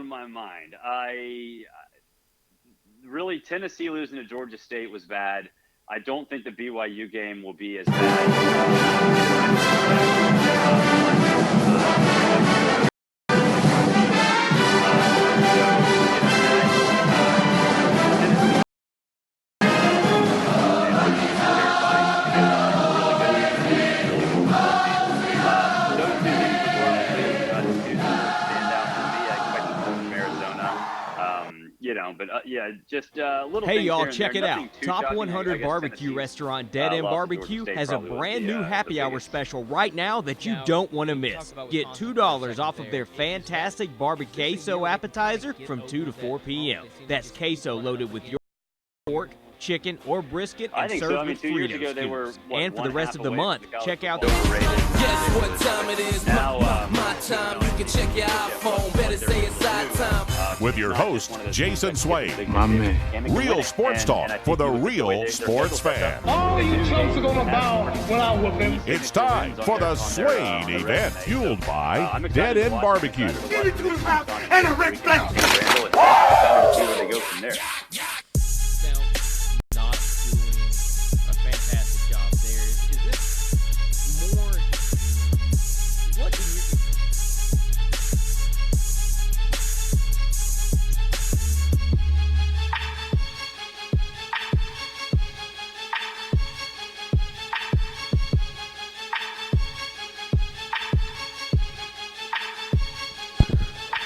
on my mind. Really, Tennessee losing to Georgia State was bad. I don't think the BYU game will be as bad. But just little. Hey, y'all, check it out. Top 100 barbecue restaurant Dead End Barbecue has a brand new happy hour special right now that you don't want to miss. Get $2 off of their fantastic barbecue queso appetizer from 2 to 4 p.m. That's queso loaded with your pork, chicken, or brisket and served with Frito scoops. And for the rest of the month, check out Guess what time it is? My time. You can check your iPhone. Better say it's our time. With your host, Jason Swain. My man. Real sports talk for the real sports fan. All you chumps are gonna bow when I whoop him. It's time for the Swain event, fueled by Dead End Barbecue. Give it to his mouth and a Rick Flash. They go from there. not doing a fantastic job there. Is this more? What do you?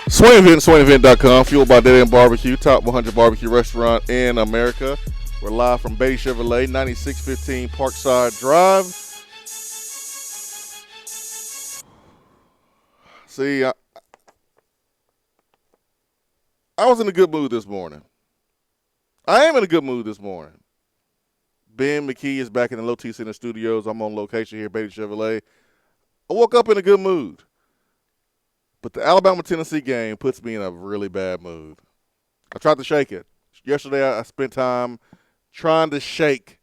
Swain Event, SwainEvent.com, fueled by Dead End Barbecue, top 100 barbecue restaurant in America. We're live from Beatty Chevrolet, 9615 Parkside Drive. See, I was in a good mood this morning. I am in a good mood this morning. Ben McKee is back in the Low T Center studios. I'm on location here at Beatty Chevrolet. I woke up in a good mood. But the Alabama-Tennessee game puts me in a really bad mood. I tried to shake it. Yesterday I spent time trying to shake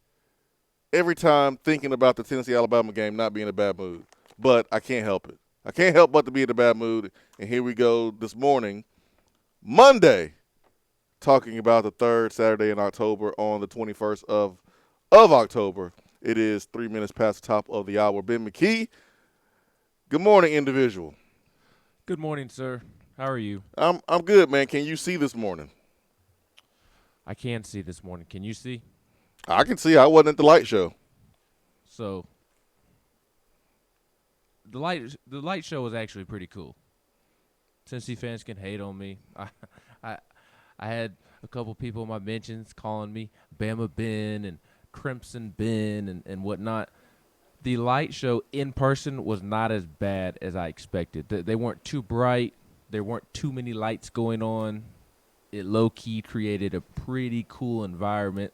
every time thinking about the Tennessee-Alabama game not being in a bad mood. But I can't help it. I can't help but to be in a bad mood. And here we go this morning, Monday, talking about the third Saturday in October on the 21st of October. It is 3 minutes past the top of the hour. Ben McKee, good morning, individual. Good morning, sir. How are you? I'm good, man. Can you see this morning? I can see this morning. Can you see? I can see. I wasn't at the light show. So the light show was actually pretty cool. Tennessee fans can hate on me. I had a couple people in my mentions calling me Bama Ben and Crimson Ben and whatnot. The light show in person was not as bad as I expected. They weren't too bright. There weren't too many lights going on. It low-key created a pretty cool environment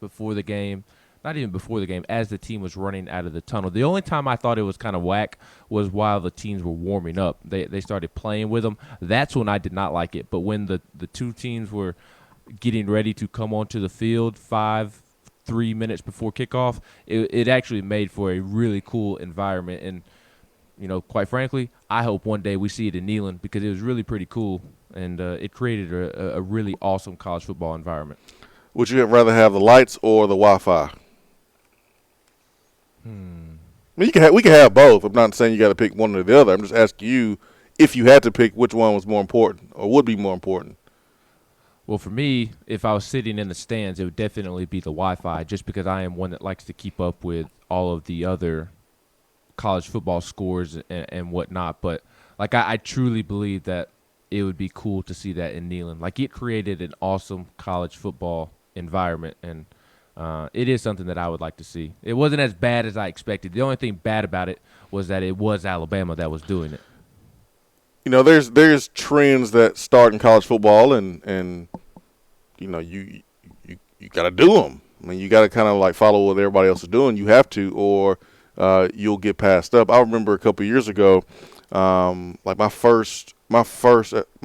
before the game. Not even before the game, as the team was running out of the tunnel. The only time I thought it was kind of whack was while the teams were warming up. They started playing with them. That's when I did not like it. But when the two teams were getting ready to come onto the field 3 minutes before kickoff, it actually made for a really cool environment. And, quite frankly, I hope one day we see it in Neyland because it was really pretty cool, and it created a really awesome college football environment. Would you rather have the lights or the Wi-Fi? I mean, we can have both. I'm not saying you got to pick one or the other. I'm just asking you if you had to pick which one was more important or would be more important. Well, for me, if I was sitting in the stands, it would definitely be the Wi-Fi just because I am one that likes to keep up with all of the other college football scores and whatnot. But, I truly believe that it would be cool to see that in Neyland. It created an awesome college football environment, and it is something that I would like to see. It wasn't as bad as I expected. The only thing bad about it was that it was Alabama that was doing it. There's trends that start in college football, and you got to do them. I mean, you got to kind of follow what everybody else is doing. You have to, or you'll get passed up. I remember a couple of years ago, my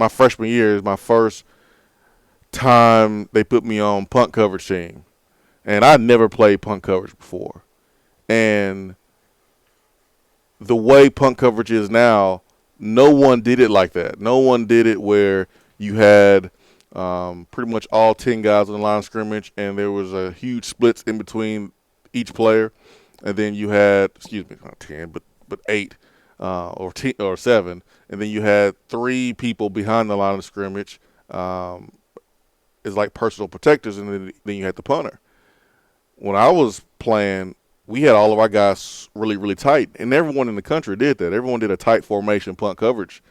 freshman year is my first time they put me on punt coverage team, and I never played punt coverage before. And the way punt coverage is now, no one did it like that. No one did it where you had pretty much all 10 guys on the line of scrimmage, and there was a huge splits in between each player. And then you had, not 10, but 8 or 7. And then you had 3 people behind the line of scrimmage is like personal protectors, and then you had the punter. When I was playing, we had all of our guys really, really tight, and everyone in the country did that. Everyone did a tight formation punt coverage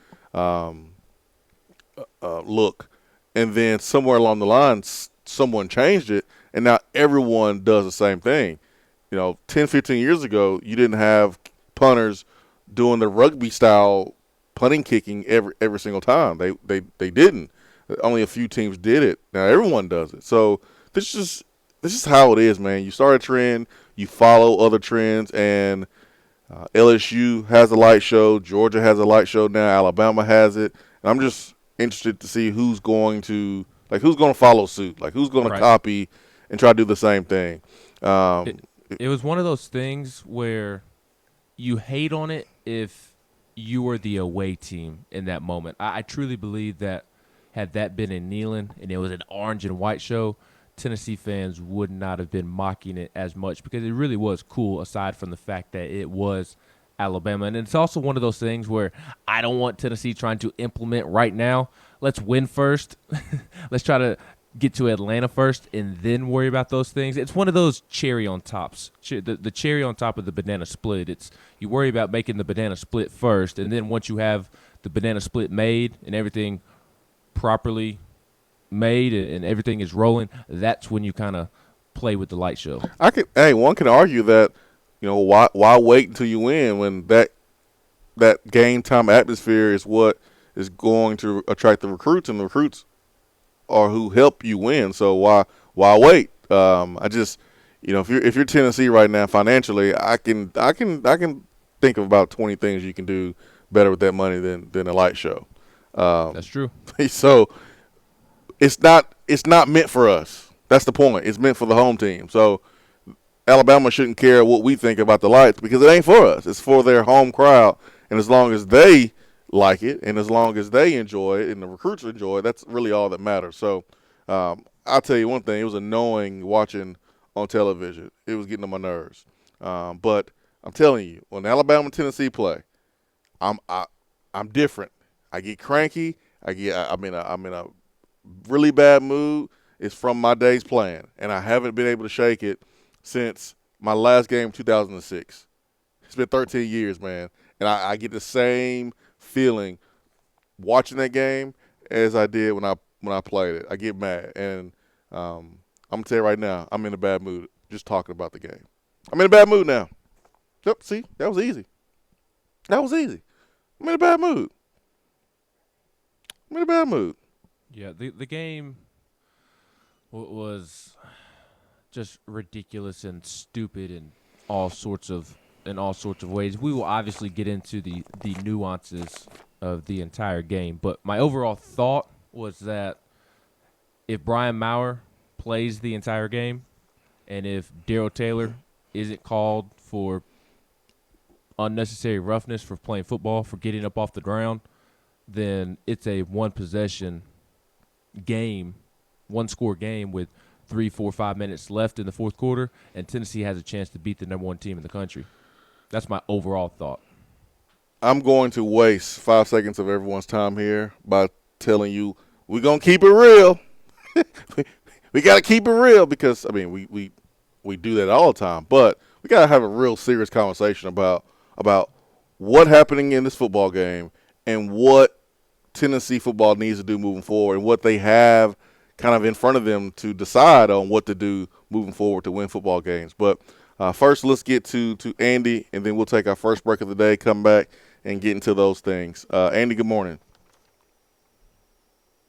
look. And then somewhere along the line, someone changed it, and now everyone does the same thing. 10, 15 years ago, you didn't have punters doing the rugby-style punting kicking every single time. They didn't. Only a few teams did it. Now everyone does it. So this is how it is, man. You start a trend, you follow other trends, and LSU has a light show. Georgia has a light show now. Alabama has it. And I'm just interested to see who's going to follow suit, who's going to copy and try to do the same thing. It was one of those things where you hate on it if you were the away team in that moment. I truly believe that had that been in Neyland and it was an orange and white show, Tennessee fans would not have been mocking it as much because it really was cool, aside from the fact that it was Alabama. And it's also one of those things where I don't want Tennessee trying to implement right now. Let's win first. Let's try to get to Atlanta first and then worry about those things. It's one of those cherry on tops, the cherry on top of the banana split. It's you worry about making the banana split first, and then once you have the banana split made and everything properly made and everything is rolling, that's when you kind of play with the light show. One can argue that, why wait until you win when that game time atmosphere is what is going to attract the recruits, and the recruits are who help you win. So why wait? I just, if you're Tennessee right now financially, I can think of about 20 things you can do better with that money than a light show. That's true. So it's not meant for us. That's the point. It's meant for the home team. So Alabama shouldn't care what we think about the lights because it ain't for us. It's for their home crowd, and as long as they like it, and as long as they enjoy it, and the recruits enjoy it, that's really all that matters. So I'll tell you one thing: it was annoying watching on television. It was getting on my nerves. But I'm telling you, when Alabama and Tennessee play, I'm different. I get cranky. I'm in a really bad mood. It's from my days playing, and I haven't been able to shake it since my last game, 2006. It's been 13 years, man, and I get the same feeling watching that game as I did when I played it. I get mad, and I'm gonna tell you right now, I'm in a bad mood just talking about the game. I'm in a bad mood now. Yep, see, that was easy. I'm in a bad mood. Yeah, the game was just ridiculous and stupid in all sorts of ways. We will obviously get into the nuances of the entire game, but my overall thought was that if Brian Maurer plays the entire game and if Darryl Taylor isn't called for unnecessary roughness for playing football, for getting up off the ground, then it's a one-possession game, one-score game with 3, 4, 5 minutes left in the fourth quarter, and Tennessee has a chance to beat the number one team in the country. That's my overall thought. I'm going to waste 5 seconds of everyone's time here by telling you we're going to keep it real. we got to keep it real because, we do that all the time, but we got to have a real serious conversation about what happening in this football game and what Tennessee football needs to do moving forward and what they have kind of in front of them to decide on what to do moving forward to win football games. But first, let's get to Andy, and then we'll take our first break of the day, come back, and get into those things. Andy, good morning.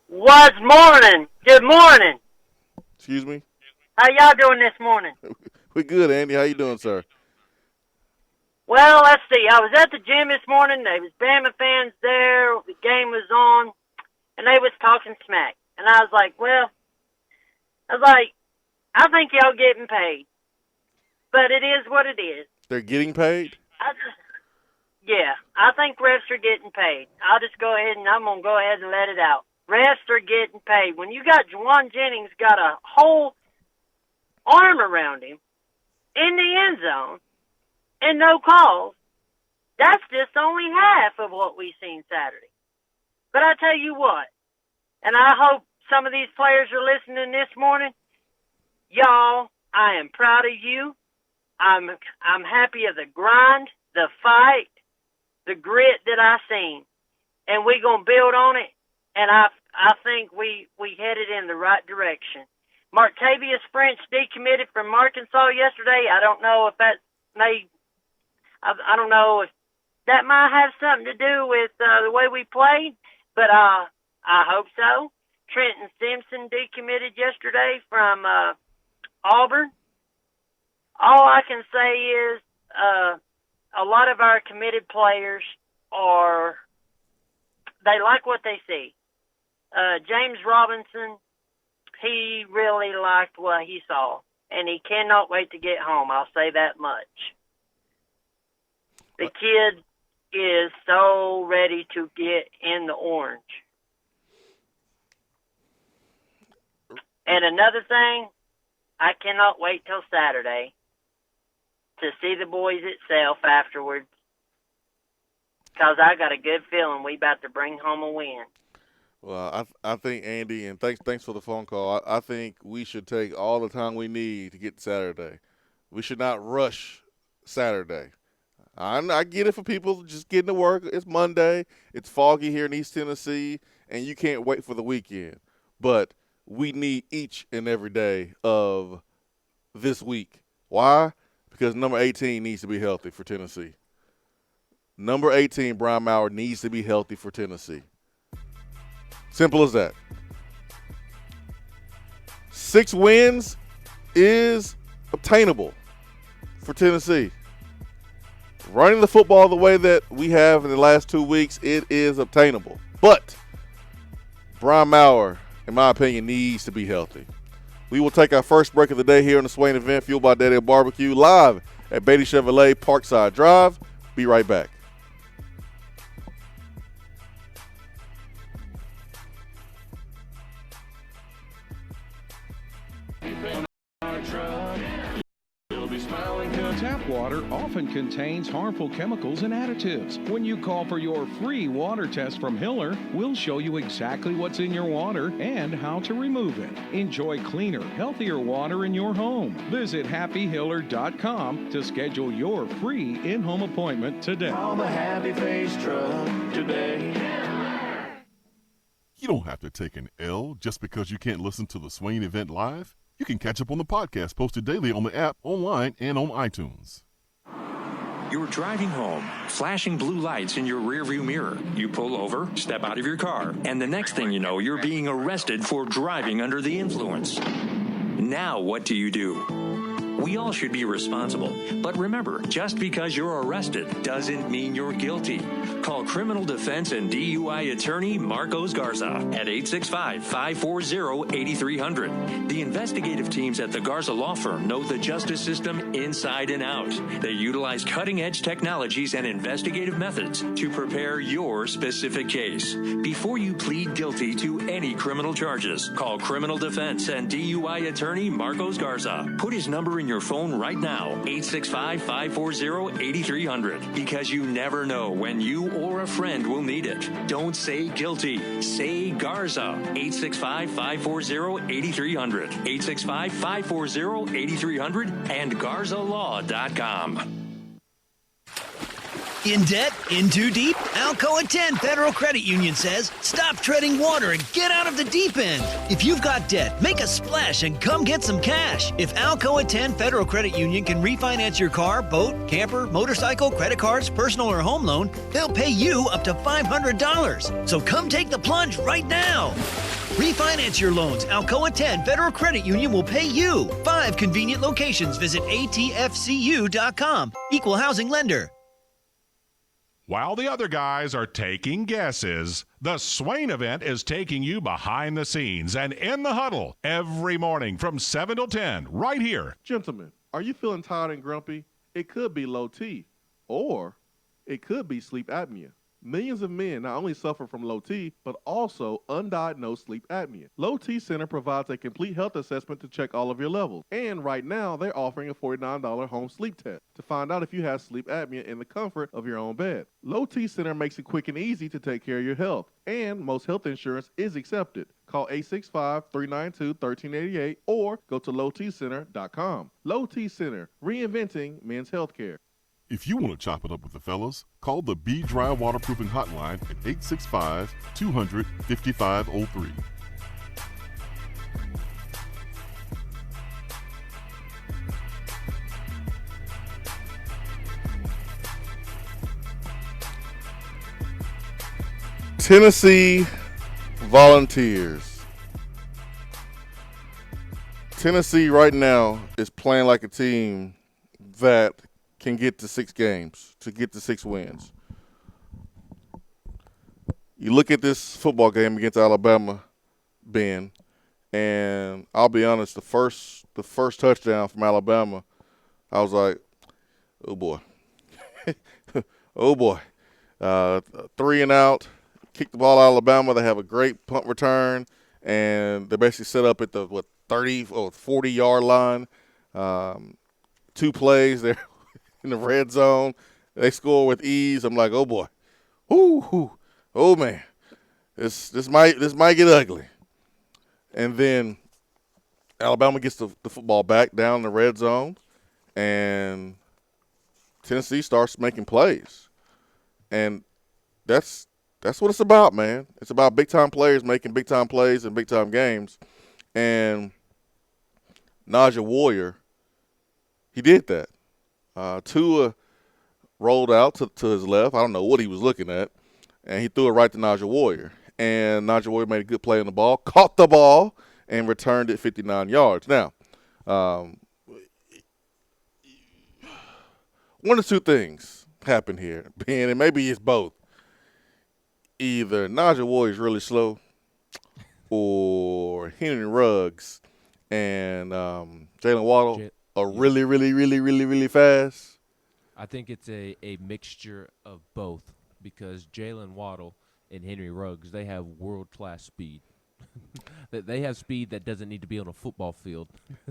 What's morning? Good morning. Excuse me? How y'all doing this morning? We're good, Andy. How you doing, sir? Well, let's see. I was at the gym this morning. There was Bama fans there. The game was on, and they was talking smack. And I was like, I think y'all getting paid. But it is what it is. They're getting paid? Yeah, I think refs are getting paid. I'll just go ahead and I'm going to go ahead and let it out. Rest are getting paid. When you got Juwan Jennings got a whole arm around him in the end zone and no calls, that's just only half of what we seen Saturday. But I tell you what, and I hope some of these players are listening this morning. Y'all, I am proud of you. I'm happy of the grind, the fight, the grit that I seen. And we're going to build on it. And I think we headed in the right direction. Martavius French decommitted from Arkansas yesterday. I don't know if that I don't know if that might have something to do with the way we played, but I hope so. Trenton Simpson decommitted yesterday from Auburn. All I can say is a lot of our committed players they like what they see. James Robinson, he really liked what he saw, and he cannot wait to get home. I'll say that much. The kid is so ready to get in the orange. And another thing, I cannot wait till Saturday to see the boys itself afterwards, because I got a good feeling we about to bring home a win. Well, I think, Andy, and thanks for the phone call. I think we should take all the time we need to get to Saturday. We should not rush Saturday. I get it for people just getting to work. It's Monday. It's foggy here in East Tennessee, and you can't wait for the weekend. But we need each and every day of this week. Why? Because number 18 needs to be healthy for Tennessee. Number 18, Brian Maurer, needs to be healthy for Tennessee. Simple as that. 6 wins is obtainable for Tennessee. Running the football the way that we have in the last 2 weeks, it is obtainable. But Brian Maurer, in my opinion, needs to be healthy. We will take our first break of the day here on the Swain event, fueled by Daddy Barbecue, live at Beatty Chevrolet Parkside Drive. Be right back. Tap water often contains harmful chemicals and additives. When you call for your free water test from Hiller, we'll show you exactly what's in your water and how to remove it. Enjoy cleaner, healthier water in your home. Visit happyhiller.com to schedule your free in-home appointment today. Call the Happy Face Truck today. You don't have to take an L just because you can't listen to the Swain event live. You can catch up on the podcast posted daily on the app, online, and on iTunes. You're driving home, flashing blue lights in your rearview mirror. You pull over, step out of your car, and the next thing you know, you're being arrested for driving under the influence. Now what do? We all should be responsible. But remember, just because you're arrested doesn't mean you're guilty. Call criminal defense and DUI attorney Marcos Garza at 865-540-8300. The investigative teams at the Garza Law Firm know the justice system inside and out. They utilize cutting-edge technologies and investigative methods to prepare your specific case. Before you plead guilty to any criminal charges, call criminal defense and DUI attorney Marcos Garza. Put his number in your phone right now, 865-540-8300, because you never know when you or a friend will need it. Don't say guilty. Say Garza. 865-540-8300. 865-540-8300 and GarzaLaw.com. In debt? In too deep? Alcoa 10 Federal Credit Union says, stop treading water and get out of the deep end. If you've got debt, make a splash and come get some cash. If Alcoa 10 Federal Credit Union can refinance your car, boat, camper, motorcycle, credit cards, personal or home loan, they'll pay you up to $500. So come take the plunge right now. Refinance your loans. Alcoa 10 Federal Credit Union will pay you. 5 convenient locations. Visit atfcu.com. Equal housing lender. While the other guys are taking guesses, the Swain event is taking you behind the scenes and in the huddle every morning from 7 till 10 right here. Gentlemen, are you feeling tired and grumpy? It could be low T, or it could be sleep apnea. Millions of men not only suffer from low T, but also undiagnosed sleep apnea. Low T Center provides a complete health assessment to check all of your levels. And right now, they're offering a $49 home sleep test to find out if you have sleep apnea in the comfort of your own bed. Low T Center makes it quick and easy to take care of your health. And most health insurance is accepted. Call 865-392-1388 or go to lowtcenter.com. Low T Center, reinventing men's healthcare. If you want to chop it up with the fellas, call the Be Dry Waterproofing Hotline at 865-200-5503. Tennessee Volunteers. Tennessee right now is playing like a team that can get to 6 games, to get to 6 wins. You look at this football game against Alabama, Ben, and I'll be honest, the first touchdown from Alabama, I was like, oh boy. Oh boy. 3 and out, kick the ball out of Alabama. They have a great punt return, and they basically set up at the 40-yard line. 2 plays there in the red zone. They score with ease. I'm like, oh boy. Ooh, oh man. This might get ugly. And then Alabama gets the football back down in the red zone, and Tennessee starts making plays. And that's what it's about, man. It's about big-time players making big-time plays in big-time games. And Najee Warrior, he did that. Tua rolled out to his left. I don't know what he was looking at. And he threw it right to Najee Warrior. And Najee Warrior made a good play on the ball, caught the ball, and returned it 59 yards. Now, one of 2 things happened here, Ben, and maybe it's both. Either Najee Warrior is really slow, or Henry Ruggs and Jalen Waddle are really, really, really, really, really fast. I think it's a mixture of both, because Jalen Waddle and Henry Ruggs, they have world-class speed. They have speed that doesn't need to be on a football field.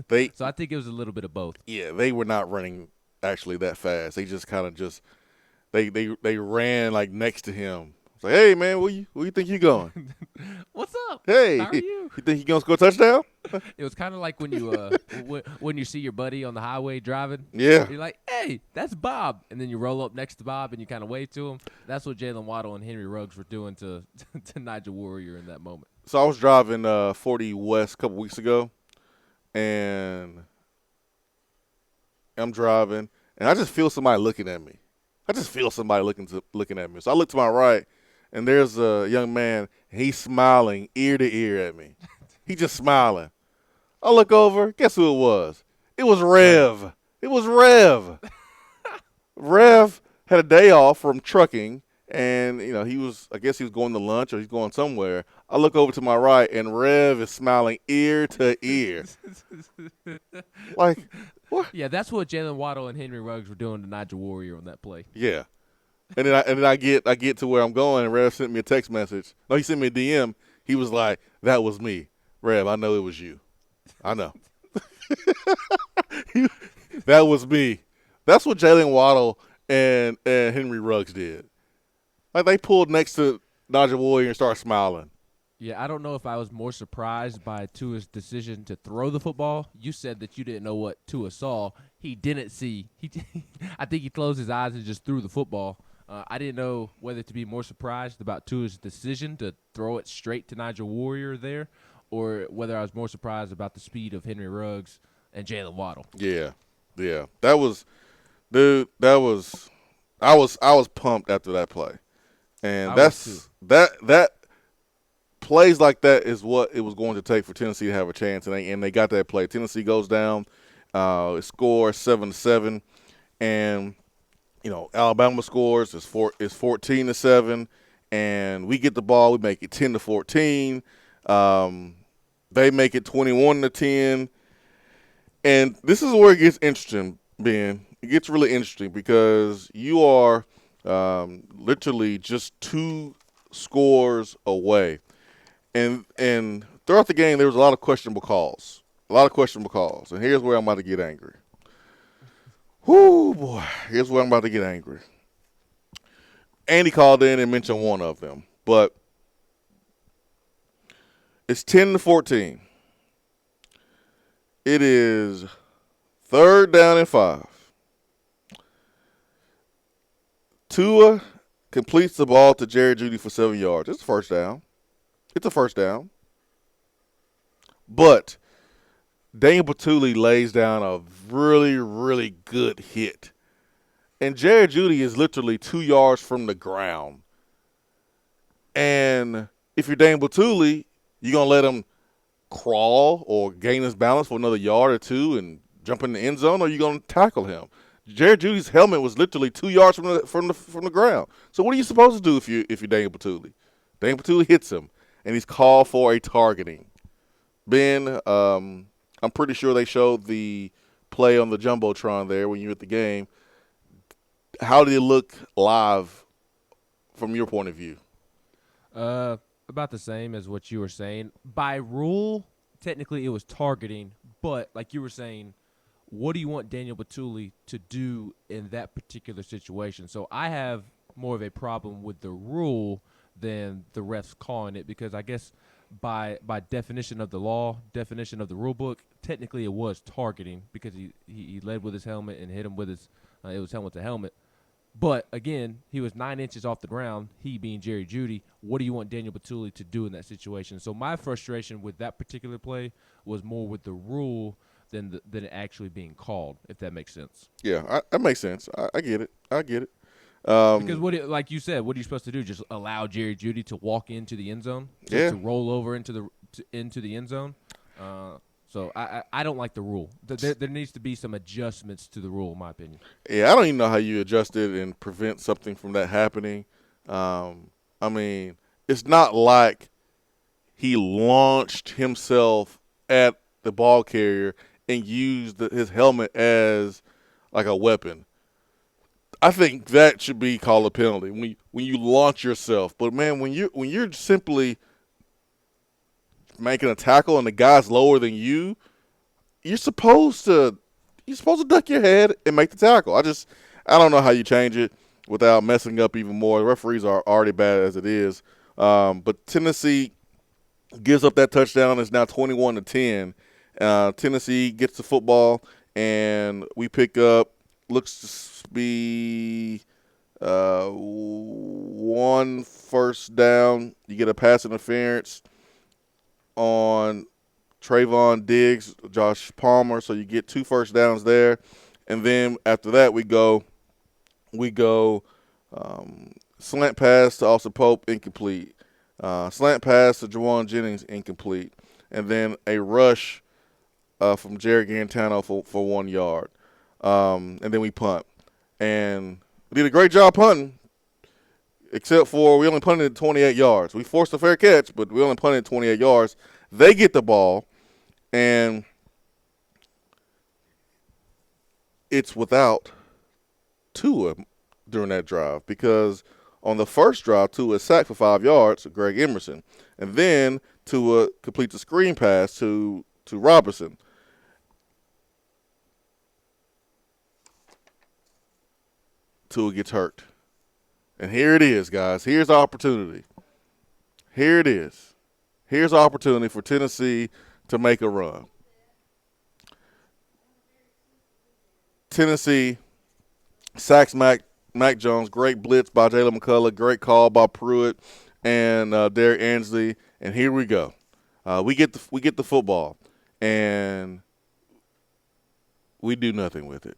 So I think it was a little bit of both. Yeah, they were not running actually that fast. They just kind of they ran like next to him. It's like, hey man, where you think you going? What's up? Hey, how are you? You think you gonna score a touchdown? It was kind of like when you when you see your buddy on the highway driving. Yeah. You're like, hey, that's Bob, and then you roll up next to Bob and you kind of wave to him. That's what Jalen Waddle and Henry Ruggs were doing to Najee Warrior in that moment. So I was driving 40 West a couple weeks ago, and I'm driving, and I just feel somebody looking at me. I just feel somebody looking at me. So I look to my right, and there's a young man, and he's smiling ear to ear at me. He just smiling. I look over. Guess who it was? It was Rev. It was Rev. Rev had a day off from trucking, and I guess he was going to lunch or he's going somewhere. I look over to my right, and Rev is smiling ear to ear. Like, what? Yeah, that's what Jalen Waddle and Henry Ruggs were doing to Najee Warrior on that play. Yeah. And then I get to where I'm going, and Rev sent me a text message. No, he sent me a DM. He was like, that was me. Rev, I know it was you. I know. That was me. That's what Jalen Waddle and Henry Ruggs did. Like, they pulled next to Najee Warrior and started smiling. Yeah, I don't know if I was more surprised by Tua's decision to throw the football. You said that you didn't know what Tua saw. He didn't see. I think he closed his eyes and just threw the football. I didn't know whether to be more surprised about Tua's decision to throw it straight to Najee Warrior there, or whether I was more surprised about the speed of Henry Ruggs and Jalen Waddle. Yeah. That was I was pumped after that play. And that plays like that is what it was going to take for Tennessee to have a chance, and they got that play. Tennessee goes down, it scores 7-7, and Alabama scores is 14-7, and we get the ball, we make it 10-14. They make it 21-10, and this is where it gets interesting, Ben. It gets really interesting because you are literally just 2 scores away. And throughout the game, there was a lot of questionable calls. And here's where I'm about to get angry. Whoo, boy. Here's where I'm about to get angry. Andy called in and mentioned one of them. But it's 10-14. It is 3rd down and 5. Tua completes the ball to Jerry Jeudy for 7 yards. It's a first down. But Daniel Batuli lays down a really, really good hit. And Jerry Jeudy is literally 2 yards from the ground. And if you're Daniel Batuli, you're going to let him crawl or gain his balance for another yard or 2 and jump in the end zone, or you're going to tackle him. Jerry Jeudy's helmet was literally 2 yards from the ground. So what are you supposed to do if you're Daniel Batuli? Daniel Batuli hits him, and he's called for a targeting. Ben, I'm pretty sure they showed the play on the Jumbotron there when you were at the game. How did it look live from your point of view? About the same as what you were saying. By rule, technically it was targeting, but like you were saying, what do you want Daniel Batuli to do in that particular situation? So I have more of a problem with the rule than the refs calling it, because I guess by definition of the law, definition of the rule book, technically it was targeting because he led with his helmet and hit him with his it was helmet to helmet. But, again, he was 9 inches off the ground, he being Jerry Jeudy. What do you want Daniel Batuli to do in that situation? So my frustration with that particular play was more with the rule than it actually being called, if that makes sense. Yeah, that makes sense. I get it. Because like you said, what are you supposed to do? Just allow Jerry Jeudy to walk into the end zone? To roll over into the end zone? So I don't like the rule. There needs to be some adjustments to the rule, in my opinion. Yeah, I don't even know how you adjust it and prevent something from that happening. I mean, it's not like he launched himself at the ball carrier and used his helmet as like a weapon. I think that should be called a penalty when you launch yourself. But man, when you're simply making a tackle and the guy's lower than you, you're supposed to duck your head and make the tackle. I don't know how you change it without messing up even more. The referees are already bad as it is. But Tennessee gives up that touchdown. It's now 21-10. Tennessee gets the football, and we pick up, looks to be 1 first down. You get a pass interference on Trayvon Diggs, Josh Palmer, so you get 2 first downs there. And then after that, we go slant pass to Austin Pope, incomplete. Slant pass to Juwan Jennings, incomplete. And then a rush from Jared Gantano for 1 yard. And then we punt. And we did a great job punting, except for we only punted at 28 yards. We forced a fair catch, but we only punted at 28 yards. They get the ball, and it's without Tua during that drive, because on the first drive, Tua is sacked for 5 yards, Greg Emerson. And then Tua completes a screen pass to Robertson. Tua gets hurt. And here it is, guys. Here's the opportunity. Here it is. Here's the opportunity for Tennessee to make a run. Tennessee sacks Mac Jones. Great blitz by Jalen McCullough. Great call by Pruitt and Derek Ansley. And here we go. We get the football, and we do nothing with it.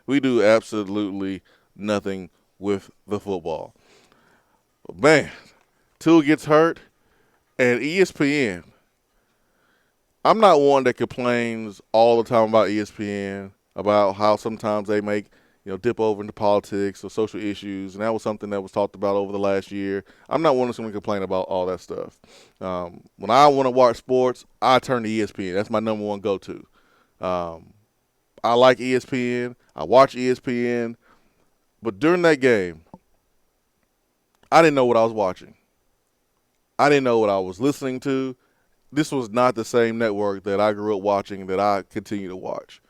We do absolutely nothing with the football. But man, Tua gets hurt, and ESPN. I'm not one that complains all the time about ESPN, about how sometimes they make, dip over into politics or social issues, and that was something that was talked about over the last year. I'm not one that's going to complain about all that stuff. When I want to watch sports, I turn to ESPN. That's my number one go-to. I like ESPN. I watch ESPN. But during that game, I didn't know what I was watching. I didn't know what I was listening to. This was not the same network that I grew up watching that I continue to watch.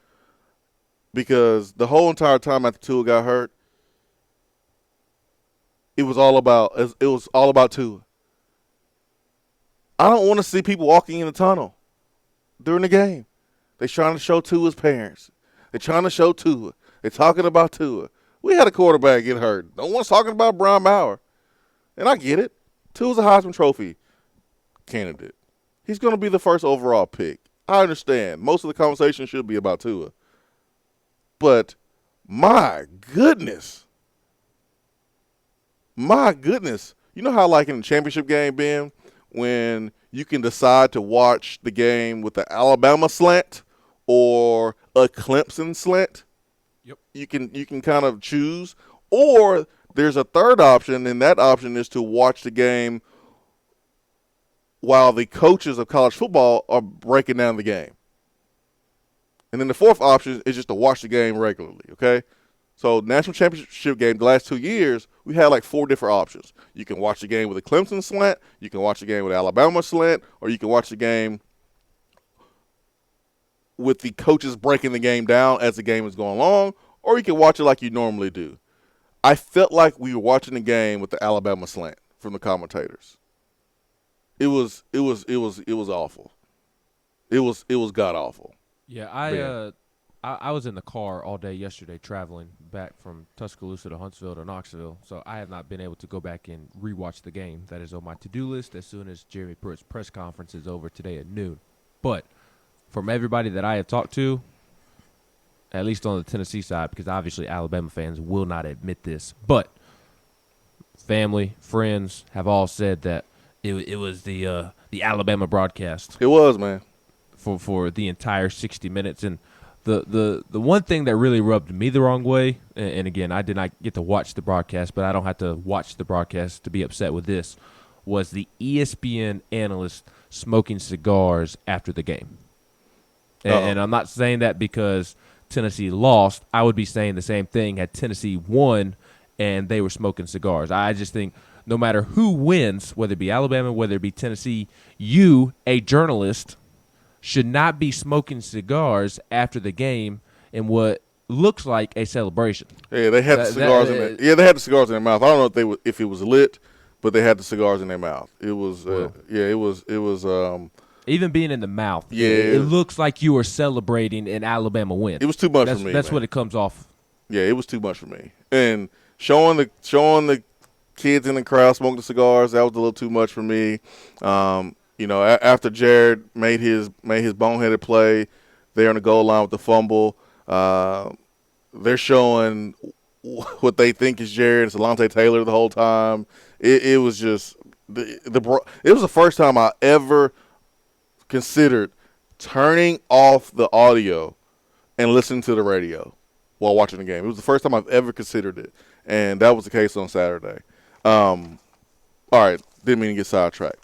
Because the whole entire time after Tua got hurt, it was all about Tua. I don't want to see people walking in the tunnel during the game. They're trying to show Tua's parents. They're trying to show Tua. They're talking about Tua. We had a quarterback get hurt. No one's talking about Brian Maurer. And I get it. Tua's a Heisman Trophy candidate. He's going to be the first overall pick. I understand. Most of the conversation should be about Tua. But my goodness. You know how like in the championship game, Ben, when you can decide to watch the game with the Alabama slant or a Clemson slant? Yep. You can kind of choose. Or there's a third option, and that option is to watch the game while the coaches of college football are breaking down the game. And then the fourth option is just to watch the game regularly, okay? So national championship game, the last 2 years, we had like 4 different options. You can watch the game with a Clemson slant, you can watch the game with Alabama slant, or you can watch the game with the coaches breaking the game down as the game is going along, or you can watch it like you normally do. I felt like we were watching the game with the Alabama slant from the commentators. It was awful. It was god awful. Yeah, I was in the car all day yesterday traveling back from Tuscaloosa to Huntsville to Knoxville, so I have not been able to go back and rewatch the game. That is on my to-do list as soon as Jeremy Pruitt's press conference is over today at noon. But from everybody that I have talked to, at least on the Tennessee side, because obviously Alabama fans will not admit this, but family, friends have all said that it was the Alabama broadcast. It was, man. For the entire 60 minutes. And the one thing that really rubbed me the wrong way, and again, I did not get to watch the broadcast, but I don't have to watch the broadcast to be upset with this, was the ESPN analyst smoking cigars after the game. And I'm not saying that because Tennessee lost. I would be saying the same thing had Tennessee won and they were smoking cigars. I just think no matter who wins, whether it be Alabama, whether it be Tennessee, you, a journalist, should not be smoking cigars after the game in what looks like a celebration. Yeah, they had the cigars in their, they had the cigars in their mouth. I don't know if it was lit, but they had the cigars in their mouth. It was it was even being in the mouth. Yeah, it looks like you were celebrating an Alabama win. It was too much for me. That's what it comes off. Yeah, it was too much for me. And showing the kids in the crowd smoking the cigars, that was a little too much for me. You know, after Jared made his boneheaded play there on the goal line with the fumble, they're showing what they think is Jared. It's Alontae Taylor the whole time. It was just it was the first time I ever considered turning off the audio and listening to the radio while watching the game. It was the first time I've ever considered it, and that was the case on Saturday. All right, didn't mean to get sidetracked.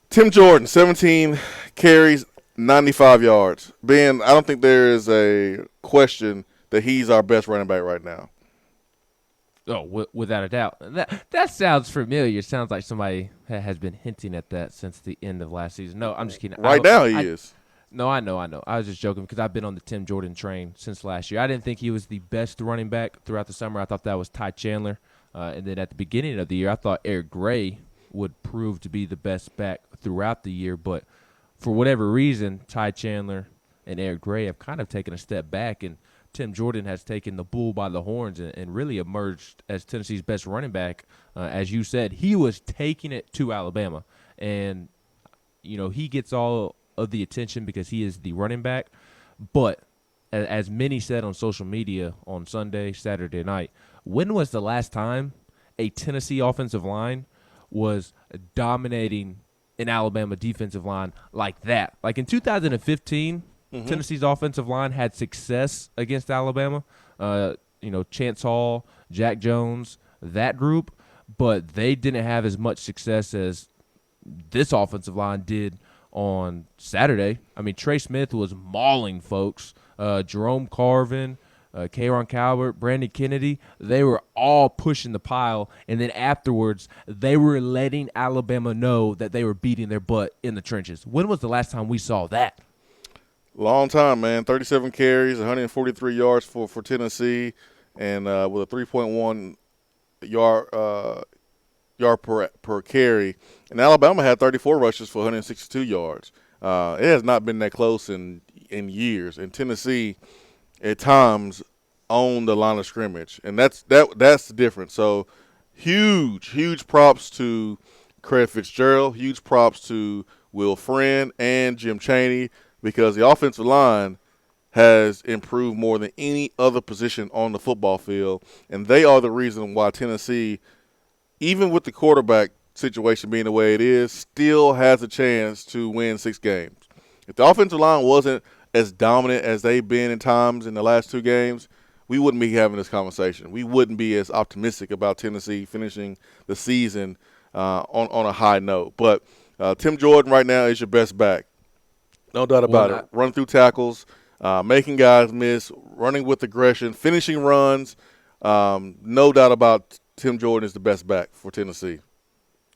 Tim Jordan, 17 carries, 95 yards. Ben, I don't think there is a question that he's our best running back right now. Oh, without a doubt. That sounds familiar. It sounds like somebody has been hinting at that since the end of last season. No, I'm just kidding. Right now he is. No, I know. I was just joking because I've been on the Tim Jordan train since last year. I didn't think he was the best running back throughout the summer. I thought that was Ty Chandler. And then at the beginning of the year, I thought Eric Gray would prove to be the best back throughout the year. But for whatever reason, Ty Chandler and Eric Gray have kind of taken a step back, and Tim Jordan has taken the bull by the horns and really emerged as Tennessee's best running back. As you said, he was taking it to Alabama. And, you know, he gets all of the attention because he is the running back. But as many said on social media on Sunday, Saturday night, when was the last time a Tennessee offensive line was dominating an Alabama defensive line like that? Like in 2015, Tennessee's offensive line had success against Alabama. You know, Chance Hall, Jack Jones, that group, but they didn't have as much success as this offensive line did on Saturday. I mean, Trey Smith was mauling folks. Jerome Carvin, K'Ron Calvert, Brandon Kennedy, they were all pushing the pile. And then afterwards, they were letting Alabama know that they were beating their butt in the trenches. When was the last time we saw that? Long time, man. 37 carries, 143 yards for Tennessee, and with a 3.1 yard per carry. And Alabama had 34 rushes for 162 yards. It has not been that close in years. And Tennessee, at times, owned the line of scrimmage, and that's the difference. So, huge props to Craig Fitzgerald. Huge props to Will Friend and Jim Chaney, because the offensive line has improved more than any other position on the football field, and they are the reason why Tennessee, even with the quarterback situation being the way it is, still has a chance to win 6 games. If the offensive line wasn't as dominant as they've been in times in the last 2 games, we wouldn't be having this conversation. We wouldn't be as optimistic about Tennessee finishing the season on a high note. But Tim Jordan right now is your best back. No doubt about it. Run through tackles, making guys miss, running with aggression, finishing runs. No doubt about Tim Jordan is the best back for Tennessee.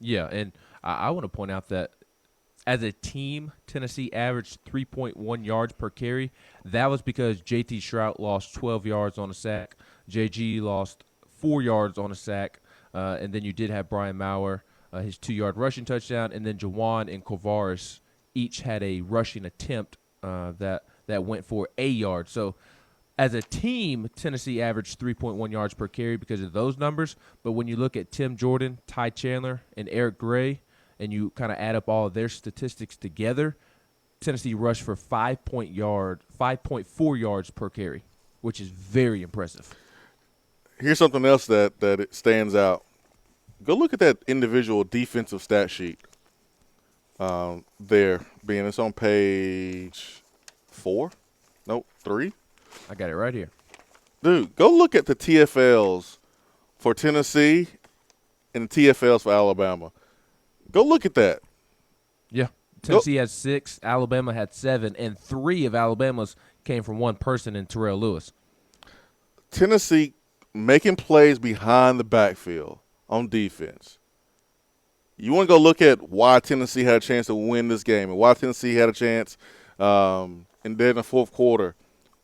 Yeah, and I want to point out that as a team, Tennessee averaged 3.1 yards per carry. That was because J.T. Shrout lost 12 yards on a sack. J.G. lost 4 yards on a sack. And then you did have Brian Maurer, his 2-yard rushing touchdown. And then Jawan and Kovaris each had a rushing attempt that went for a yard. So as a team, Tennessee averaged 3.1 yards per carry because of those numbers. But when you look at Tim Jordan, Ty Chandler, and Eric Gray, and you kind of add up all of their statistics together, Tennessee rushed for 5.4 yards per carry, which is very impressive. Here's something else that it stands out. Go look at that individual defensive stat sheet there, being it's on page 4. Nope, 3. I got it right here. Dude, go look at the TFLs for Tennessee and the TFLs for Alabama. Go look at that. Yeah. Tennessee had 6, Alabama had 7, and 3 of Alabama's came from one person in Terrell Lewis. Tennessee making plays behind the backfield on defense. You want to go look at why Tennessee had a chance to win this game and why Tennessee had a chance and then in the fourth quarter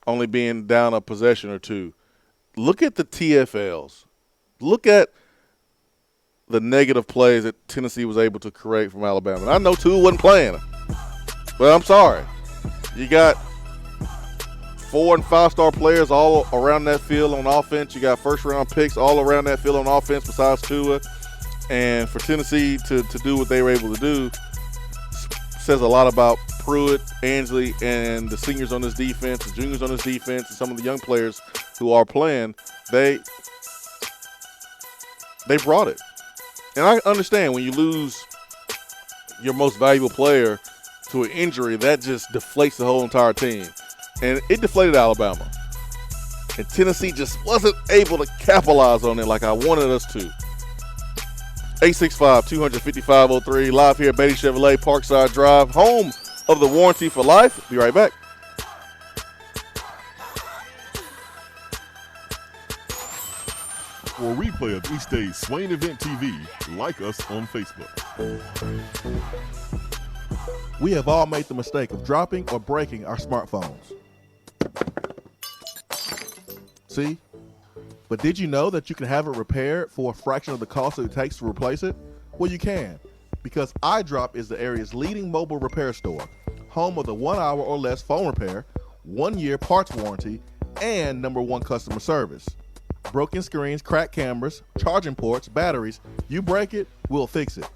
only being down a possession or 2. Look at the TFLs. Look at the negative plays that Tennessee was able to create from Alabama. And I know Tua wasn't playing, but I'm sorry. You got 4- and 5-star players all around that field on offense. You got first-round picks all around that field on offense besides Tua. And for Tennessee to do what they were able to do says a lot about Pruitt, Ansley, and the seniors on this defense, the juniors on this defense, and some of the young players who are playing. They brought it. And I understand when you lose your most valuable player to an injury, that just deflates the whole entire team. And it deflated Alabama. And Tennessee just wasn't able to capitalize on it like I wanted us to. 865-255-03, live here at Beatty Chevrolet, Parkside Drive, home of the warranty for life. Be right back. For a replay of each day's Swain Event TV, like us on Facebook. We have all made the mistake of dropping or breaking our smartphones. See? But did you know that you can have it repaired for a fraction of the cost that it takes to replace it? Well, you can, because iDrop is the area's leading mobile repair store, home of the 1 hour or less phone repair, 1-year parts warranty, and #1 customer service. Broken screens, cracked cameras, charging ports, batteries, you break it, we'll fix it.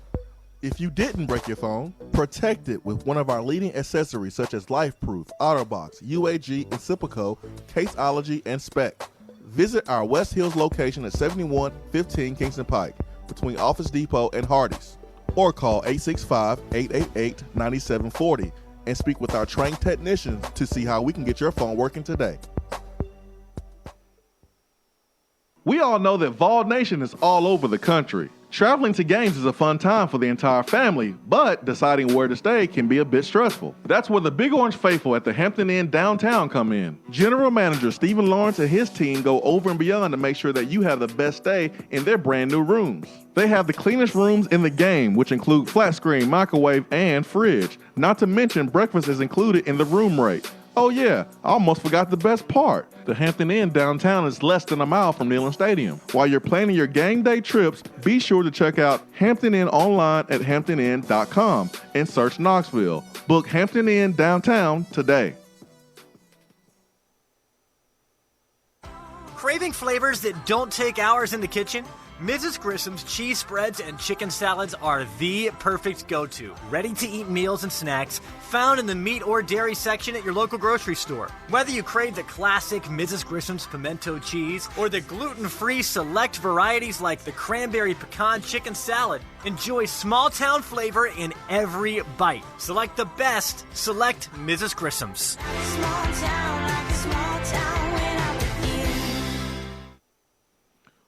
If you didn't break your phone, protect it with one of our leading accessories such as LifeProof, OtterBox, UAG, Incipico, Caseology, and Spec. Visit our West Hills location at 7115 Kingston Pike between Office Depot and Hardee's, or call 865-888-9740 and speak with our trained technicians to see how we can get your phone working today. We all know that Vol Nation is all over the country. Traveling to games is a fun time for the entire family, but deciding where to stay can be a bit stressful. That's where the Big Orange faithful at the Hampton Inn downtown come in. General Manager Stephen Lawrence and his team go over and beyond to make sure that you have the best stay in their brand new rooms. They have the cleanest rooms in the game, which include flat screen, microwave, and fridge. Not to mention breakfast is included in the room rate. Oh yeah, I almost forgot the best part. The Hampton Inn downtown is less than a mile from Neyland Stadium. While you're planning your game day trips, be sure to check out Hampton Inn online at hamptoninn.com and search Knoxville. Book Hampton Inn downtown today. Craving flavors that don't take hours in the kitchen? Mrs. Grissom's cheese spreads and chicken salads are the perfect go-to. Ready-to-eat meals and snacks found in the meat or dairy section at your local grocery store. Whether you crave the classic Mrs. Grissom's pimento cheese or the gluten-free select varieties like the cranberry pecan chicken salad, enjoy small-town flavor in every bite. Select the best. Select Mrs. Grissom's. Small town, like a small town when I'm with you.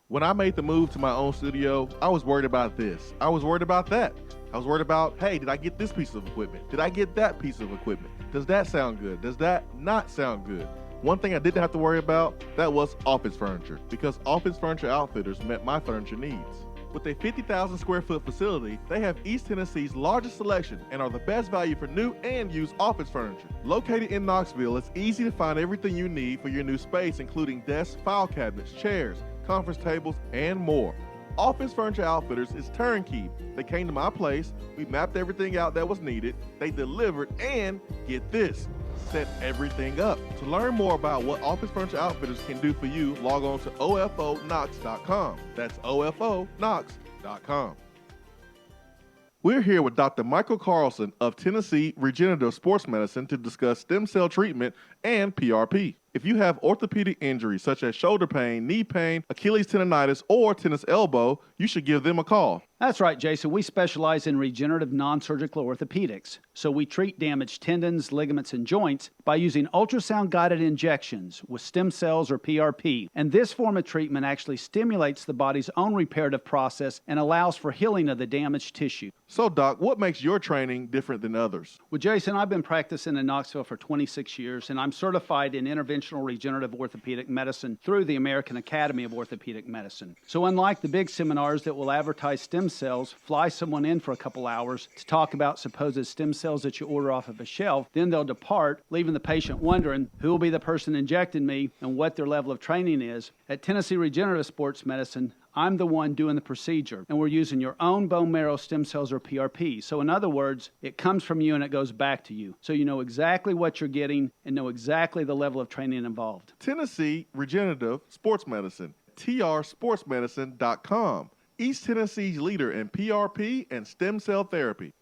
When I made the move to my own studio, I was worried about this. I was worried about that. I was worried about, hey, did I get this piece of equipment? Did I get that piece of equipment? Does that sound good? Does that not sound good? One thing I didn't have to worry about, that was office furniture, because Office Furniture Outfitters met my furniture needs. With a 50,000 square foot facility, they have East Tennessee's largest selection and are the best value for new and used office furniture. Located in Knoxville, it's easy to find everything you need for your new space, including desks, file cabinets, chairs, conference tables, and more. Office Furniture Outfitters is turnkey. They came to my place, we mapped everything out that was needed, they delivered, and get this, set everything up. To learn more about what Office Furniture Outfitters can do for you, log on to ofonox.com. That's ofonox.com. We're here with Dr. Michael Carlson of Tennessee Regenerative Sports Medicine to discuss stem cell treatment and PRP. If you have orthopedic injuries such as shoulder pain, knee pain, Achilles tendonitis, or tennis elbow, you should give them a call. That's right, Jason. We specialize in regenerative non-surgical orthopedics. So we treat damaged tendons, ligaments, and joints by using ultrasound-guided injections with stem cells or PRP. And this form of treatment actually stimulates the body's own reparative process and allows for healing of the damaged tissue. So, Doc, what makes your training different than others? Well, Jason, I've been practicing in Knoxville for 26 years, and I'm certified in interventional regenerative orthopedic medicine through the American Academy of Orthopedic Medicine. So unlike the big seminars that will advertise stem cells, fly someone in for a couple hours to talk about supposed stem cells that you order off of a shelf, then they'll depart, leaving the patient wondering who will be the person injecting me and what their level of training is. At Tennessee Regenerative Sports Medicine, I'm the one doing the procedure, and we're using your own bone marrow stem cells or PRP. So in other words, it comes from you and it goes back to you. So you know exactly what you're getting and know exactly the level of training involved. Tennessee Regenerative Sports Medicine, trsportsmedicine.com. East Tennessee's leader in PRP and stem cell therapy.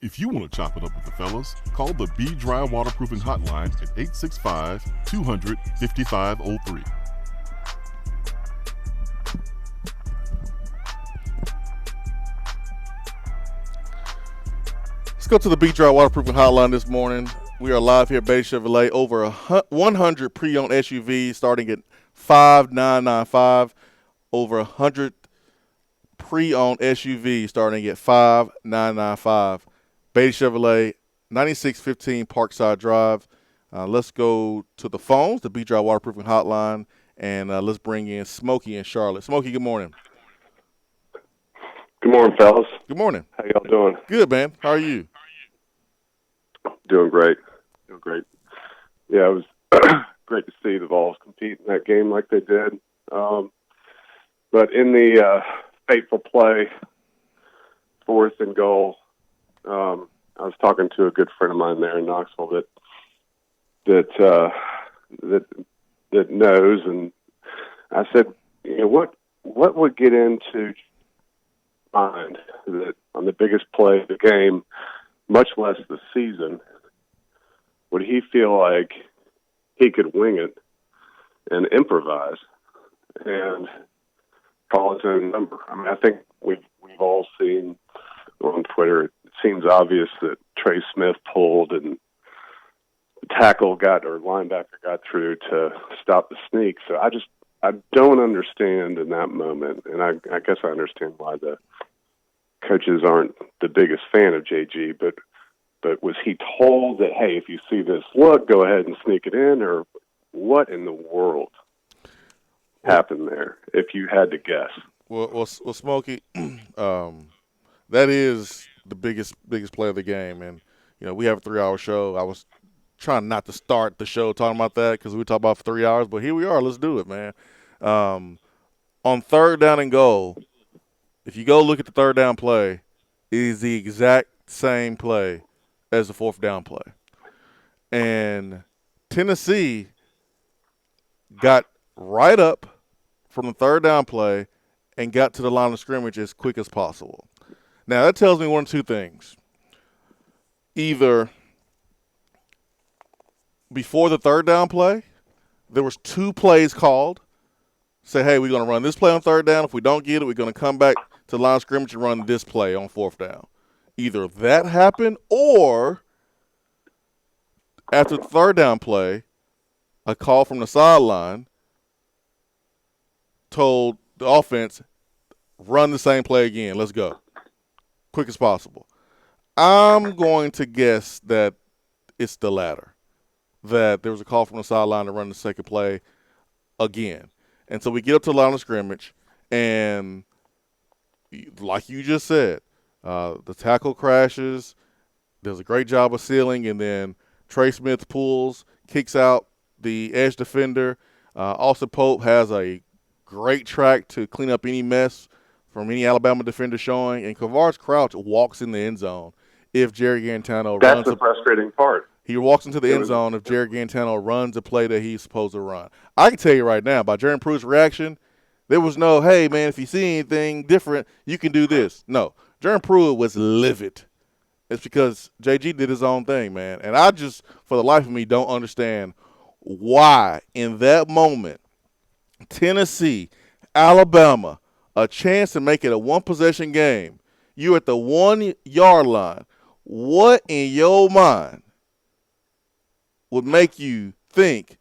If you want to chop it up with the fellas, call the Be Dry Waterproofing Hotline at 865-200-5503. Let's go to the Be Dry Waterproofing Hotline this morning. We are live here at Beatty Chevrolet. Over 100 pre-owned SUVs starting at $5,995. Over 100 pre-owned SUVs starting at $5,995. Beatty Chevrolet, 9615 Parkside Drive. Let's go to the phones, the Be Dry Waterproofing Hotline, and let's bring in Smokey in Charlotte. Smokey, good morning. Good morning, fellas. Good morning. How y'all doing? Good, man. How are you? Doing great. Doing great. Yeah, it was great to see the Vols compete in that game like they did. But in the fateful play, 4th and goal, I was talking to a good friend of mine there in Knoxville that knows, and I said, you know, what would get into mind that on the biggest play of the game, much less the season, would he feel like he could wing it and improvise and call his own number? I mean, I think we've all seen on Twitter, it seems obvious that Trey Smith pulled and the linebacker got through to stop the sneak. So I I don't understand in that moment, and I guess I understand why the coaches aren't the biggest fan of JG, but was he told that, hey, if you see this look, go ahead and sneak it in, or what in the world happened there, if you had to guess? Well, Smokey, that is the biggest play of the game, and we have a 3-hour show. I was trying not to start the show talking about that because we talk about for 3 hours, but here we are. Let's do it, man. On third down and goal, if you go look at the third down play, it is the exact same play as the fourth down play. And Tennessee got right up from the third down play and got to the line of scrimmage as quick as possible. Now, that tells me one of two things. Either before the third down play, there was 2 plays called. Say, hey, we're going to run this play on third down. If we don't get it, we're going to come back to the line of scrimmage and run this play on fourth down. Either that happened, or after the third down play, a call from the sideline told the offense, run the same play again. Let's go. Quick as possible. I'm going to guess that it's the latter, that there was a call from the sideline to run the second play again. And so we get up to the line of scrimmage, and like you just said, the tackle crashes, does a great job of sealing, and then Trey Smith pulls, kicks out the edge defender. Austin Pope has a great track to clean up any mess from any Alabama defender showing, and Kavars Crouch walks in the end zone if Jerry Garantano That's runs the frustrating part. He walks into the end zone if Jerry Garantano runs a play that he's supposed to run. I can tell you right now, by Jerry Pruitt's reaction, there was no, hey, man, if you see anything different, you can do this. No, Jerry Pruitt was livid. It's because JG did his own thing, man. And I just, for the life of me, don't understand why in that moment, Tennessee, Alabama, a chance to make it a one-possession game, you're at the 1-yard line. What in your mind would make you think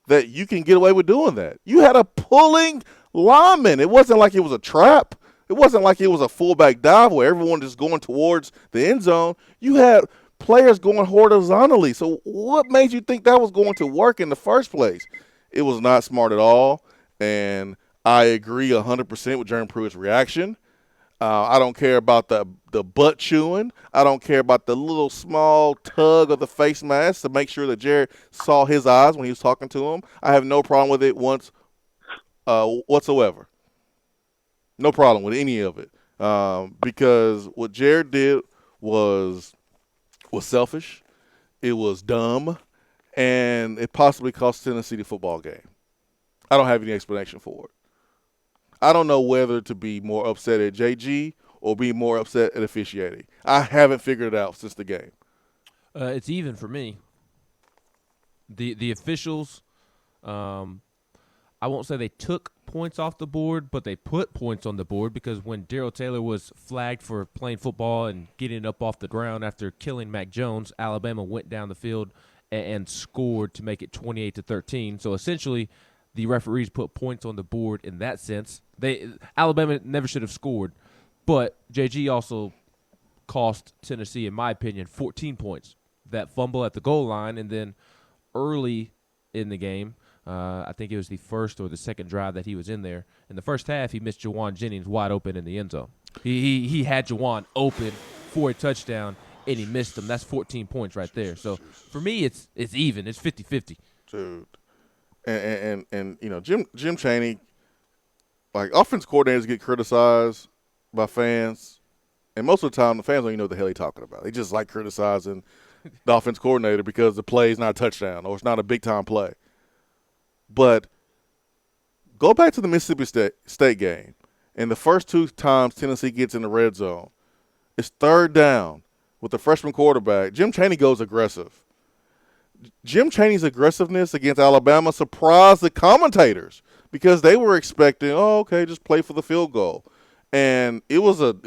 that you can get away with doing that? You had a pulling lineman. It wasn't like it was a trap. It wasn't like it was a fullback dive where everyone just going towards the end zone. You had players going horizontally. So what made you think that was going to work in the first place? It was not smart at all, and I agree 100% with Jerry Pruitt's reaction. I don't care about the butt chewing. I don't care about the little small tug of the face mask to make sure that Jared saw his eyes when he was talking to him. I have no problem with it whatsoever. No problem with any of it, because what Jared did was selfish. It was dumb, and it possibly cost Tennessee the football game. I don't have any explanation for it. I don't know whether to be more upset at JG or be more upset at officiating. I haven't figured it out since the game. It's even for me. The officials, I won't say they took points off the board, but they put points on the board, because when Darrell Taylor was flagged for playing football and getting up off the ground after killing Mac Jones, Alabama went down the field and scored to make it 28-13. So essentially, the referees put points on the board in that sense. Alabama never should have scored, but JG also cost Tennessee, in my opinion, 14 points. That fumble at the goal line, and then early in the game, I think it was the first or the second drive that he was in there. In the first half, he missed Jawan Jennings wide open in the end zone. He had Jawan open for a touchdown, and he missed him. That's 14 points right there. So for me, it's even. It's 50-50. Dude. And you know, Jim Chaney, like, offense coordinators get criticized by fans, and most of the time the fans don't even know what the hell they're talking about. They just like criticizing the offense coordinator because the play is not a touchdown or it's not a big-time play. But go back to the Mississippi State game, and the first 2 times Tennessee gets in the red zone, it's third down with the freshman quarterback. Jim Chaney goes aggressive. Jim Chaney's aggressiveness against Alabama surprised the commentators because they were expecting, oh, okay, just play for the field goal. And it wasn't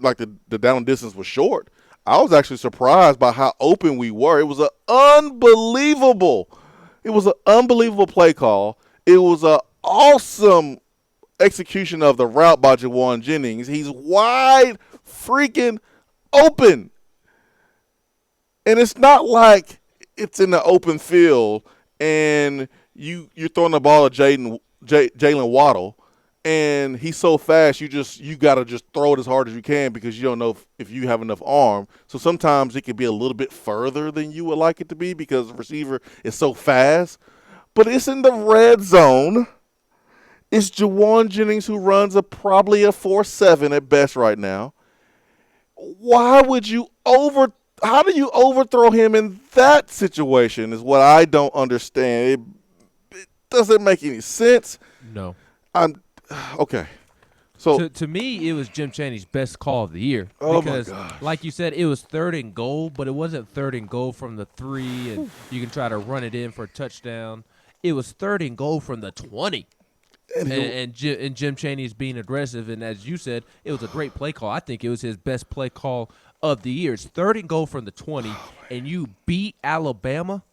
like the down distance was short. I was actually surprised by how open we were. It was an unbelievable play call. It was an awesome execution of the route by Jawan Jennings. He's wide freaking open. And it's not like it's in the open field and you're throwing the ball at Jalen Waddle, and he's so fast you got to just throw it as hard as you can because you don't know if you have enough arm. So sometimes it can be a little bit further than you would like it to be because the receiver is so fast. But it's in the red zone. It's Jawan Jennings who runs probably a 4.7 at best right now. How do you overthrow him in that situation is what I don't understand. It doesn't make any sense. No. Okay. So to me, it was Jim Chaney's best call of the year. Oh, because, my gosh. like you said, it was 3rd and goal, but it wasn't 3rd and goal from the 3, and you can try to run it in for a touchdown. It was 3rd and goal from the 20. And Jim Chaney's being aggressive, and as you said, it was a great play call. I think it was his best play call of the year. It's 3rd and goal from the 20, and you beat Alabama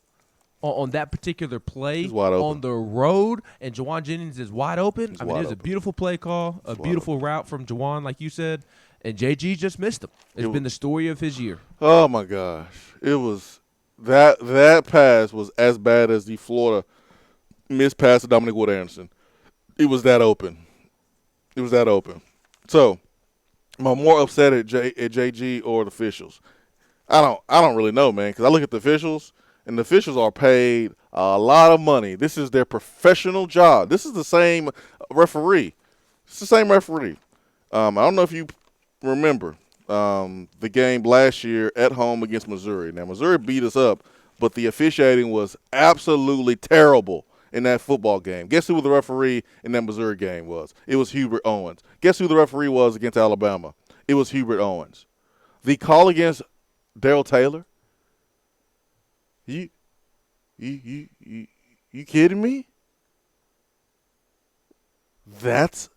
on that particular play on the road, and Jawan Jennings is wide open. It was a beautiful play call, a beautiful route from Jawan, like you said, and JG just missed him. It's been the story of his year. Oh, my gosh. It was that pass was as bad as the Florida missed pass to Dominic Wood-Anderson. It was that open. So, am I more upset at JG or the officials? I don't really know, man, because I look at the officials, and the officials are paid a lot of money. This is their professional job. This is the same referee. It's the same referee. I don't know if you remember the game last year at home against Missouri. Now, Missouri beat us up, but the officiating was absolutely terrible in that football game. Guess who the referee in that Missouri game was? It was Hubert Owens. Guess who the referee was against Alabama? It was Hubert Owens. The call against Darrell Taylor? You kidding me? That's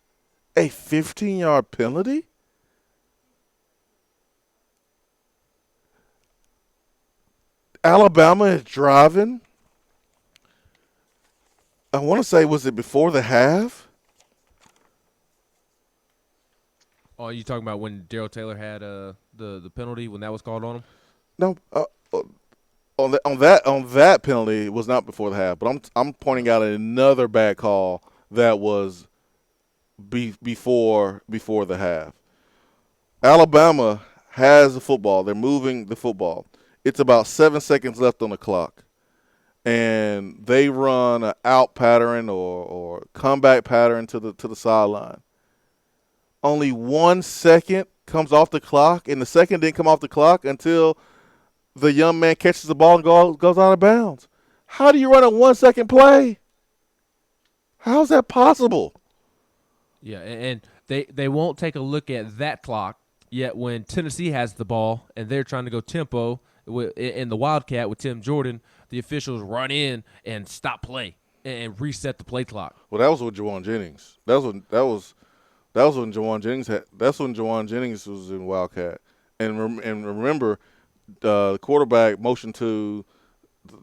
a 15-yard penalty? Alabama is driving. I want to say, was it before the half? Oh, you talking about when Darrell Taylor had the penalty when that was called on him? No, on that penalty, it was not before the half. But I'm pointing out another bad call that was before the half. Alabama has the football. They're moving the football. It's about 7 seconds left on the clock. And they run an out pattern or comeback pattern to the sideline. Only 1 second comes off the clock, and the second didn't come off the clock until the young man catches the ball and goes out of bounds. How do you run a 1 second play? How is that possible? Yeah, and they won't take a look at that clock, yet when Tennessee has the ball and they're trying to go tempo in the Wildcat with Tim Jordan, the officials run in and stop play and reset the play clock. Well, that was with Jawan Jennings. That was when Jawan Jennings that's when Jawan Jennings was in Wildcat. And remember, the quarterback motioned to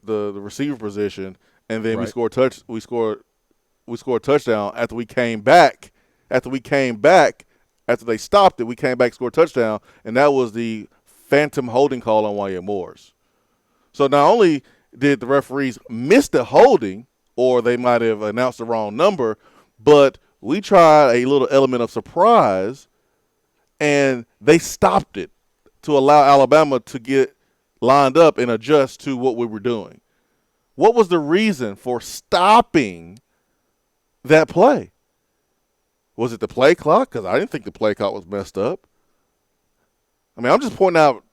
the receiver position, and then we scored a touchdown after we came back. After they stopped it, we came back, scored a touchdown, and that was the phantom holding call on Wyatt Morris. So not only did the referees miss the holding, or they might have announced the wrong number, but we tried a little element of surprise, and they stopped it to allow Alabama to get lined up and adjust to what we were doing. What was the reason for stopping that play? Was it the play clock? Because I didn't think the play clock was messed up. I mean, I'm just pointing out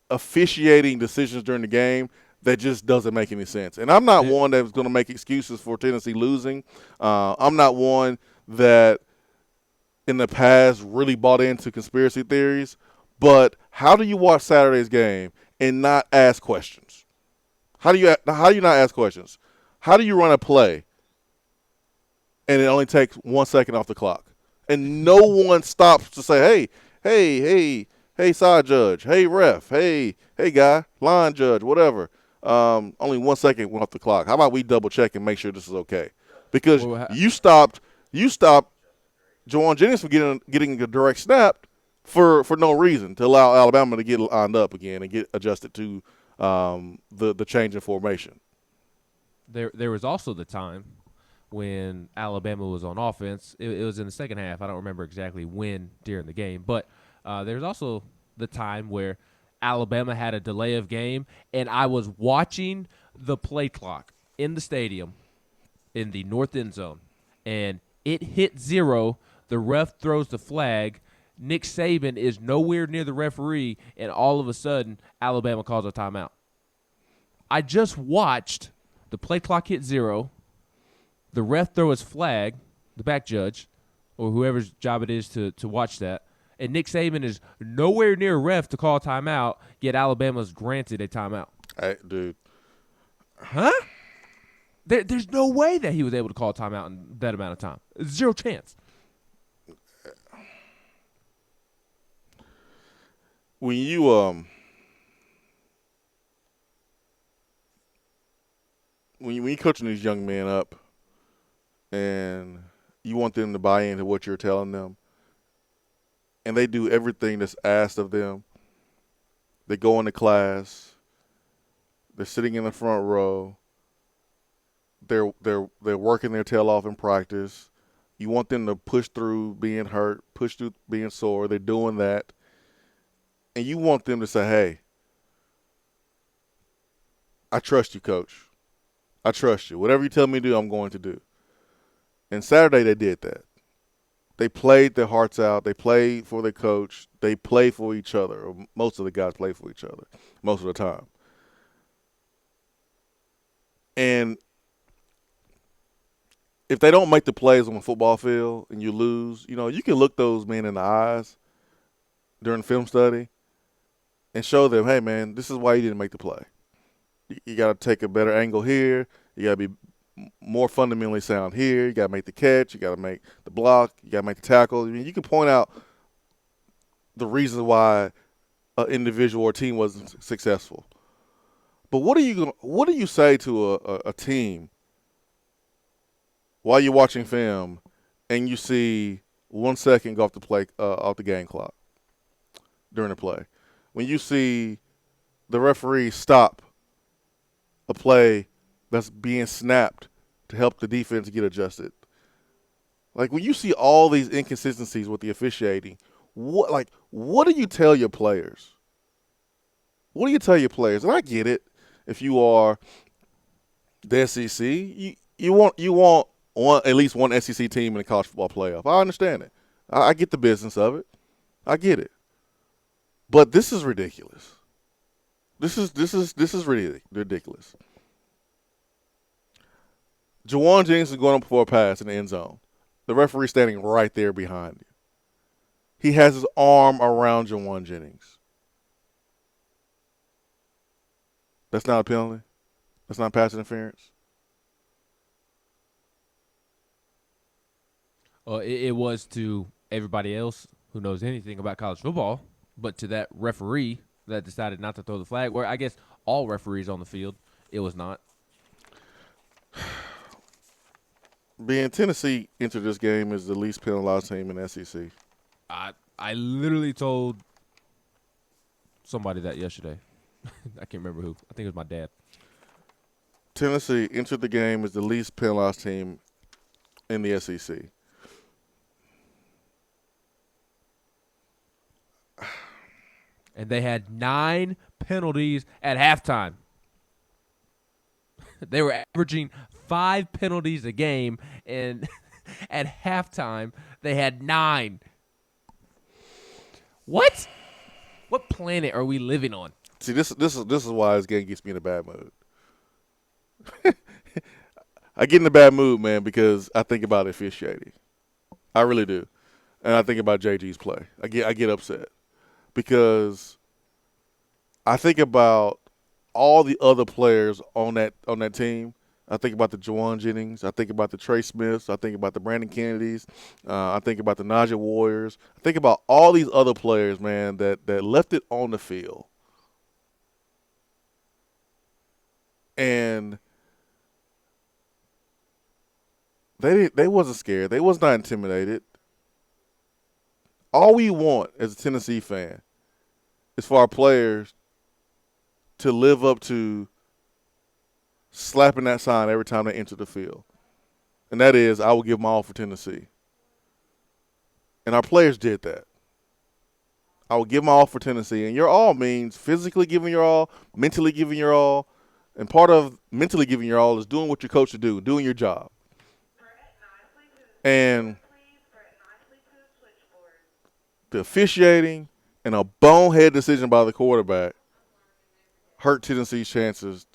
officiating decisions during the game that just doesn't make any sense. And I'm not one that's going to make excuses for Tennessee losing. I'm not one that in the past really bought into conspiracy theories. But how do you watch Saturday's game and not ask questions? How do you not ask questions? How do you run a play and it only takes 1 second off the clock? And no one stops to say, hey, side judge, hey, ref, hey, guy, line judge, whatever. Only 1 second went off the clock. How about we double check and make sure this is okay? because you stopped Juwan Jennings from getting a direct snap for no reason to allow Alabama to get lined up again and get adjusted to the change in formation. There was also the time when Alabama was on offense. It was in the second half. I don't remember exactly when during the game, but there's also the time where Alabama had a delay of game, and I was watching the play clock in the stadium in the north end zone, and it hit 0. The ref throws the flag. Nick Saban is nowhere near the referee, and all of a sudden, Alabama calls a timeout. I just watched the play clock hit 0. The ref throw his flag, the back judge, or whoever's job it is to watch that, and Nick Saban is nowhere near a ref to call a timeout, yet Alabama's granted a timeout. Hey, dude. Huh? There's no way that he was able to call a timeout in that amount of time. Zero chance. When you when you coaching these young men up and you want them to buy into what you're telling them, and they do everything that's asked of them, they go into class, they're sitting in the front row, they're working their tail off in practice. You want them to push through being hurt, push through being sore. They're doing that. And you want them to say, hey, I trust you, coach. I trust you. Whatever you tell me to do, I'm going to do. And Saturday they did that. They played their hearts out. They played for their coach. They played for each other. Or most of the guys play for each other most of the time. And if they don't make the plays on the football field and you lose, you can look those men in the eyes during film study and show them, hey, man, this is why you didn't make the play. You got to take a better angle here. You got to be more fundamentally sound here. You got to make the catch. You got to make the block. You got to make the tackle. I mean, you can point out the reasons why an individual or team wasn't successful. But what do you say to a team while you're watching film and you see 1 second go off the game clock during the play? When you see the referee stop a play that's being snapped to help the defense get adjusted. Like, when you see all these inconsistencies with the officiating, what do you tell your players? What do you tell your players? And I get it. If you are the SEC, you want at least one SEC team in the college football playoff. I understand it. I get the business of it. I get it. But this is ridiculous. This is really ridiculous. Juwan Jennings is going up for a pass in the end zone. The referee standing right there behind you. He has his arm around Juwan Jennings. That's not a penalty? That's not pass interference? It was to everybody else who knows anything about college football, but to that referee that decided not to throw the flag, or I guess all referees on the field, it was not. Being Tennessee entered this game as the least penalized team in the SEC. I literally told somebody that yesterday. I can't remember who. I think it was my dad. Tennessee entered the game as the least penalized team in the SEC. And they had 9 penalties at halftime. They were averaging 5 penalties a game, and at halftime they had 9. What? What planet are we living on? See, this is why this game gets me in a bad mood. I get in a bad mood, man, because I think about officiating. I really do, and I think about JG's play. I get upset because I think about all the other players on that team. I think about the Juwan Jennings. I think about the Trey Smiths. I think about the Brandon Kennedys. I think about the Najee Warriors. I think about all these other players, man, that left it on the field. And They wasn't scared. They was not intimidated. All we want as a Tennessee fan is for our players to live up to slapping that sign every time they enter the field. And that is, I will give my all for Tennessee. And our players did that. I will give my all for Tennessee. And your all means physically giving your all, mentally giving your all. And part of mentally giving your all is doing what you're coached to do, doing your job. And the officiating and a bonehead decision by the quarterback hurt Tennessee's chances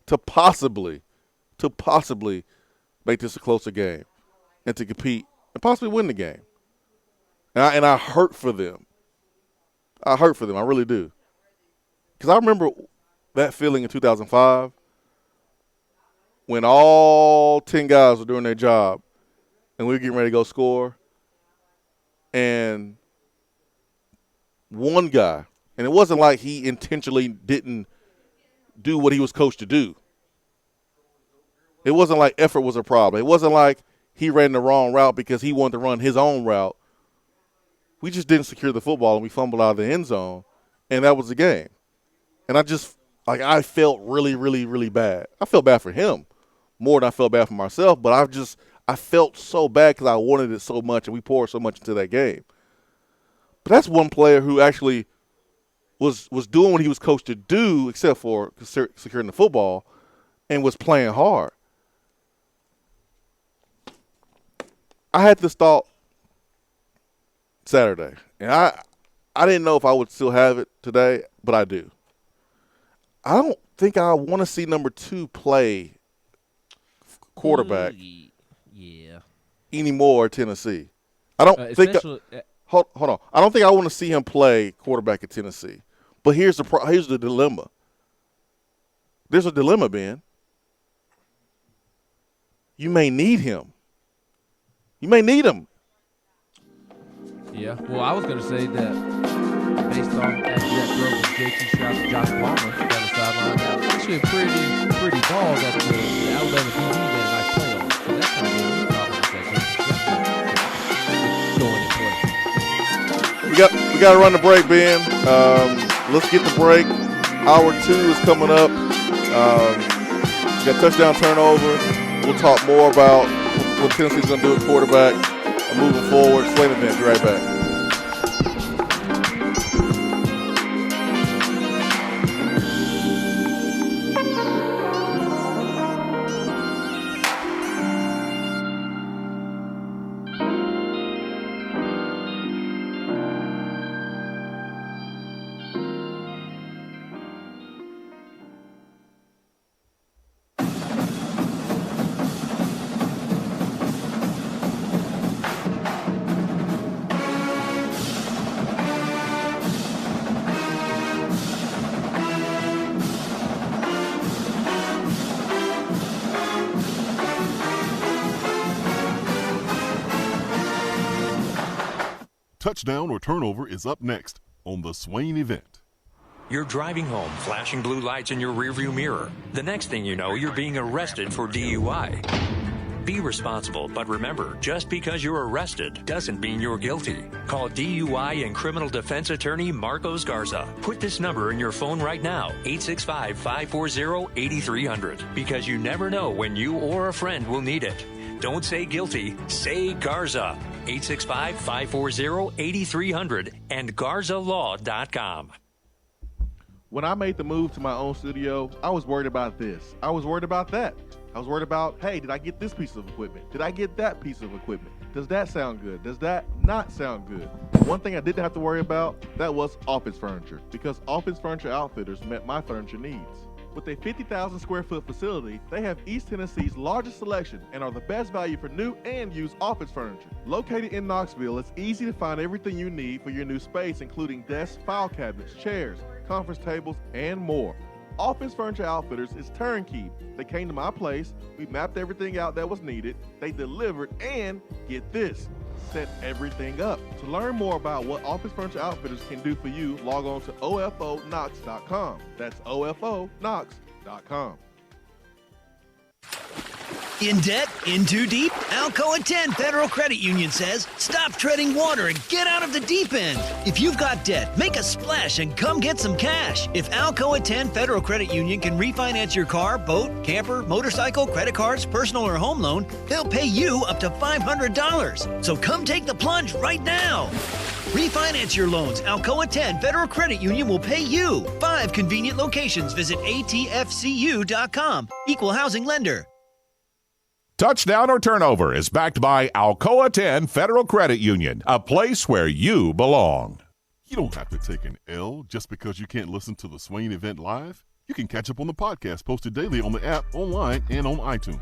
to possibly make this a closer game and to compete and possibly win the game. And I hurt for them. I really do. Because I remember that feeling in 2005 when all 10 guys were doing their job and we were getting ready to go score. And one guy, and it wasn't like he intentionally didn't do what he was coached to do. It wasn't like effort was a problem. It wasn't like he ran the wrong route because he wanted to run his own route. We just didn't secure the football and we fumbled out of the end zone, and that was the game. And I felt really, really, really bad. I felt bad for him more than I felt bad for myself, but I felt so bad because I wanted it so much and we poured so much into that game. But that's one player who actually was doing what he was coached to do except for securing the football and was playing hard. I had this thought Saturday, and I didn't know if I would still have it today, but I do. I don't think I want to see number 2 play quarterback anymore at Tennessee. I don't think hold on. I don't think I want to see him play quarterback at Tennessee. But here's the dilemma. There's a dilemma, Ben. You may need him. You may need him. Yeah. Well, I was going to say that based on after that throw from JT Stroud to Josh Palmer down the sideline, that was actually a pretty ball that the Alabama DB made a nice play on. So that's kind of a little compliment that We got to run the break, Ben. Let's get the break. Hour 2 is coming up. We got touchdown turnover. We'll talk more about what Tennessee's going to do at quarterback moving forward. Swain event. Be right back. Touchdown or turnover is up next on the Swain event. You're driving home, flashing blue lights in your rearview mirror. The next thing you know, you're being arrested for DUI. Be responsible, but remember, just because you're arrested doesn't mean you're guilty. Call DUI and criminal defense attorney Marcos Garza. Put this number in your phone right now, 865-540-8300, because you never know when you or a friend will need it. Don't say guilty, say Garza. 865-540-8300 and GarzaLaw.com. When I made the move to my own studio, I was worried about this. I was worried about that. I was worried about, hey, did I get this piece of equipment? Did I get that piece of equipment? Does that sound good? Does that not sound good? One thing I didn't have to worry about, that was office furniture, because Office Furniture Outfitters met my furniture needs. With a 50,000 square foot facility, they have East Tennessee's largest selection and are the best value for new and used office furniture. Located in Knoxville, it's easy to find everything you need for your new space, including desks, file cabinets, chairs, conference tables, and more. Office Furniture Outfitters is turnkey. They came to my place, we mapped everything out that was needed, they delivered, and get this, set everything up. To learn more about what Office Furniture Outfitters can do for you, log on to OFOKnox.com. That's OFOKnox.com. In debt? In too deep? Alcoa 10 Federal Credit Union says, stop treading water and get out of the deep end. If you've got debt, make a splash and come get some cash. If Alcoa 10 Federal Credit Union can refinance your car, boat, camper, motorcycle, credit cards, personal or home loan, they'll pay you up to $500. So come take the plunge right now. Refinance your loans. Alcoa 10 Federal Credit Union will pay you. 5 convenient locations. Visit atfcu.com. Equal housing lender. Touchdown or Turnover is backed by Alcoa 10 Federal Credit Union, a place where you belong. You don't have to take an L just because you can't listen to the Swain event live. You can catch up on the podcast posted daily on the app, online, and on iTunes.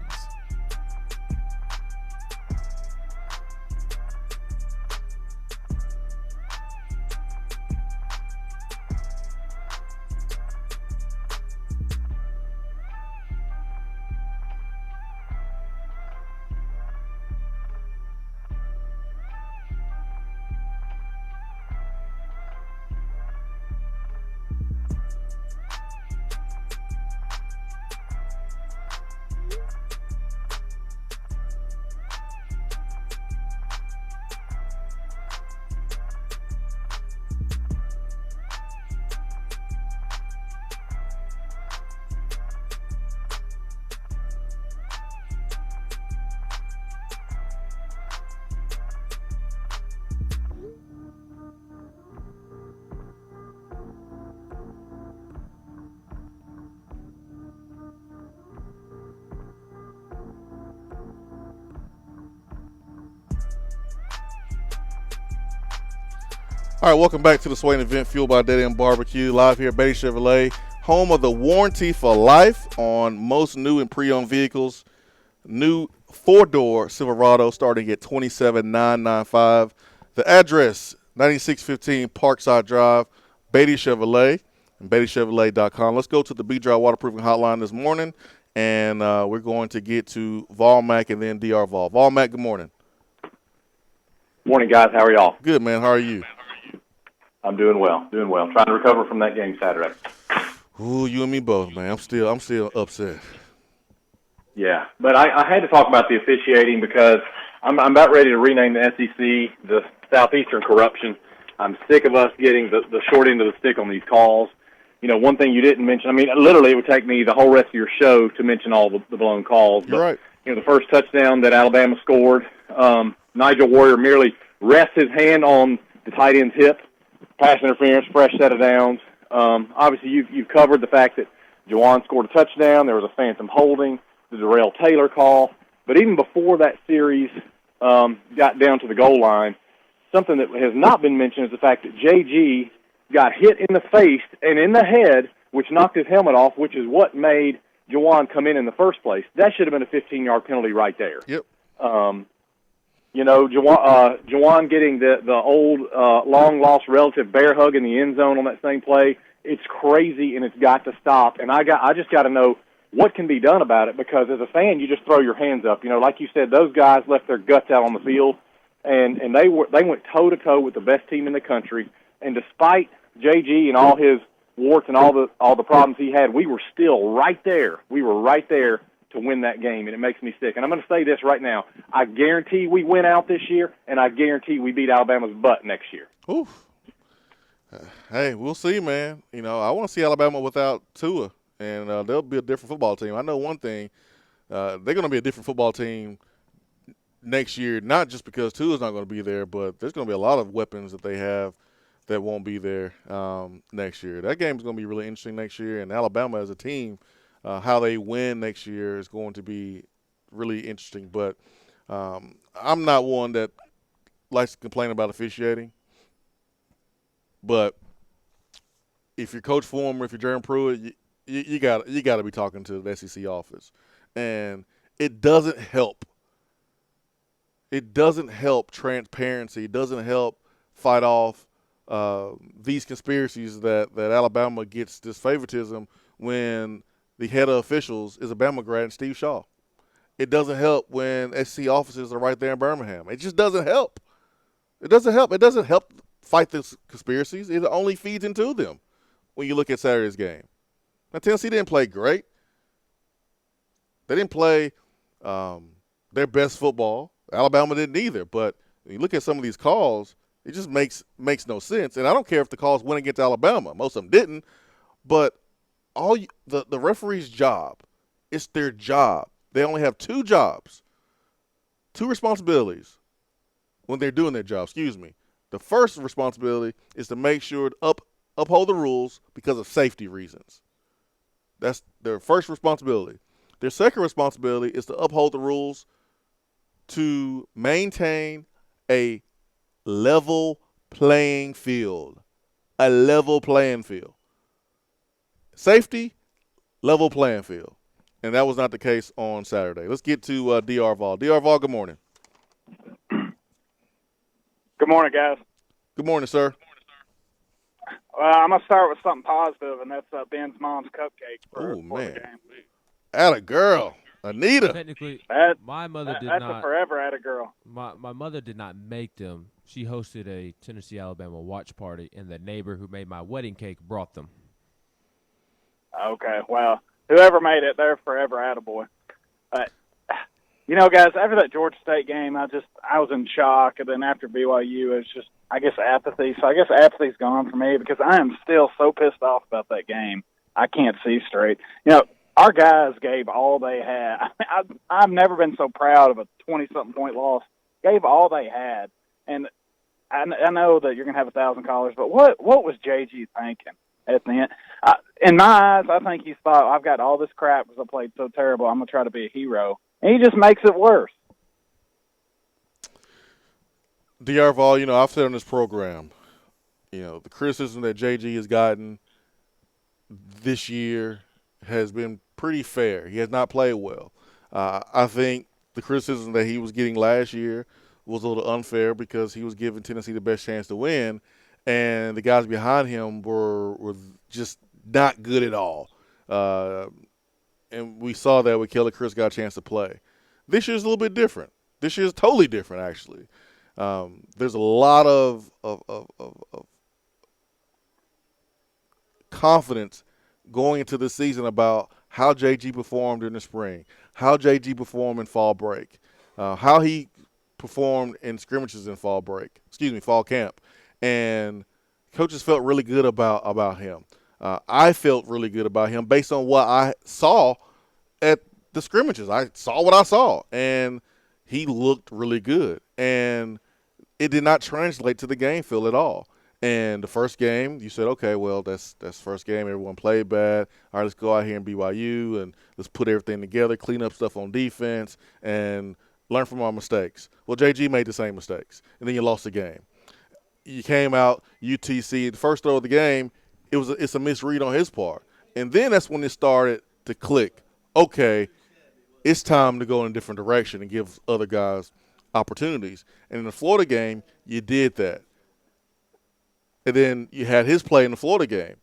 All right, welcome back to the Swain event, fueled by Dead End Barbecue, live here at Beatty Chevrolet, home of the warranty for life on most new and pre-owned vehicles. New 4-door Silverado starting at $27,995. The address, 9615 Parkside Drive, Beatty Chevrolet, and BeattyChevrolet.com. Let's go to the B-Drive Waterproofing Hotline this morning, and we're going to get to Vol Mac and then DR Vol. Vol Mac, good morning. Morning, guys. How are y'all? Good, man. How are you? I'm doing well. Trying to recover from that game Saturday. Ooh, you and me both, man. I'm still upset. Yeah, but I had to talk about the officiating because I'm about ready to rename the SEC the Southeastern Corruption. I'm sick of us getting the short end of the stick on these calls. You know, one thing you didn't mention, I mean, literally it would take me the whole rest of your show to mention all the blown calls. You're right. You know, the first touchdown that Alabama scored, Nigel Warrior merely rests his hand on the tight end's hip. Pass interference, fresh set of downs. Obviously, you've covered the fact that Juwan scored a touchdown. There was a phantom holding, the Darrell Taylor call. But even before that series got down to the goal line, something that has not been mentioned is the fact that J.G. got hit in the face and in the head, which knocked his helmet off, which is what made Juwan come in the first place. That should have been a 15-yard penalty right there. Yep. You know, Juwan getting the old long-lost relative bear hug in the end zone on that same play, it's crazy, and it's got to stop. And I just got to know what can be done about it, because as a fan, you just throw your hands up. You know, like you said, those guys left their guts out on the field, and they went toe-to-toe with the best team in the country. And despite J.G. and all his warts and all the problems he had, we were still right there. We were right there to win that game, and it makes me sick. And I'm going to say this right now. I guarantee we win out this year, and I guarantee we beat Alabama's butt next year. Oof. Hey, we'll see, man. You know, I want to see Alabama without Tua, and they'll be a different football team. I know one thing. They're going to be a different football team next year, not just because Tua's not going to be there, but there's going to be a lot of weapons that they have that won't be there next year. That game's going to be really interesting next year, and Alabama as a team, how they win next year is going to be really interesting. But I'm not one that likes to complain about officiating. But if you're Coach Fulmer, if you're Jeremy Pruitt, you got to be talking to the SEC office. And it doesn't help. It doesn't help transparency. It doesn't help fight off these conspiracies that Alabama gets this favoritism when the head of officials is a Bama grad and Steve Shaw. It doesn't help when SC offices are right there in Birmingham. It just doesn't help. It doesn't help. It doesn't help fight these conspiracies. It only feeds into them when you look at Saturday's game. Now, Tennessee didn't play great. They didn't play their best football. Alabama didn't either. But when you look at some of these calls, it just makes no sense. And I don't care if the calls went against Alabama. Most of them didn't. But the referee's job, it's their job. They only have two jobs, two responsibilities when they're doing their job. Excuse me. The first responsibility is to make sure to uphold the rules because of safety reasons. That's their first responsibility. Their second responsibility is to uphold the rules to maintain a level playing field. A level playing field. Safety, level playing field. And that was not the case on Saturday. Let's get to D.R. Vol. D.R. Vol, good morning. Good morning, guys. Good morning, sir. Well, I'm going to start with something positive, and that's Ben's mom's cupcake for the game. Atta girl. Anita. Technically, That's my mother did that's not. a forever atta girl. My mother did not make them. She hosted a Tennessee Alabama watch party, and the neighbor who made my wedding cake brought them. Okay, well, whoever made it, they're forever attaboy. You know, guys, after that Georgia State game, I was in shock, and then after BYU, it's just, I guess, apathy. So I guess apathy's gone for me because I am still so pissed off about that game. I can't see straight. You know, our guys gave all they had. I've never been so proud of a 20-something point loss. Gave all they had, and I know that you're gonna have 1,000 callers, but what was JG thinking at the end? In my eyes, I think he thought, I've got all this crap because I played so terrible. I'm gonna try to be a hero. And he just makes it worse. D.R. Vol, you know, I've said on this program, you know, the criticism that JG has gotten this year has been pretty fair. He has not played well. I think the criticism that he was getting last year was a little unfair because he was giving Tennessee the best chance to win, and the guys behind him were just not good at all. And we saw that when Kelly Chris got a chance to play. This year's a little bit different. This year's totally different, actually. There's a lot of confidence going into the season about how JG performed in the spring, how JG performed in fall break, how he performed in scrimmages in fall camp. And coaches felt really good about him. I felt really good about him based on what I saw at the scrimmages. I saw what I saw, and he looked really good. And it did not translate to the game feel at all. And the first game, you said, okay, well, that's first game. Everyone played bad. All right, let's go out here and BYU and let's put everything together, clean up stuff on defense, and learn from our mistakes. Well, JG made the same mistakes, and then you lost the game. You came out, UTC, the first throw of the game, it's a misread on his part. And then that's when it started to click. Okay, it's time to go in a different direction and give other guys opportunities. And in the Florida game, you did that. And then you had his play in the Florida game.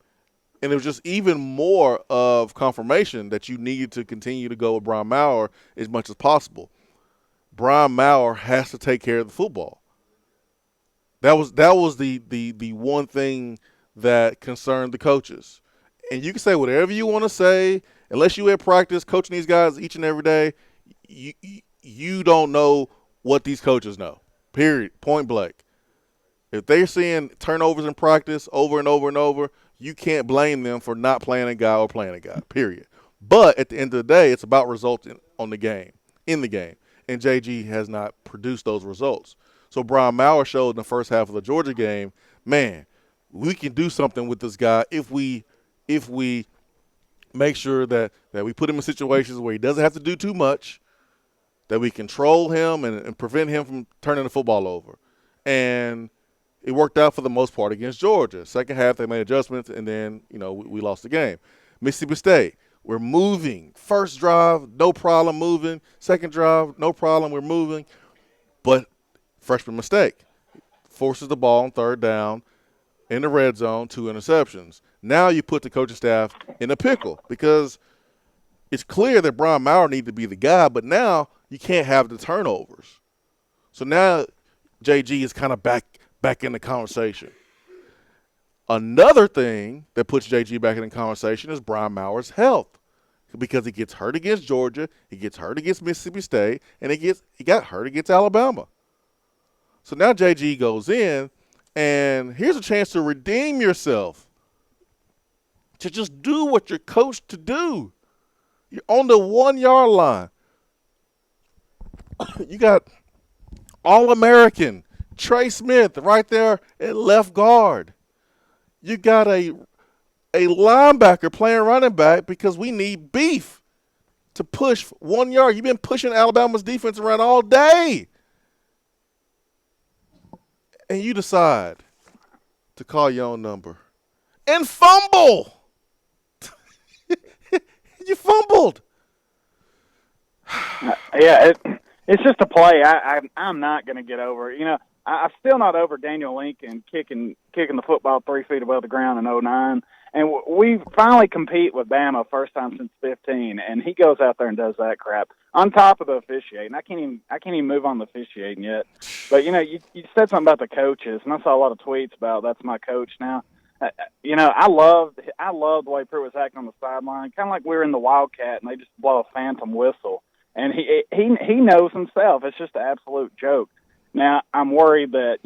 And it was just even more of confirmation that you needed to continue to go with Brian Maurer as much as possible. Brian Maurer has to take care of the football. That was the one thing that concerned the coaches. And you can say whatever you want to say, unless you at practice coaching these guys each and every day, you don't know what these coaches know, period, point blank. If they're seeing turnovers in practice over and over and over, you can't blame them for not playing a guy or playing a guy, period. But at the end of the day, it's about results in the game. And JG has not produced those results. So Brian Maurer showed in the first half of the Georgia game, man, we can do something with this guy if we make sure that we put him in situations where he doesn't have to do too much, that we control him and prevent him from turning the football over. And it worked out for the most part against Georgia. Second half, they made adjustments, and then, we lost the game. Mississippi State, we're moving. First drive, no problem moving. Second drive, no problem, we're moving. But freshman mistake. Forces the ball on third down in the red zone, 2 interceptions. Now you put the coaching staff in a pickle because it's clear that Brian Maurer needed to be the guy, but now you can't have the turnovers. So now JG is kind of back in the conversation. Another thing that puts JG back in the conversation is Brian Maurer's health. because he gets hurt against Georgia, he gets hurt against Mississippi State, and he got hurt against Alabama. So now JG goes in, and here's a chance to redeem yourself, to just do what you're coached to do. You're on the 1-yard line. You got All-American Trey Smith right there at left guard. You got a linebacker playing running back because we need beef to push 1 yard. You've been pushing Alabama's defense around all day. And you decide to call your own number and fumble. You fumbled. Yeah, it's just a play. I'm not going to get over. I'm still not over Daniel Lincoln kicking the football 3 feet above the ground in 2009. And we finally compete with Bama first time since 15, and he goes out there and does that crap on top of the officiating. I can't even move on the officiating yet. But you said something about the coaches, and I saw a lot of tweets about that's my coach now. I love the way Pruitt was acting on the sideline, kind of like we were in the Wildcat, and they just blow a phantom whistle. And he knows himself. It's just an absolute joke. Now, I'm worried that,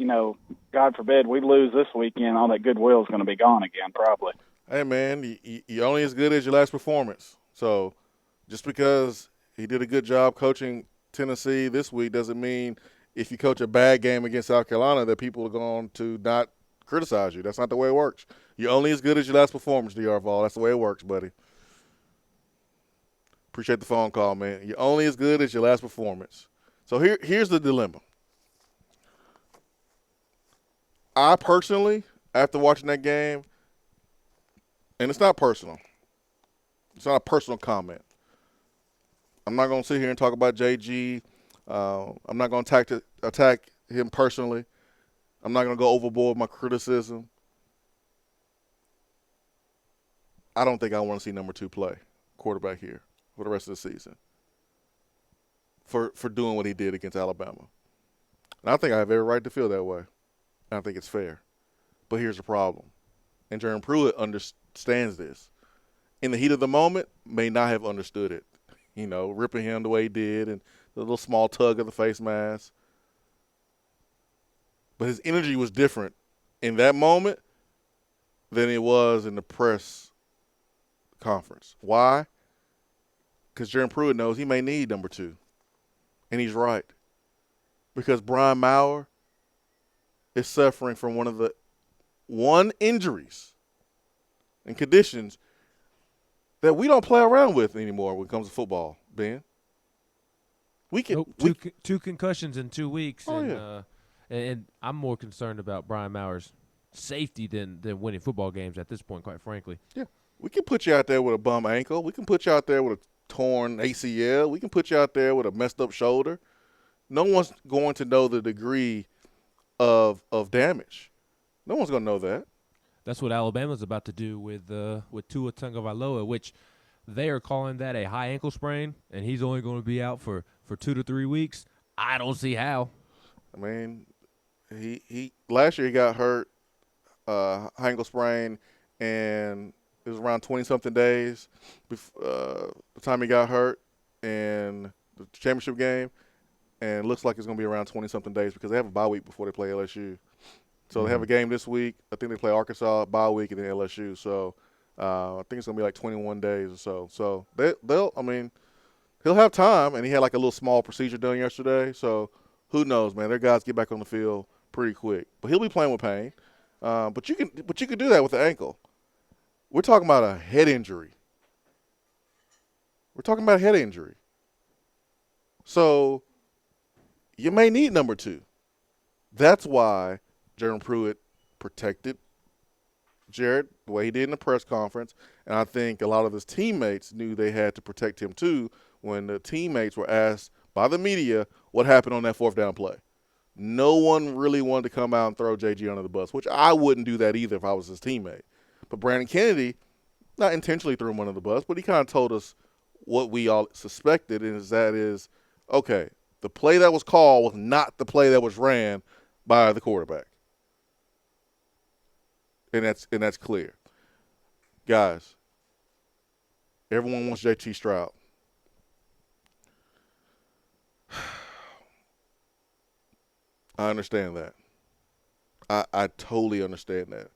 God forbid, we lose this weekend, all that goodwill is going to be gone again, probably. Hey, man, you're only as good as your last performance. So just because he did a good job coaching Tennessee this week doesn't mean if you coach a bad game against South Carolina that people are going to not criticize you. That's not the way it works. You're only as good as your last performance, D.R. Vol. That's the way it works, buddy. Appreciate the phone call, man. You're only as good as your last performance. So here's the dilemma. I personally, after watching that game, and it's not personal. It's not a personal comment. I'm not going to sit here and talk about JG. I'm not going to attack him personally. I'm not going to go overboard with my criticism. I don't think I want to see number 2 play quarterback here for the rest of the season for doing what he did against Alabama. And I think I have every right to feel that way. And I think it's fair. But here's the problem. And Jeremy Pruitt understands this. In the heat of the moment, may not have understood it. Ripping him the way he did and the little small tug of the face mask. But his energy was different in that moment than it was in the press conference. Why? Because Jeremy Pruitt knows he may need number 2. And he's right. Because Brian Maurer is suffering from one injuries and conditions that we don't play around with anymore when it comes to football, Ben. Two concussions in 2 weeks. And I'm more concerned about Brian Maurer's safety than winning football games at this point, quite frankly. Yeah. We can put you out there with a bum ankle. We can put you out there with a torn ACL. We can put you out there with a messed up shoulder. No one's going to know the degree of damage. No one's going to know that. That's what Alabama's about to do with Tua Tagovailoa, which they are calling that a high ankle sprain, and he's only going to be out for 2 to 3 weeks. I don't see how. I mean, he last year he got hurt, high ankle sprain, and it was around 20-something days before, the time he got hurt in the championship game, and it looks like it's going to be around 20-something days because they have a bye week before they play LSU. So they have a game this week. I think they play Arkansas, bye week, and then LSU. So I think it's going to be like 21 days or so. So he'll have time, and he had like a little small procedure done yesterday. So who knows, man? Their guys get back on the field pretty quick. But he'll be playing with pain. But you can do that with the ankle. We're talking about a head injury. So you may need number 2. That's why Jeremy Pruitt protected Jared the way he did in the press conference, and I think a lot of his teammates knew they had to protect him too when the teammates were asked by the media what happened on that 4th down play. No one really wanted to come out and throw JG under the bus, which I wouldn't do that either if I was his teammate. But Brandon Kennedy, not intentionally threw him under the bus, but he kind of told us what we all suspected, and that is, okay, the play that was called was not the play that was ran by the quarterback. And that's clear. Guys, Everyone wants JT Stroud. I understand that. I totally understand that.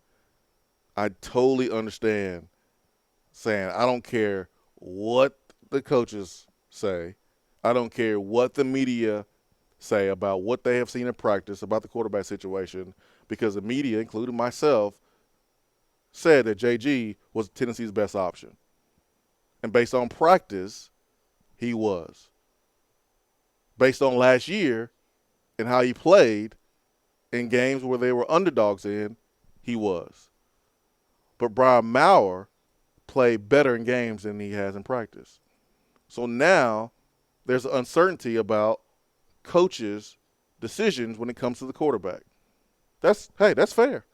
I totally understand saying I don't care what the coaches say. I don't care what the media say about what they have seen in practice about the quarterback situation, because the media, including myself, said that JG was Tennessee's best option. And based on practice, he was. Based on last year and how he played in games where they were underdogs in, he was. But Brian Maurer played better in games than he has in practice. So now there's uncertainty about coaches' decisions when it comes to the quarterback. That's fair.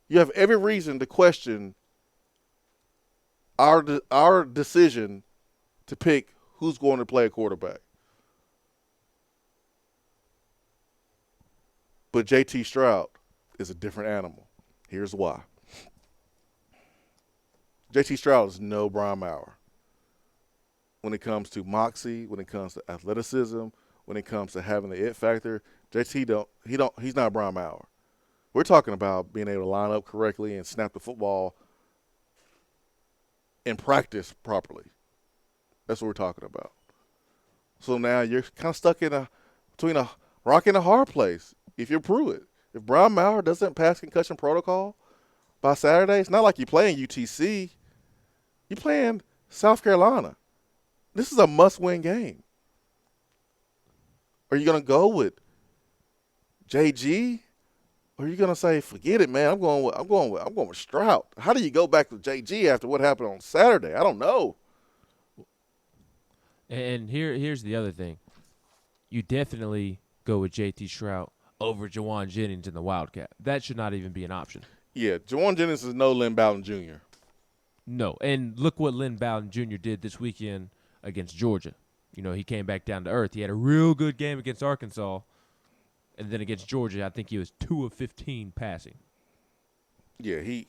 You have every reason to question our decision to pick who's going to play a quarterback. But JT Stroud is a different animal. Here's why. JT Stroud is no Brian Maurer. When it comes to moxie, when it comes to athleticism, when it comes to having the it factor, JT he's not Brian Maurer. We're talking about being able to line up correctly and snap the football in practice properly. That's what we're talking about. So now you're kind of stuck between a rock and a hard place if you're Pruitt. If Brian Maurer doesn't pass concussion protocol by Saturday, it's not like you're playing UTC. You're playing South Carolina. This is a must-win game. Are you going to go with JG? Or are you going to say, forget it, man, I'm going with Stroud? How do you go back to JG after what happened on Saturday? I don't know. And here's the other thing. You definitely go with JT Stroud over Jawan Jennings in the Wildcat. That should not even be an option. Yeah, Jawan Jennings is no Lynn Bowden Jr. No, and look what Lynn Bowden Jr. did this weekend against Georgia. You know, he came back down to earth. He had a real good game against Arkansas. And then against Georgia, I think he was 2 of 15 passing. Yeah, he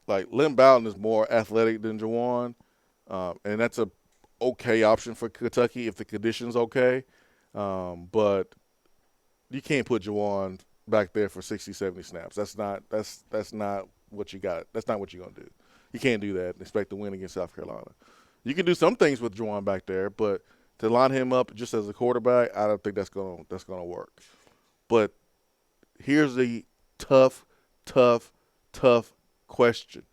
like Lynn Bowden is more athletic than Jawan, and that's a okay option for Kentucky if the condition's okay. But you can't put Jawan back there for 60, 70 snaps. That's not what you got. That's not what you're gonna do. You can't do that and expect to win against South Carolina. You can do some things with Jawan back there, but to line him up just as a quarterback, I don't think that's gonna work. But here's the tough question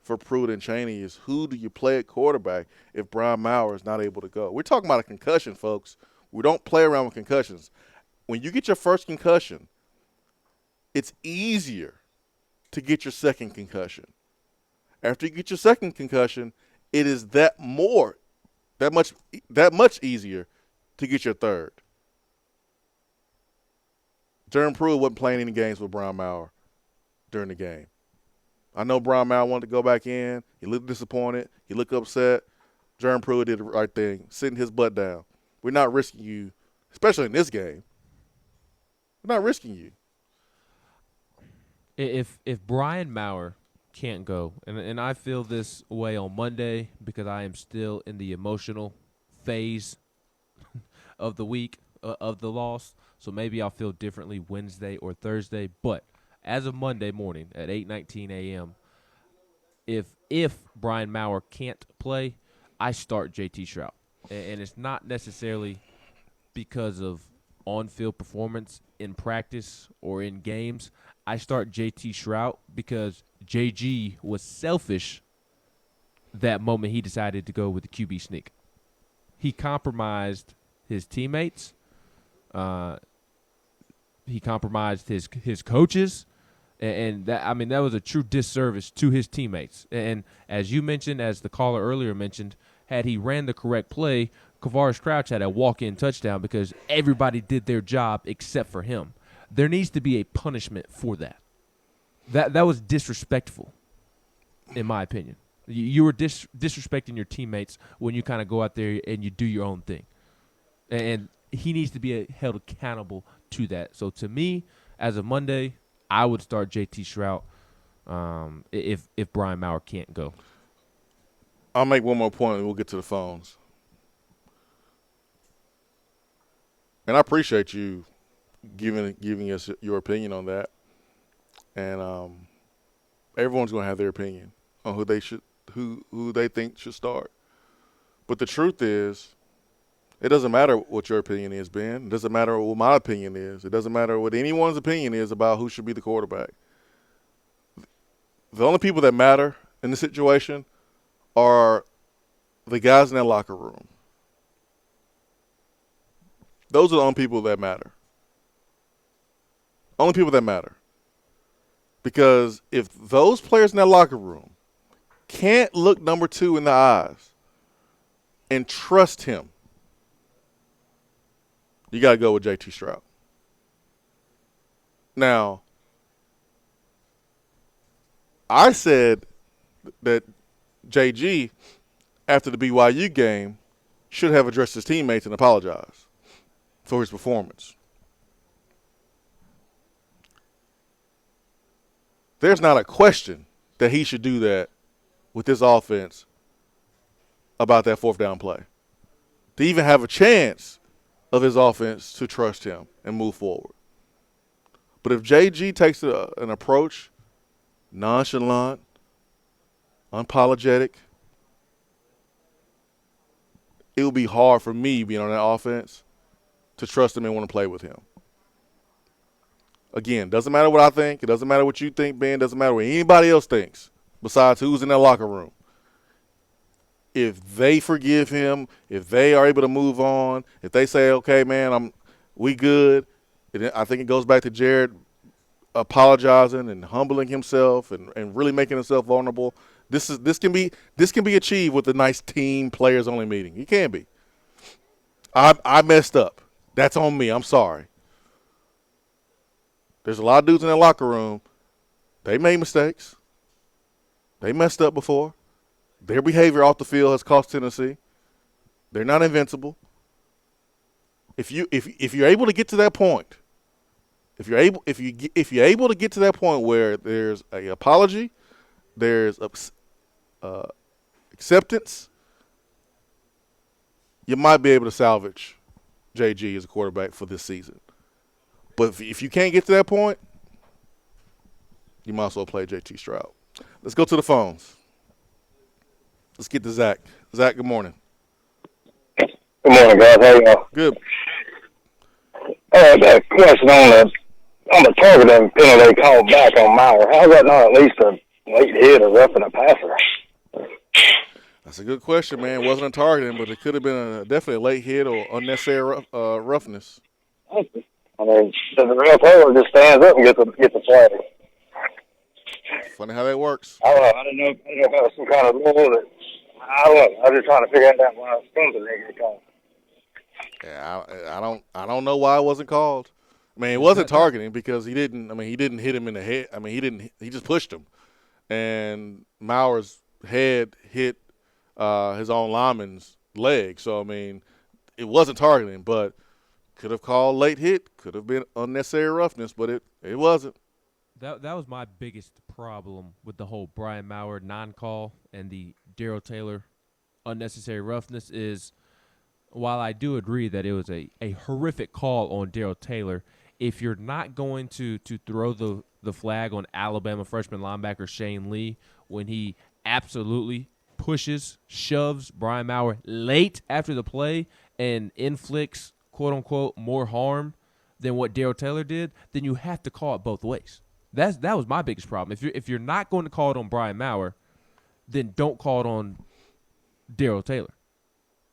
for Pruitt and Chaney is who do you play at quarterback if Brian Maurer is not able to go? We're talking about a concussion, folks. We don't play around with concussions. When you get your first concussion, it's easier to get your second concussion. After you get your second concussion, it is that much easier to get your third. Jeremy Pruitt wasn't playing any games with Brian Maurer during the game. I know Brian Maurer wanted to go back in. He looked disappointed. He looked upset. Jeremy Pruitt did the right thing, sitting his butt down. We're not risking you, especially in this game. We're not risking you. If Brian Maurer can't go, and I feel this way on Monday because I am still in the emotional phase of the week of the loss, so maybe I'll feel differently Wednesday or Thursday. But as of Monday morning at 8:19 a.m., if Brian Maurer can't play, I start JT Stroud, and it's not necessarily because of on-field performance in practice or in games. I start JT Stroud because JG was selfish that moment he decided to go with the QB sneak. He compromised his teammates. He compromised his coaches. And that was a true disservice to his teammates. And as you mentioned, as the caller earlier mentioned, had he ran the correct play, Kavaris Crouch had a walk-in touchdown because everybody did their job except for him. There needs to be a punishment for that. That was disrespectful, in my opinion. You were disrespecting your teammates when you kind of go out there and you do your own thing. And he needs to be held accountable to that. So to me, as of Monday, I would start JT Stroud if Brian Maurer can't go. I'll make one more point and we'll get to the phones. And I appreciate you giving us your opinion on that. And everyone's going to have their opinion on who they think should start. But the truth is, it doesn't matter what your opinion is, Ben. It doesn't matter what my opinion is. It doesn't matter what anyone's opinion is about who should be the quarterback. The only people that matter in this situation are the guys in that locker room. Those are the only people that matter. Only people that matter. Because if those players in that locker room can't look number 2 in the eyes and trust him, you got to go with JT Stroud. Now, I said that JG, after the BYU game, should have addressed his teammates and apologized for his performance. There's not a question that he should do that with this offense about that 4th down play. To even have a chance of his offense to trust him and move forward. But if JG takes an approach, nonchalant, unapologetic, it will be hard for me being on that offense to trust him and want to play with him. Again, doesn't matter what I think. It doesn't matter what you think, Ben. Doesn't matter what anybody else thinks besides who's in that locker room. If they forgive him, if they are able to move on, if they say, okay, man, we good, I think it goes back to Jared apologizing and humbling himself and really making himself vulnerable. This can be achieved with a nice team players only meeting. It can be. I messed up. That's on me. I'm sorry. There's a lot of dudes in that locker room. They made mistakes. They messed up before. Their behavior off the field has cost Tennessee. They're not invincible. If you're able to get to that point, if you're able to get to that point where there's an apology, there's acceptance, you might be able to salvage JG as a quarterback for this season. But if you can't get to that point, you might as well play JT Stroud. Let's go to the phones. Let's get to Zach. Zach, good morning. Good morning, guys. How y'all? Good. I got a question on the targeting penalty called back on Maurer. How's that not at least a late hit or roughing a passer? That's a good question, man. It wasn't a targeting, but it could have been definitely a late hit or unnecessary roughness. I mean, the real player just stands up and gets the flag. Funny how that works. I don't know. I didn't know if that was some kind of rule that. I don't know. I was just trying to figure out why it was something they get called. Yeah, I don't know why it wasn't called. I mean, it wasn't targeting because he didn't hit him in the head. I mean, he just pushed him. And Maurer's head hit his own lineman's leg. So, I mean, it wasn't targeting, but could have called late hit, could have been unnecessary roughness, but it wasn't. That was my biggest problem with the whole Brian Maurer non-call and the Darrell Taylor unnecessary roughness is while I do agree that it was a horrific call on Darrell Taylor, if you're not going to throw the flag on Alabama freshman linebacker Shane Lee when he absolutely shoves Brian Maurer late after the play and inflicts, quote-unquote, more harm than what Darrell Taylor did, then you have to call it both ways. That was my biggest problem. If you're not going to call it on Brian Maurer, then don't call it on Darrell Taylor.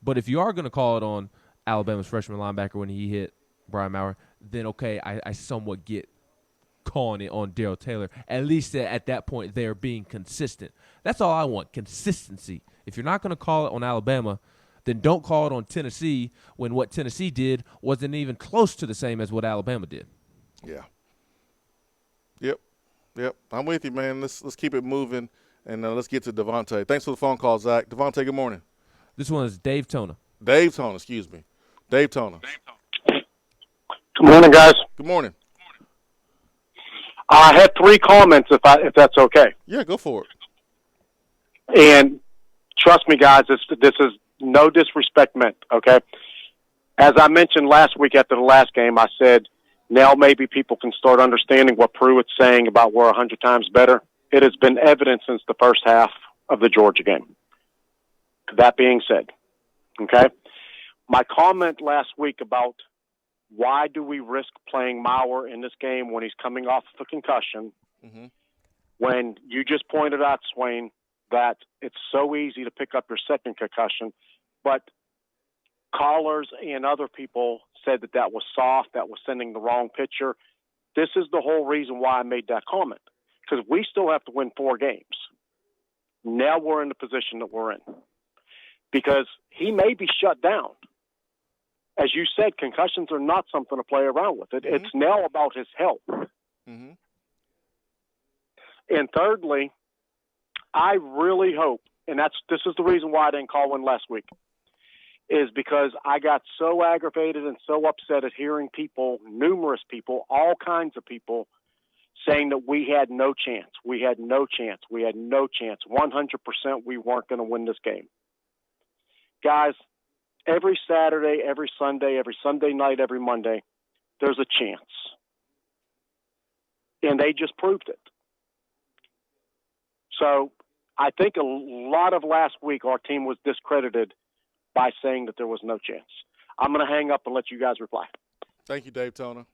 But if you are going to call it on Alabama's freshman linebacker when he hit Brian Maurer, then okay, I somewhat get calling it on Darrell Taylor. At least at that point, they're being consistent. That's all I want, consistency. If you're not going to call it on Alabama, then don't call it on Tennessee when what Tennessee did wasn't even close to the same as what Alabama did. Yeah. Yep. I'm with you, man. Let's keep it moving, and let's get to Devontae. Thanks for the phone call, Zach. Devontae, good morning. This one is Dave Tona. Dave Tona, excuse me. Dave Tona. Good morning, guys. Good morning. I had 3 comments, if that's okay. Yeah, go for it. And trust me, guys, this is no disrespect meant, okay? As I mentioned last week after the last game, I said, now maybe people can start understanding what Pruitt's saying about we're 100 times better. It has been evident since the first half of the Georgia game. That being said, okay, my comment last week about why do we risk playing Maurer in this game when he's coming off of a concussion, when you just pointed out, Swain, that it's so easy to pick up your second concussion, but callers and other people said that was soft, that was sending the wrong picture. This is the whole reason why I made that comment, because we still have to win 4 games. Now we're in the position that we're in, because he may be shut down. As you said, concussions are not something to play around with. It's now about his health. And thirdly, I really hope, and this is the reason why I didn't call in last week, is because I got so aggravated and so upset at hearing people, numerous people, all kinds of people, saying that we had no chance. We had no chance. We had no chance. 100% we weren't going to win this game. Guys, every Saturday, every Sunday night, every Monday, there's a chance. And they just proved it. So I think a lot of last week our team was discredited by saying that there was no chance. I'm going to hang up and let you guys reply. Thank you, Dave Toner.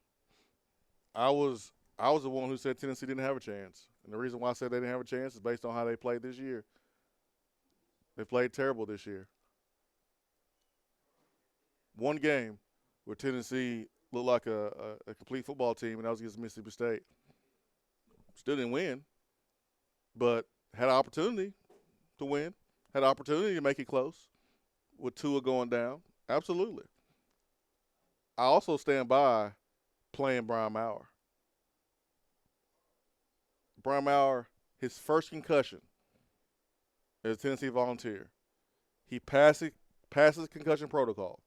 I was the one who said Tennessee didn't have a chance. And the reason why I said they didn't have a chance is based on how they played this year. They played terrible this year. One game where Tennessee looked like a complete football team, and that was against Mississippi State. Still didn't win, but had an opportunity to win, had an opportunity to make it close with Tua going down. Absolutely. I also stand by playing Brian Maurer. Brian Maurer, his first concussion as a Tennessee Volunteer, he passes concussion protocol.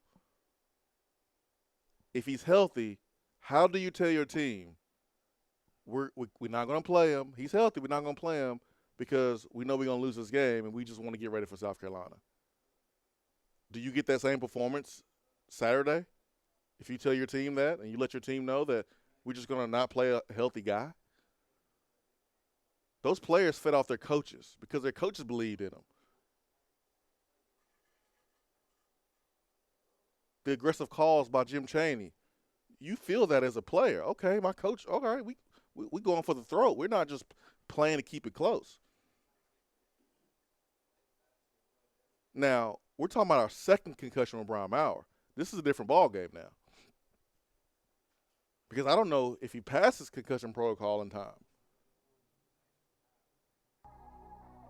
If he's healthy, how do you tell your team, we're not going to play him? He's healthy, we're not going to play him because we know we're going to lose this game and we just want to get ready for South Carolina. Do you get that same performance Saturday if you tell your team that and you let your team know that we're just going to not play a healthy guy? Those players fed off their coaches because their coaches believed in them. The aggressive calls by Jim Chaney, you feel that as a player. Okay, my coach, all right, we going for the throat. We're not just playing to keep it close. Now, we're talking about our second concussion with Brian Maurer. This is a different ball game now. Because I don't know if he passes concussion protocol in time.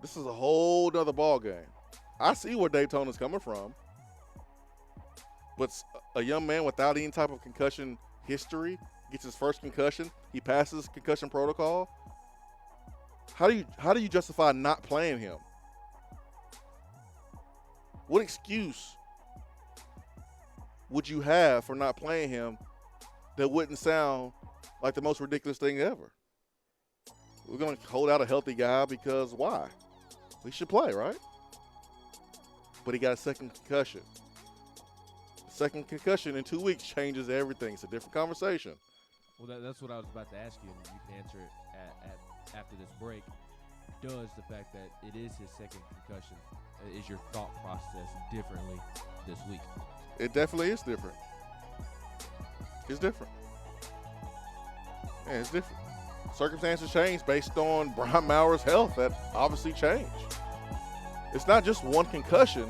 This is a whole other ball game. I see where Dave Toner's coming from. But a young man without any type of concussion history gets his first concussion, he passes concussion protocol. How do you justify not playing him? What excuse would you have for not playing him that wouldn't sound like the most ridiculous thing ever? We're going to hold out a healthy guy because why? He should play, right? But he got a second concussion. Second concussion in 2 weeks changes everything. It's a different conversation. Well, that's what I was about to ask you, and you can answer it after this break. Does the fact that it is his second concussion, is your thought process differently this week? It definitely is different. It's different. Yeah, it's different. Circumstances change based on Brian Maurer's health. That obviously changed. It's not just one concussion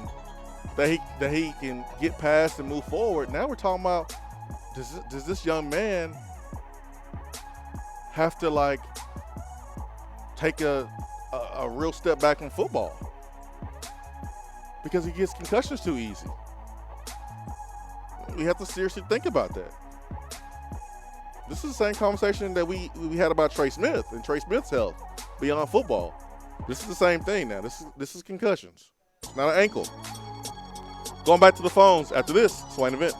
that he can get past and move forward. Now we're talking about, does this young man have to take a real step back in football because he gets concussions too easy? We have to seriously think about that. This is the same conversation that we had about Trey Smith and Trey Smith's health beyond football. This is the same thing now. This is concussions. It's not an ankle. Going back to the phones after this Swain event.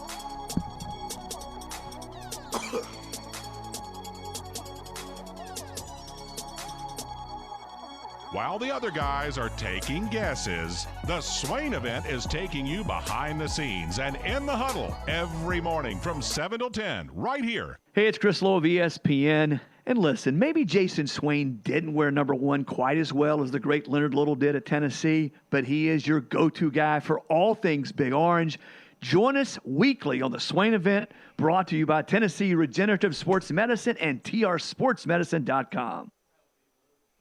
While the other guys are taking guesses, the Swain event is taking you behind the scenes and in the huddle every morning from 7 till 10 right here. Hey, it's Chris Lowe of ESPN. And listen, maybe Jason Swain didn't wear number 1 quite as well as the great Leonard Little did at Tennessee, but he is your go-to guy for all things Big Orange. Join us weekly on the Swain event, brought to you by Tennessee Regenerative Sports Medicine and trsportsmedicine.com.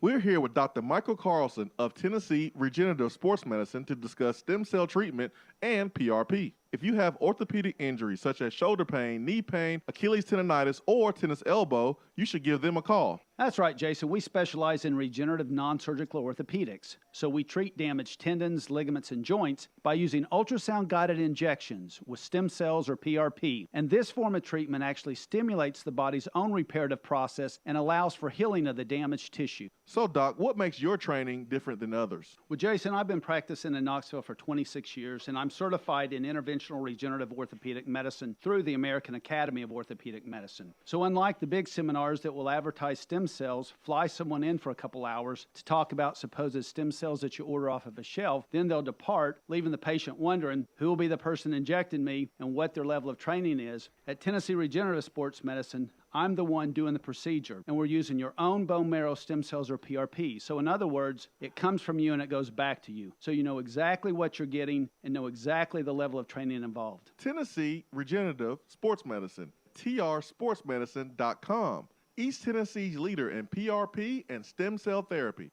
We're here with Dr. Michael Carlson of Tennessee Regenerative Sports Medicine to discuss stem cell treatment and PRP. If you have orthopedic injuries such as shoulder pain, knee pain, Achilles tendonitis, or tennis elbow, you should give them a call. That's right, Jason. We specialize in regenerative non-surgical orthopedics. So we treat damaged tendons, ligaments, and joints by using ultrasound-guided injections with stem cells or PRP. And this form of treatment actually stimulates the body's own reparative process and allows for healing of the damaged tissue. So, Doc, what makes your training different than others? Well, Jason, I've been practicing in Knoxville for 26 years, and I'm certified in interventional regenerative orthopedic medicine through the American Academy of Orthopedic Medicine. So unlike the big seminars that will advertise stem cells, fly someone in for a couple hours to talk about supposed stem cells that you order off of a shelf, then they'll depart, leaving the patient wondering who will be the person injecting me and what their level of training is. At Tennessee Regenerative Sports Medicine, I'm the one doing the procedure, and we're using your own bone marrow stem cells or PRP. So in other words, it comes from you and it goes back to you. So you know exactly what you're getting and know exactly the level of training involved. Tennessee Regenerative Sports Medicine, trsportsmedicine.com. East Tennessee's leader in PRP and stem cell therapy.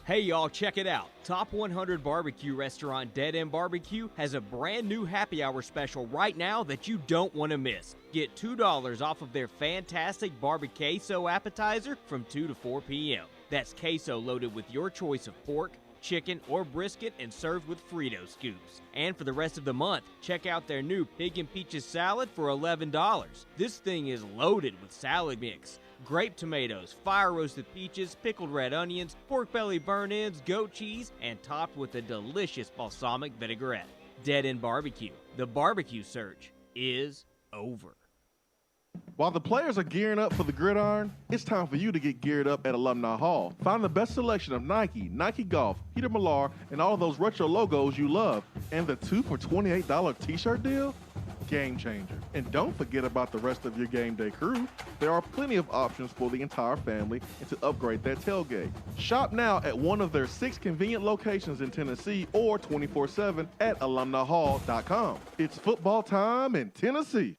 Hey y'all, check it out. Top 100 barbecue restaurant Dead End Barbecue has a brand new happy hour special right now that you don't want to miss. Get $2 off of their fantastic barbecue queso appetizer from 2 to 4 p.m. That's queso loaded with your choice of pork, chicken, or brisket and served with Frito scoops. And for the rest of the month, check out their new Pig and Peaches salad for $11. This thing is loaded with salad mix, grape tomatoes, fire-roasted peaches, pickled red onions, pork belly burnt-ends, goat cheese, and topped with a delicious balsamic vinaigrette. Dead End Barbecue. The barbecue search is over. While the players are gearing up for the gridiron, it's time for you to get geared up at Alumni Hall. Find the best selection of Nike, Nike Golf, Peter Millar, and all of those retro logos you love. And the 2 for $28 t-shirt deal? Game changer. And don't forget about the rest of your game day crew. There are plenty of options for the entire family and to upgrade that tailgate. Shop now at one of their 6 convenient locations in Tennessee or 24/7 at alumnihall.com. It's football time in Tennessee.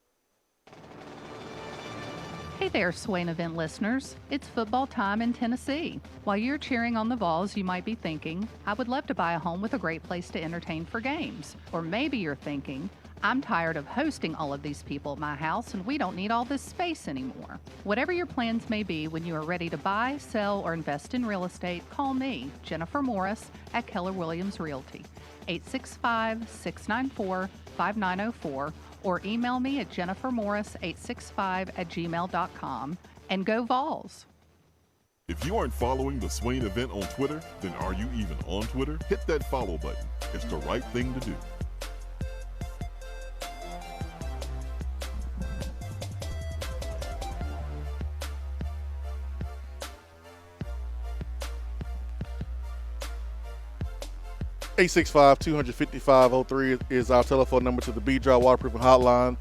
Hey there, Swain event listeners. It's football time in Tennessee. While you're cheering on the Vols, you might be thinking, I would love to buy a home with a great place to entertain for games. Or maybe you're thinking, I'm tired of hosting all of these people at my house and we don't need all this space anymore. Whatever your plans may be, when you are ready to buy, sell, or invest in real estate, call me, Jennifer Morris, at Keller Williams Realty, 865-694-5904, or email me at jennifermorris865@gmail.com, and go Vols. If you aren't following the Swain event on Twitter, then are you even on Twitter? Hit that follow button. It's the right thing to do. Eight 255-03 is our telephone number to the B-Dry Waterproofing Hotline.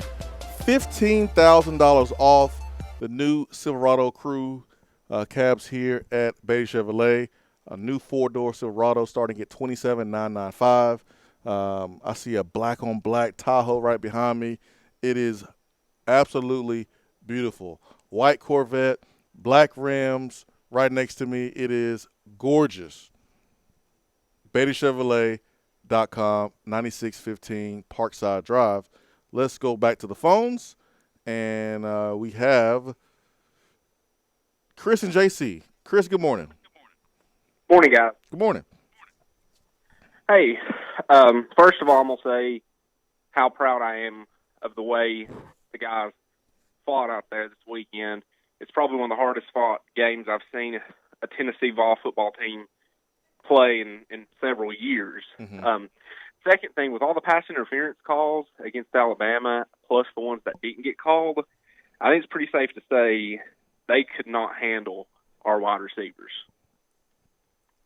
$15,000 off the new Silverado Crew cabs here at Beatty Chevrolet. A new 4-door Silverado starting at $27,995. I see a black on black Tahoe right behind me. It is absolutely beautiful. White Corvette, black rims right next to me. It is gorgeous. BeattyChevrolet.com, 9615 Parkside Drive. Let's go back to the phones, and we have Chris and JC. Chris, good morning. Morning, guys. Good morning. Hey, first of all, I'm going to say how proud I am of the way the guys fought out there this weekend. It's probably one of the hardest fought games I've seen a Tennessee Vol football team play in several years. Mm-hmm. Second thing, with all the pass interference calls against Alabama, plus the ones that didn't get called, I think it's pretty safe to say they could not handle our wide receivers.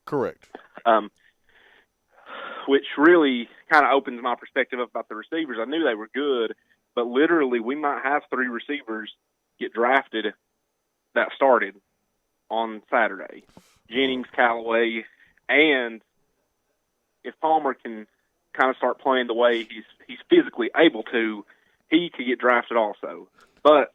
Correct. Which really kind of opens my perspective up about the receivers. I knew they were good, but literally we might have 3 receivers get drafted that started on Saturday. Jennings, Callaway, and if Palmer can kind of start playing the way he's physically able to, he could get drafted also. But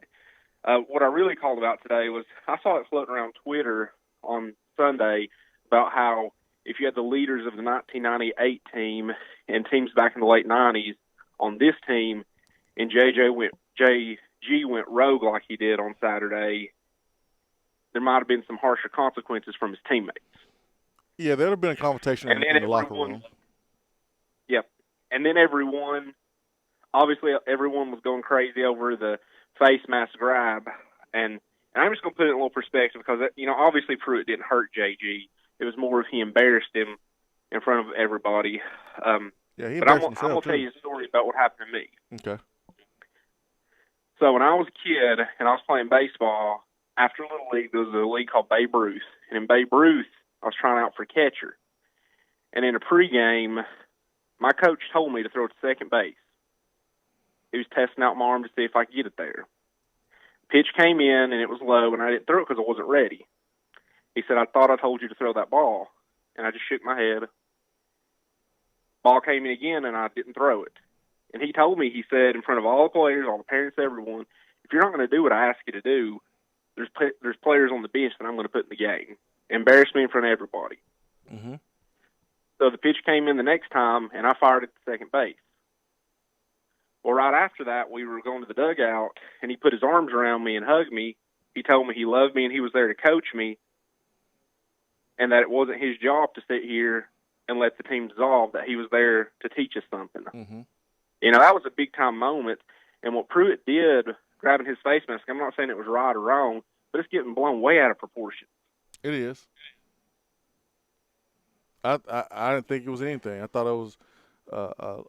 what I really called about today was I saw it floating around Twitter on Sunday about how if you had the leaders of the 1998 team and teams back in the late 90s on this team, and JG went rogue like he did on Saturday, there might have been some harsher consequences from his teammates. Yeah, there would have been a conversation in the locker room. Yep. And then everyone was going crazy over the face mask grab. And I'm just going to put it in a little perspective because, obviously Pruitt didn't hurt JG. It was more of he embarrassed him in front of everybody. Yeah, he but I'm embarrassed going himself, to tell you a story about what happened to me. Okay. So when I was a kid and I was playing baseball, after Little League, there was a league called Babe Ruth. And in Babe Ruth, I was trying out for catcher. And in a pregame, my coach told me to throw to second base. He was testing out my arm to see if I could get it there. Pitch came in, and it was low, and I didn't throw it because I wasn't ready. He said, I thought I told you to throw that ball. And I just shook my head. Ball came in again, and I didn't throw it. And he told me, he said, in front of all the players, all the parents, everyone, if you're not going to do what I ask you to do, there's players on the bench that I'm going to put in the game. Embarrass me in front of everybody. Mm-hmm. So the pitch came in the next time, and I fired it to second base. Well, right after that, we were going to the dugout, and he put his arms around me and hugged me. He told me he loved me and he was there to coach me, and that it wasn't his job to sit here and let the team dissolve, that he was there to teach us something. Mm-hmm. That was a big-time moment. And what Pruitt did, grabbing his face mask, I'm not saying it was right or wrong, but it's getting blown way out of proportion. It is. I didn't think it was anything. I thought it was a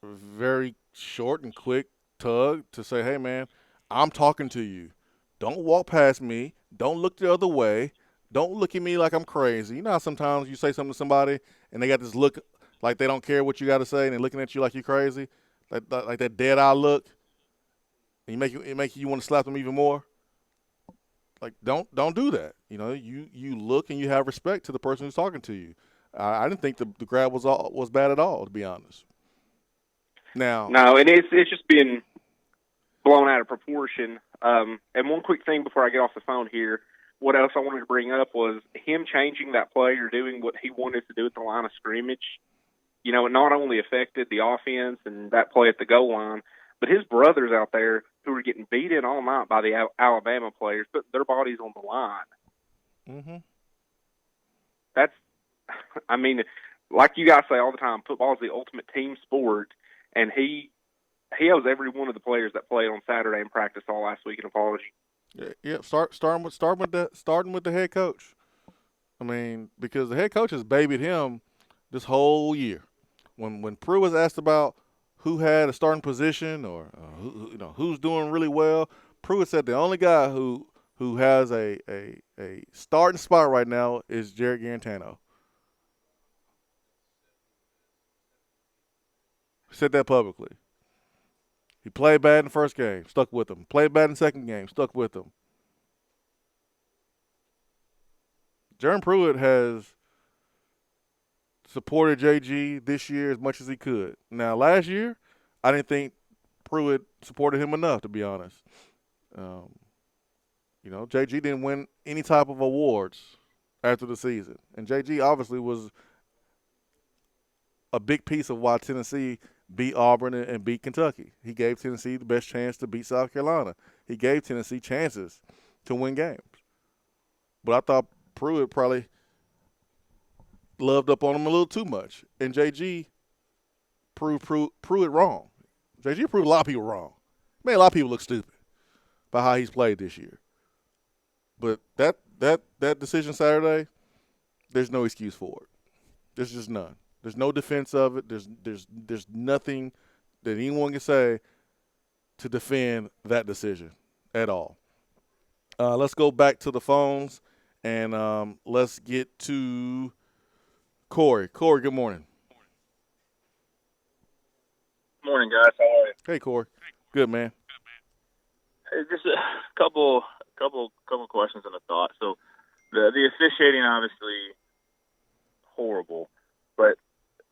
very short and quick tug to say, hey, man, I'm talking to you. Don't walk past me. Don't look the other way. Don't look at me like I'm crazy. You know how sometimes you say something to somebody and they got this look like they don't care what you got to say and they're looking at you like you're crazy, like that dead-eye look, and it make you want to slap them even more? Like, don't do that. You look and you have respect to the person who's talking to you. I didn't think the grab was bad at all, to be honest. Now, no, and it's just been blown out of proportion. And one quick thing before I get off the phone here, what else I wanted to bring up was him changing that play or doing what he wanted to do at the line of scrimmage. It not only affected the offense and that play at the goal line, but his brothers out there who were getting beat in all night by the Alabama players put their bodies on the line. Mm-hmm. That's, like you guys say all the time, football is the ultimate team sport, and he owes every one of the players that played on Saturday in practice all last week an apology. Yeah. Starting with the head coach. Because the head coach has babied him this whole year. When Pruitt was asked about who had a starting position or who's doing really well, Pruitt said the only guy who has a starting spot right now is Jared Garantano. He said that publicly. He played bad in the first game, stuck with him. Played bad in the second game, stuck with him. Jeremy Pruitt has supported JG this year as much as he could. Now, last year, I didn't think Pruitt supported him enough, to be honest. JG didn't win any type of awards after the season. And JG obviously was a big piece of why Tennessee beat Auburn and beat Kentucky. He gave Tennessee the best chance to beat South Carolina. He gave Tennessee chances to win games. But I thought Pruitt probably loved up on him a little too much. And JG proved Pruitt wrong. JG proved a lot of people wrong. Made a lot of people look stupid by how he's played this year. But that decision Saturday, there's no excuse for it. There's just none. There's no defense of it. There's nothing that anyone can say to defend that decision at all. Let's go back to the phones And let's get to Corey. Corey, good morning. Morning, guys. How are you? Hey, Corey. Good, man. Hey, just a couple questions and a thought. So, the officiating obviously horrible, but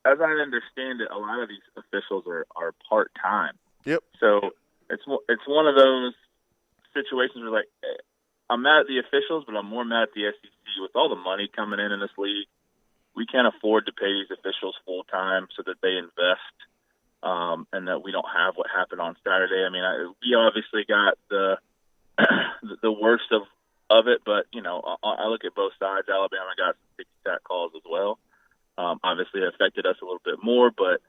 as I understand it, a lot of these officials are part time. Yep. So it's one of those situations where, like, I'm mad at the officials, but I'm more mad at the SEC with all the money coming in this league. We can't afford to pay these officials full time so that they invest. And that we don't have what happened on Saturday. I mean, we obviously got the worst of it, but I look at both sides. Alabama got some ticky-tack calls as well. Obviously, it affected us a little bit more, but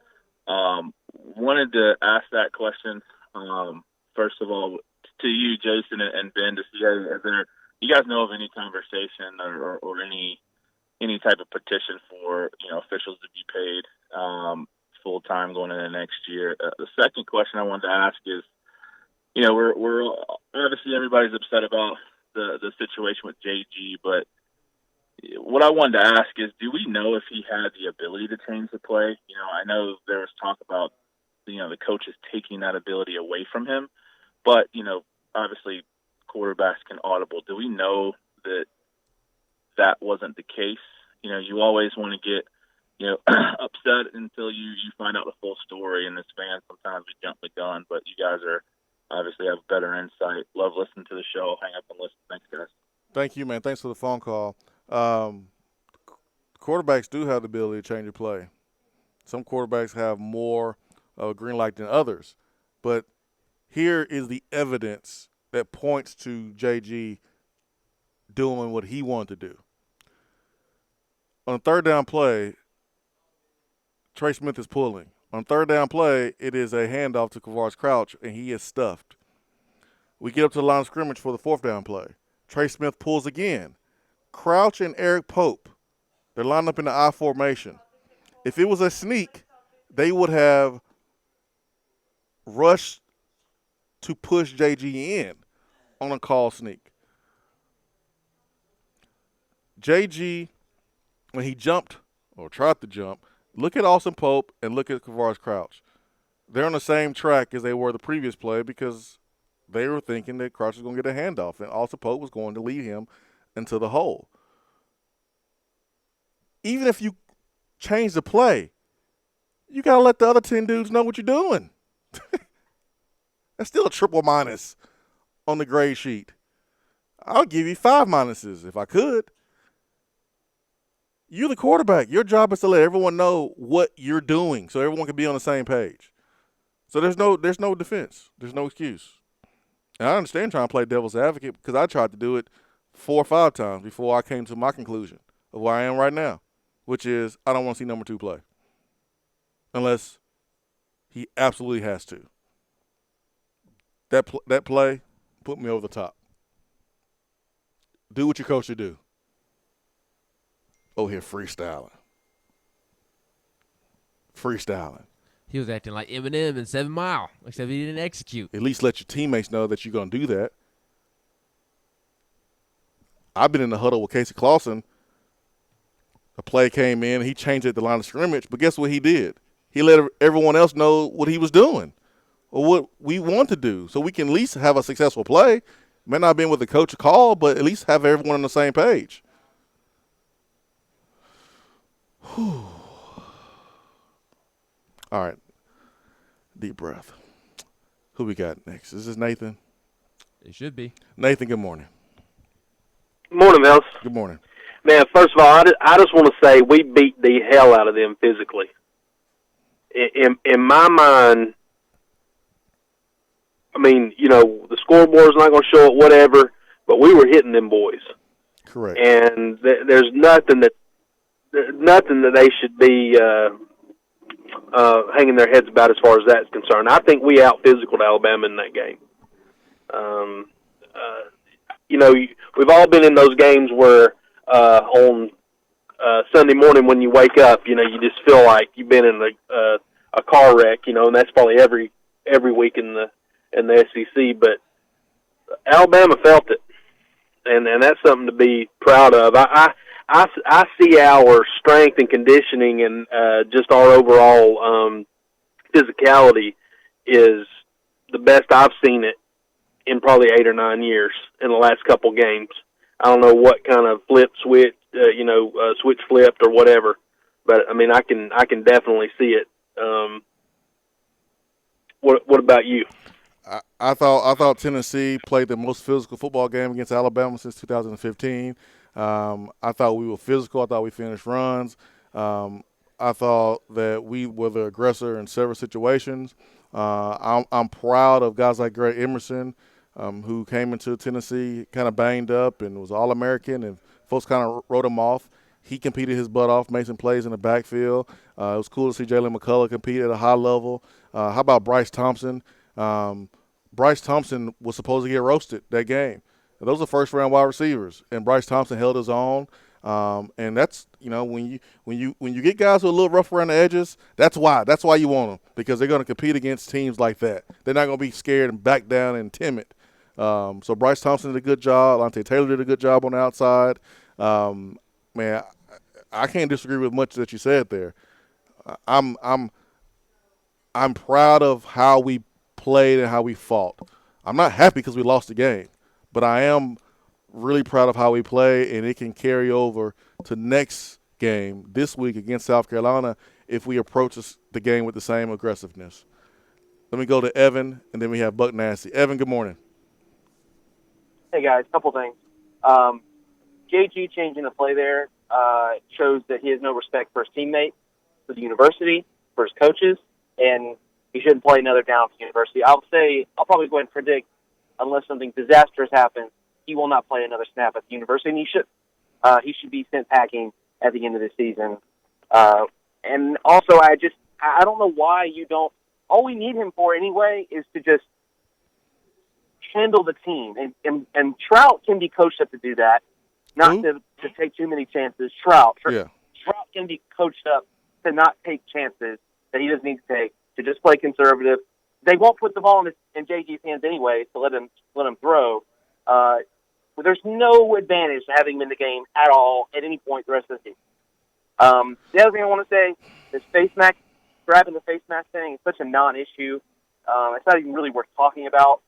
wanted to ask that question first of all to you, Jason and Ben, to see you guys know of any conversation or any type of petition for officials to be paid full time going into next year. The second question I wanted to ask is, we're obviously everybody's upset about the situation with JG, but what I wanted to ask is, do we know if he had the ability to change the play? I know there was talk about the coaches taking that ability away from him, but obviously quarterbacks can audible. Do we know that wasn't the case? You always want to get upset until you find out the full story. And as fans, sometimes we jump the gun, but you guys obviously have better insight. Love listening to the show. Hang up and listen. Thanks, guys. Thank you, man. Thanks for the phone call. Quarterbacks do have the ability to change your play. Some quarterbacks have more green light than others. But here is the evidence that points to JG doing what he wanted to do. On third down play, Trey Smith is pulling. On third down play, it is a handoff to Kavaris Crouch, and he is stuffed. We get up to the line of scrimmage for the fourth down play. Trey Smith pulls again. Crouch and Eric Pope, they're lined up in the I formation. If it was a sneak, they would have rushed to push JG in on a call sneak. JG, when he jumped or tried to jump, look at Austin Pope and look at Kavaris Crouch. They're on the same track as they were the previous play because they were thinking that Crouch was going to get a handoff and Austin Pope was going to lead him into the hole. Even if you change the play, you got to let the other 10 dudes know what you're doing. That's still a triple minus on the grade sheet. I'll give you 5 minuses if I could. You're the quarterback. Your job is to let everyone know what you're doing so everyone can be on the same page. So there's no defense. There's no excuse. And I understand trying to play devil's advocate because I tried to do it 4 or 5 times before I came to my conclusion of where I am right now, which is I don't want to see number 2 play unless he absolutely has to. That play put me over the top. Do what your coach should do. Oh, here freestyling. He was acting like Eminem in 7 Mile, except he didn't execute. At least let your teammates know that you're going to do that. I've been in the huddle with Casey Clausen. A play came in. He changed it at the line of scrimmage. But guess what he did? He let everyone else know what he was doing or what we want to do so we can at least have a successful play. May not have been with the coach call, but at least have everyone on the same page. Whew. All right. Deep breath. Who we got next? Is this Nathan? It should be. Nathan, good morning. Morning, Mills. Good morning. Man, first of all, I just want to say we beat the hell out of them physically. In my mind, I mean, the scoreboard's not going to show it, whatever, but we were hitting them boys. Correct. And there's nothing that they should be hanging their heads about as far as that's concerned. I think we out-physicaled Alabama in that game. We've all been in those games where on Sunday morning when you wake up, you just feel like you've been in a car wreck, and that's probably every week in the SEC. But Alabama felt it, and that's something to be proud of. I see our strength and conditioning and just our overall physicality is the best I've seen it in probably 8 or 9 years in the last couple games. I don't know what kind of switch flipped or whatever, but I mean I can definitely see it. What about you? I thought Tennessee played the most physical football game against Alabama since 2015. I thought we were physical. I thought we finished runs. I thought that we were the aggressor in several situations. I'm proud of guys like Greg Emerson, who came into Tennessee kind of banged up and was All-American, and folks kind of wrote him off. He competed his butt off, made some plays in the backfield. It was cool to see Jalen McCullough compete at a high level. How about Bryce Thompson? Bryce Thompson was supposed to get roasted that game. Those are first-round wide receivers, and Bryce Thompson held his own. And that's, when you get guys who are a little rough around the edges, that's why you want them, because they're going to compete against teams like that. They're not going to be scared and back down and timid. So Bryce Thompson did a good job. Lante Taylor did a good job on the outside. Man, I can't disagree with much that you said there. I'm proud of how we played and how we fought. I'm not happy because we lost the game, but I am really proud of how we play, and it can carry over to next game this week against South Carolina if we approach the game with the same aggressiveness. Let me go to Evan, and then we have Buck Nasty. Evan, good morning. Hey, guys, couple things. JG changing the play there shows that he has no respect for his teammates, for the university, for his coaches, and he shouldn't play another down for the university. I'll probably go ahead and predict, unless something disastrous happens, he will not play another snap at the university, and he should be sent packing at the end of the season. And also, I don't know why you don't. All we need him for anyway is to just handle the team, and Trout can be coached up to do that, not to take too many chances. Trout can be coached up to not take chances that he doesn't need to take, to just play conservative. They won't put the ball in JG's hands anyway, so let him throw. But there's no advantage to having him in the game at all at any point the rest of the season. The other thing I want to say is grabbing the face mask thing is such a non-issue. It's not even really worth talking about.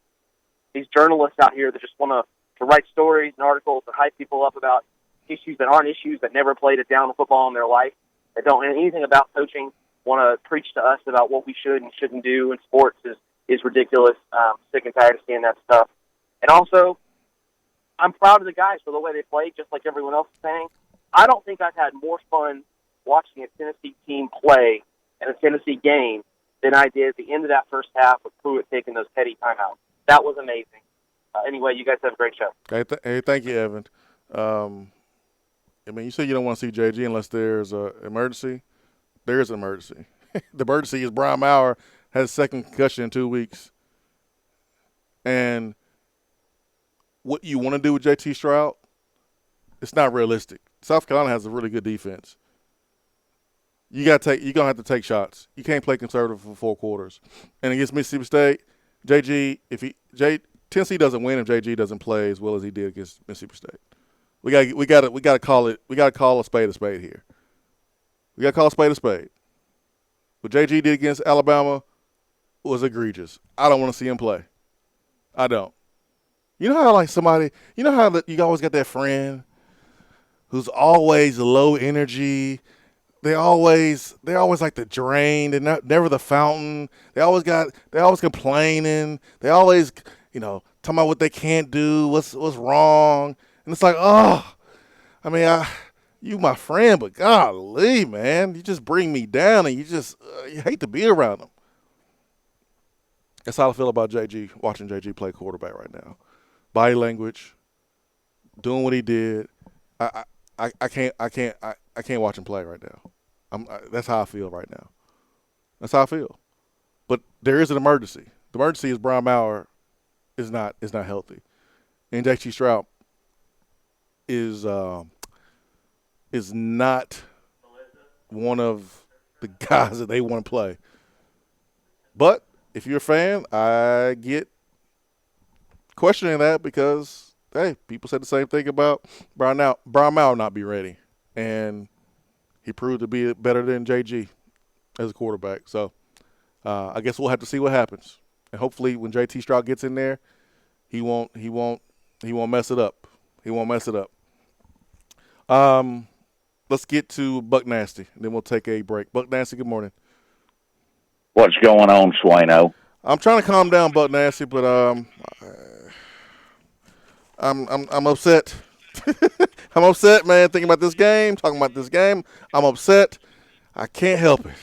These journalists out here that just want to write stories and articles and hype people up about issues that aren't issues, that never played a down of football in their life, that don't know anything about coaching, want to preach to us about what we should and shouldn't do in sports is ridiculous. Sick and tired of seeing that stuff. And also, I'm proud of the guys for the way they played, just like everyone else is saying. I don't think I've had more fun watching a Tennessee team play in a Tennessee game than I did at the end of that first half with Pruitt taking those petty timeouts. That was amazing. Anyway, you guys have a great show. Hey, thank you, Evan. I mean, you say you don't want to see JG unless there's an emergency. There is an emergency. The emergency is Brian Maurer has a second concussion in 2 weeks. And what you want to do with JT Stroud, it's not realistic. South Carolina has a really good defense. You're gonna have to take shots. You can't play conservative for 4 quarters. And against Mississippi State, Tennessee doesn't win if JG doesn't play as well as he did against Mississippi State. We got to call a spade here. We got to call a spade a spade. What JG did against Alabama was egregious. I don't want to see him play. I don't. You know how you always got that friend who's always low energy. They always like the drain. They're never the fountain. They always complaining. They always, talking about what they can't do, what's wrong. And it's like, you my friend, but golly, man, you just bring me down, and you hate to be around them. That's how I feel about JG, watching JG play quarterback right now. Body language, doing what he did. I can't watch him play right now. That's how I feel right now. That's how I feel. But there is an emergency. The emergency is Brian Maurer is not healthy, and JT Stroud is not one of the guys that they want to play. But if you're a fan, I get questioning that because hey, people said the same thing about Brian Maurer not be ready, and he proved to be better than JG as a quarterback. So I guess we'll have to see what happens, and hopefully when JT Stroud gets in there, he won't mess it up. He won't mess it up. Let's get to Buck Nasty, and then we'll take a break. Buck Nasty, good morning. What's going on, Swaino? I'm trying to calm down, Buck Nasty, but I'm upset. I'm upset, man. Thinking about this game, talking about this game. I'm upset. I can't help it.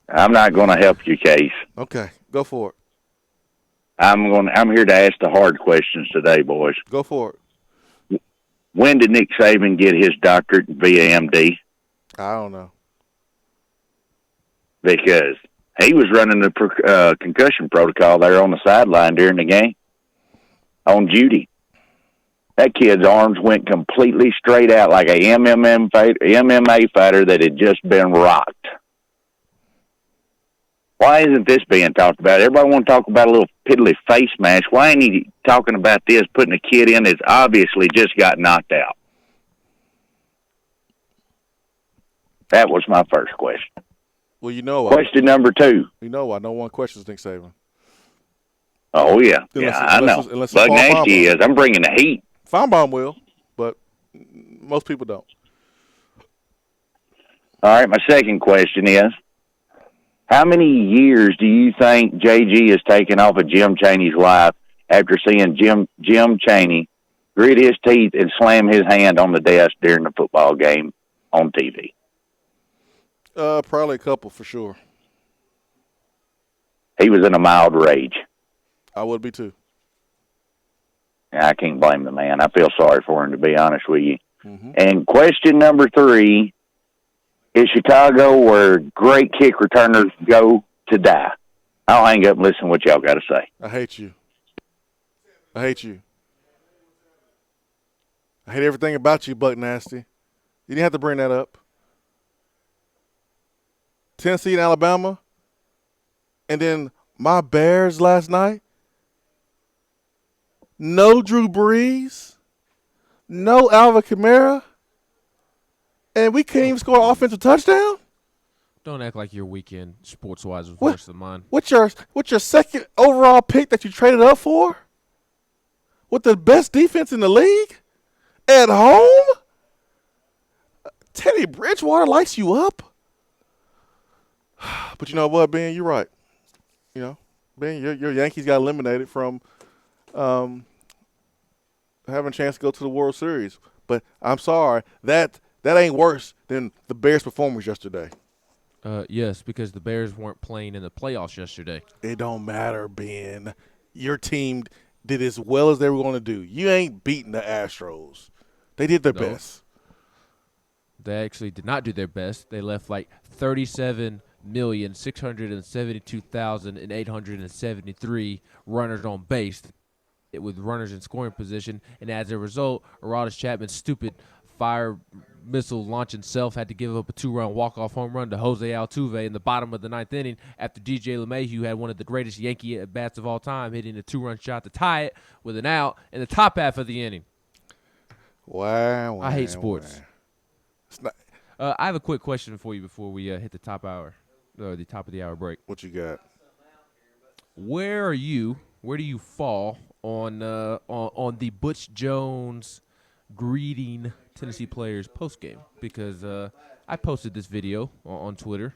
I'm not going to help you, Case. Okay, go for it. I'm here to ask the hard questions today, boys. Go for it. When did Nick Saban get his doctorate via MD? I don't know. Because he was running the concussion protocol there on the sideline during the game on duty. That kid's arms went completely straight out like a MMA fighter that had just been rocked. Why isn't this being talked about? Everybody want to talk about a little piddly face mask. Why ain't he talking about this, putting a kid in that's obviously just got knocked out? That was my first question. Well, you know question number 2. You know I know one question is Nick Saban. Oh, yeah. I know. Bug Nasty is. I'm bringing the heat. Feinbaum will, but most people don't. All right, my second question is, how many years do you think JG has taken off of Jim Chaney's life after seeing Jim Chaney grit his teeth and slam his hand on the desk during the football game on TV? Probably a couple for sure. He was in a mild rage. I would be too. I can't blame the man. I feel sorry for him, to be honest with you. Mm-hmm. And question number 3, is Chicago where great kick returners go to die? I'll hang up and listen to what y'all got to say. I hate you. I hate you. I hate everything about you, Buck Nasty. You didn't have to bring that up. Tennessee and Alabama, and then my Bears last night. No Drew Brees, no Alvin Kamara, and we can't even score an offensive touchdown? Don't act like your weekend sports-wise was worse than mine. What's your second overall pick that you traded up for? With the best defense in the league? At home? Teddy Bridgewater lights you up? But you know what, Ben? You're right. You know, Ben, your Yankees got eliminated from having a chance to go to the World Series. But I'm sorry, that ain't worse than the Bears' performance yesterday. Yes, because the Bears weren't playing in the playoffs yesterday. It don't matter, Ben. Your team did as well as they were going to do. You ain't beating the Astros. They did their best. They actually did not do their best. They left like 37,672,873 runners on base with runners in scoring position. And as a result, Aroldis Chapman's stupid fire missile launching self had to give up a 2-run walk-off home run to Jose Altuve in the bottom of the 9th inning after DJ LeMahieu had one of the greatest Yankee at-bats of all time, hitting a 2-run shot to tie it with an out in the top half of the inning. Wow. I hate sports. I have a quick question for you before we hit the top hour, the top of the hour break. What you got? Where do you fall on the Butch Jones greeting Tennessee players post game? Because I posted this video on Twitter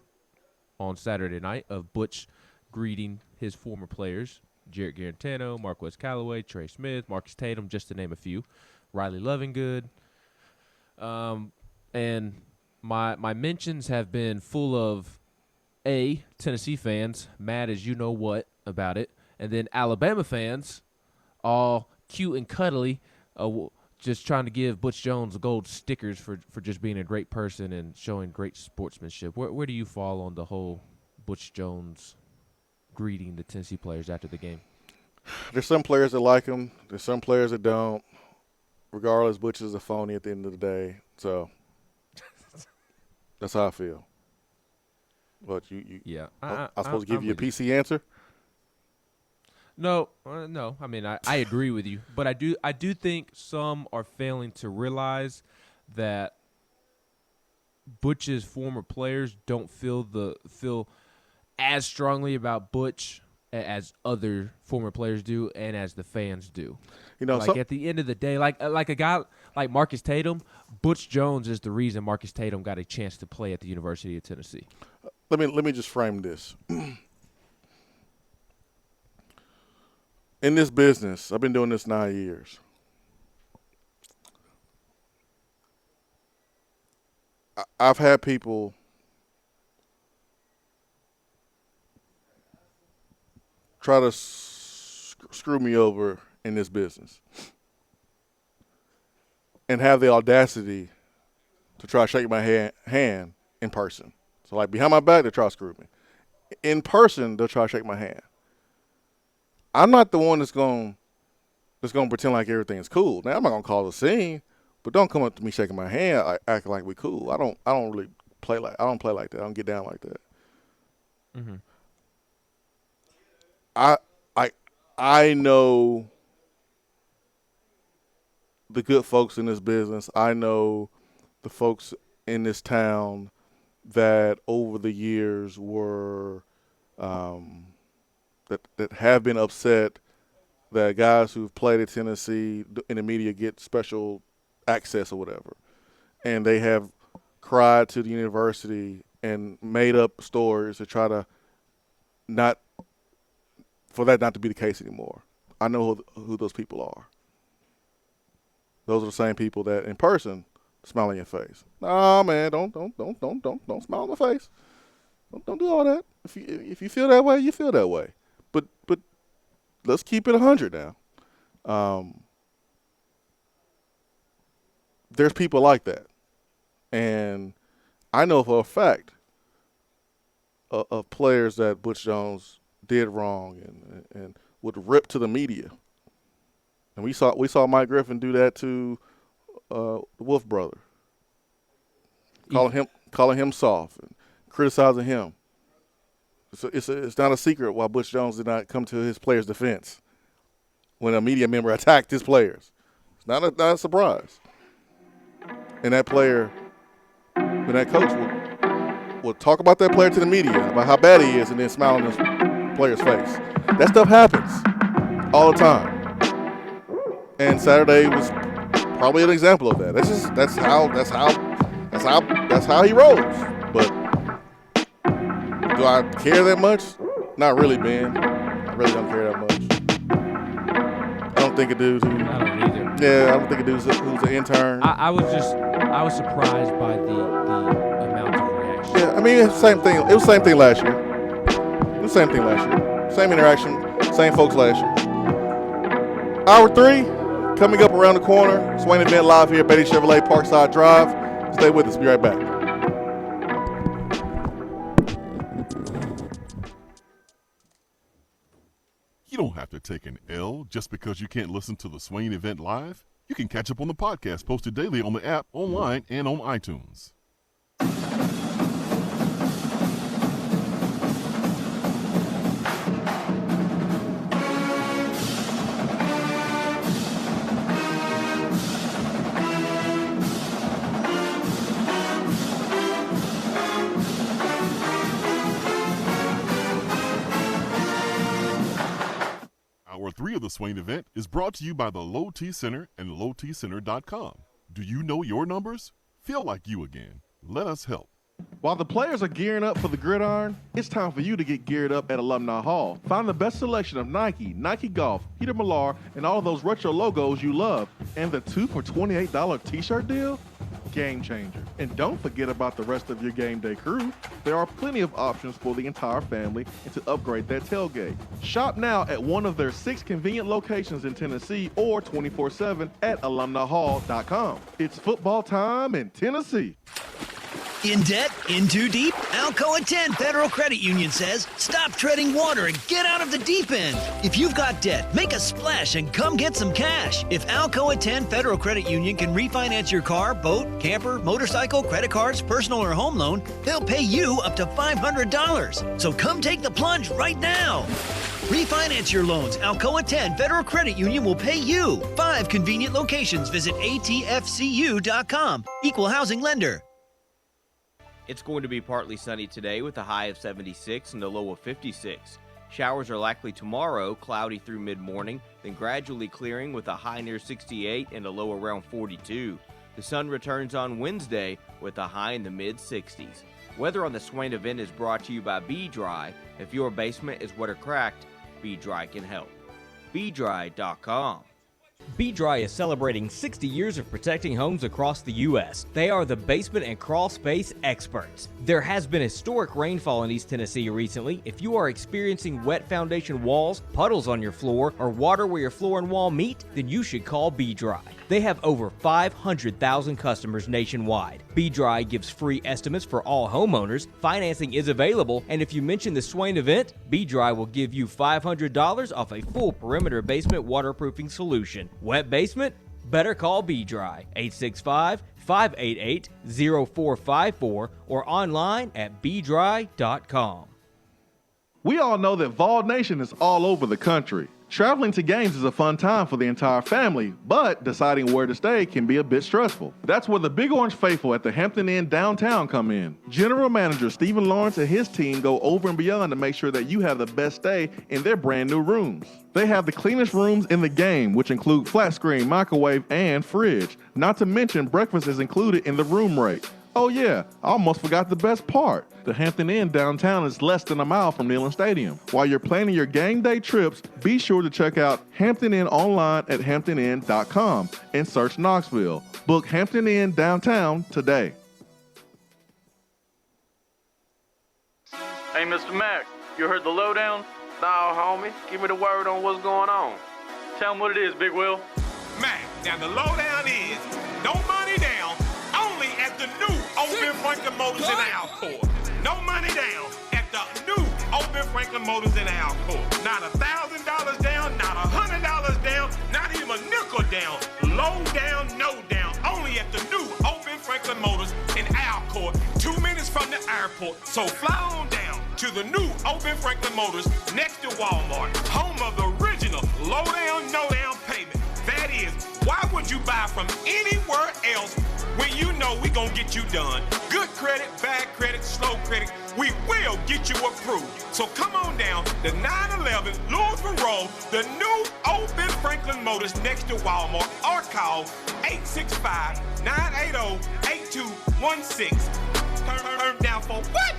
on Saturday night of Butch greeting his former players: Jarrett Garantano, Marquez Callaway, Trey Smith, Marcus Tatum, just to name a few. Riley Lovingood. And my mentions have been full of Tennessee fans mad as you know what about it, and then Alabama fans all cute and cuddly, just trying to give Butch Jones gold stickers for just being a great person and showing great sportsmanship. Where do you fall on the whole Butch Jones greeting the Tennessee players after the game? There's some players that like him. There's some players that don't. Regardless, Butch is a phony at the end of the day. So that's how I feel. But you yeah. I'm supposed to give you a PC answer? No. I mean, I agree with you, but I do think some are failing to realize that Butch's former players don't feel as strongly about Butch as other former players do, and as the fans do. You know, like at the end of the day, like a guy like Marcus Tatum, Butch Jones is the reason Marcus Tatum got a chance to play at the University of Tennessee. Let me just frame this. In this business, I've been doing this 9 years. I've had people try to screw me over in this business and have the audacity to try to shake my hand in person. So, like, behind my back, they try to screw me. In person, they'll try to shake my hand. I'm not the one that's going to pretend like everything's cool. Now, I'm not going to cause a scene, but don't come up to me shaking my hand acting like we cool. I don't really play like that. I don't get down like that. Mm-hmm. I know the good folks in this business. I know the folks in this town that over the years were that have been upset that guys who've played at Tennessee in the media get special access or whatever. And they have cried to the university and made up stories to try to for that not to be the case anymore. I know who those people are. Those are the same people that in person smile in your face. Nah, man, don't smile in my face. Don't do all that. If you feel that way, you feel that way. But let's keep it 100 now. There's people like that, and I know for a fact of players that Butch Jones did wrong and would rip to the media. And we saw Mike Griffin do that to the Wolf brother, calling him soft and criticizing him. So it's not a secret why Butch Jones did not come to his players' defense when a media member attacked his players. It's not a surprise. And that player, when that coach will talk about that player to the media about how bad he is, and then smile on his player's face. That stuff happens all the time. And Saturday was probably an example of that. That's how he rolls. But do I care that much? Not really, Ben. I really don't care that much. I don't think a dude who. I don't either. Yeah, I don't think a dude who's an intern. I was surprised by the amount of reaction. Yeah, I mean, it's the same thing. It was the same thing last year. It was the same thing last year. Same interaction, same folks last year. Hour 3, coming up around the corner. Swain event live here at Beatty Chevrolet Parkside Drive. Stay with us. Be right back. You don't have to take an L just because you can't listen to the Swain event live. You can catch up on the podcast posted daily on the app, online, and on iTunes. Hour 3 of the Swain event is brought to you by the Low T Center and lowtcenter.com. Do you know your numbers? Feel like you again. Let us help. While the players are gearing up for the gridiron, it's time for you to get geared up at Alumni Hall. Find the best selection of Nike, Nike Golf, Peter Millar, and all of those retro logos you love. And the 2 for $28 t-shirt deal? Game changer. And don't forget about the rest of your game day crew. There are plenty of options for the entire family and to upgrade that tailgate. Shop now at one of their 6 convenient locations in Tennessee or 24/7 at alumnihall.com. It's football time in Tennessee. In debt? In too deep? Alcoa 10 Federal Credit Union says, stop treading water and get out of the deep end. If you've got debt, make a splash and come get some cash. If Alcoa 10 Federal Credit Union can refinance your car, boat, camper, motorcycle, credit cards, personal or home loan, they'll pay you up to $500. So come take the plunge right now. Refinance your loans. Alcoa 10 Federal Credit Union will pay you. 5 convenient locations. Visit atfcu.com. Equal housing lender. It's going to be partly sunny today with a high of 76 and a low of 56. Showers are likely tomorrow, cloudy through mid-morning, then gradually clearing with a high near 68 and a low around 42. The sun returns on Wednesday with a high in the mid-60s. Weather on the Swain event is brought to you by Be Dry. If your basement is water cracked, Be Dry can help. BeDry.com. Be Dry is celebrating 60 years of protecting homes across the U.S. They are the basement and crawl space experts. There has been historic rainfall in East Tennessee recently. If you are experiencing wet foundation walls, puddles on your floor, or water where your floor and wall meet, then you should call Be Dry. They have over 500,000 customers nationwide. Be Dry gives free estimates for all homeowners, financing is available, and if you mention the Swain event, Be Dry will give you $500 off a full perimeter basement waterproofing solution. Wet basement? Better call Be Dry, 865-588-0454 or online at BeDry.com. We all know that Vol Nation is all over the country. Traveling to games is a fun time for the entire family, but deciding where to stay can be a bit stressful. That's where the Big Orange Faithful at the Hampton Inn downtown come in. General Manager Stephen Lawrence and his team go over and beyond to make sure that you have the best stay in their brand new rooms. They have the cleanest rooms in the game, which include flat screen, microwave, and fridge. Not to mention breakfast is included in the room rate. Oh yeah, I almost forgot the best part. The Hampton Inn downtown is less than a mile from Neyland Stadium. While you're planning your game day trips, be sure to check out Hampton Inn online at hamptoninn.com and search Knoxville. Book Hampton Inn downtown today. Hey, Mr. Mack, you heard the lowdown? Nah, homie. Give me the word on what's going on. Tell him what it is, Big Will. Mac, now the lowdown is no money down, only at the new Open Franklin Motors in Alcoa. No money down at the new Open Franklin Motors in Alcoa. Not $1,000 down, not $100 down, not even a nickel down. Low down, no down, only at the new Open Franklin Motors in Alcoa. 2 minutes from the airport, so fly on down to the new Open Franklin Motors next to Walmart, home of the original low down, no down payment. That is, why would you buy from anywhere else when you know we gonna get you done? Good credit, bad credit, slow credit, we will get you approved. So come on down to 911 Louisville Road, the new Open Franklin Motors next to Walmart, or call 865-980-8216. Turn down for what?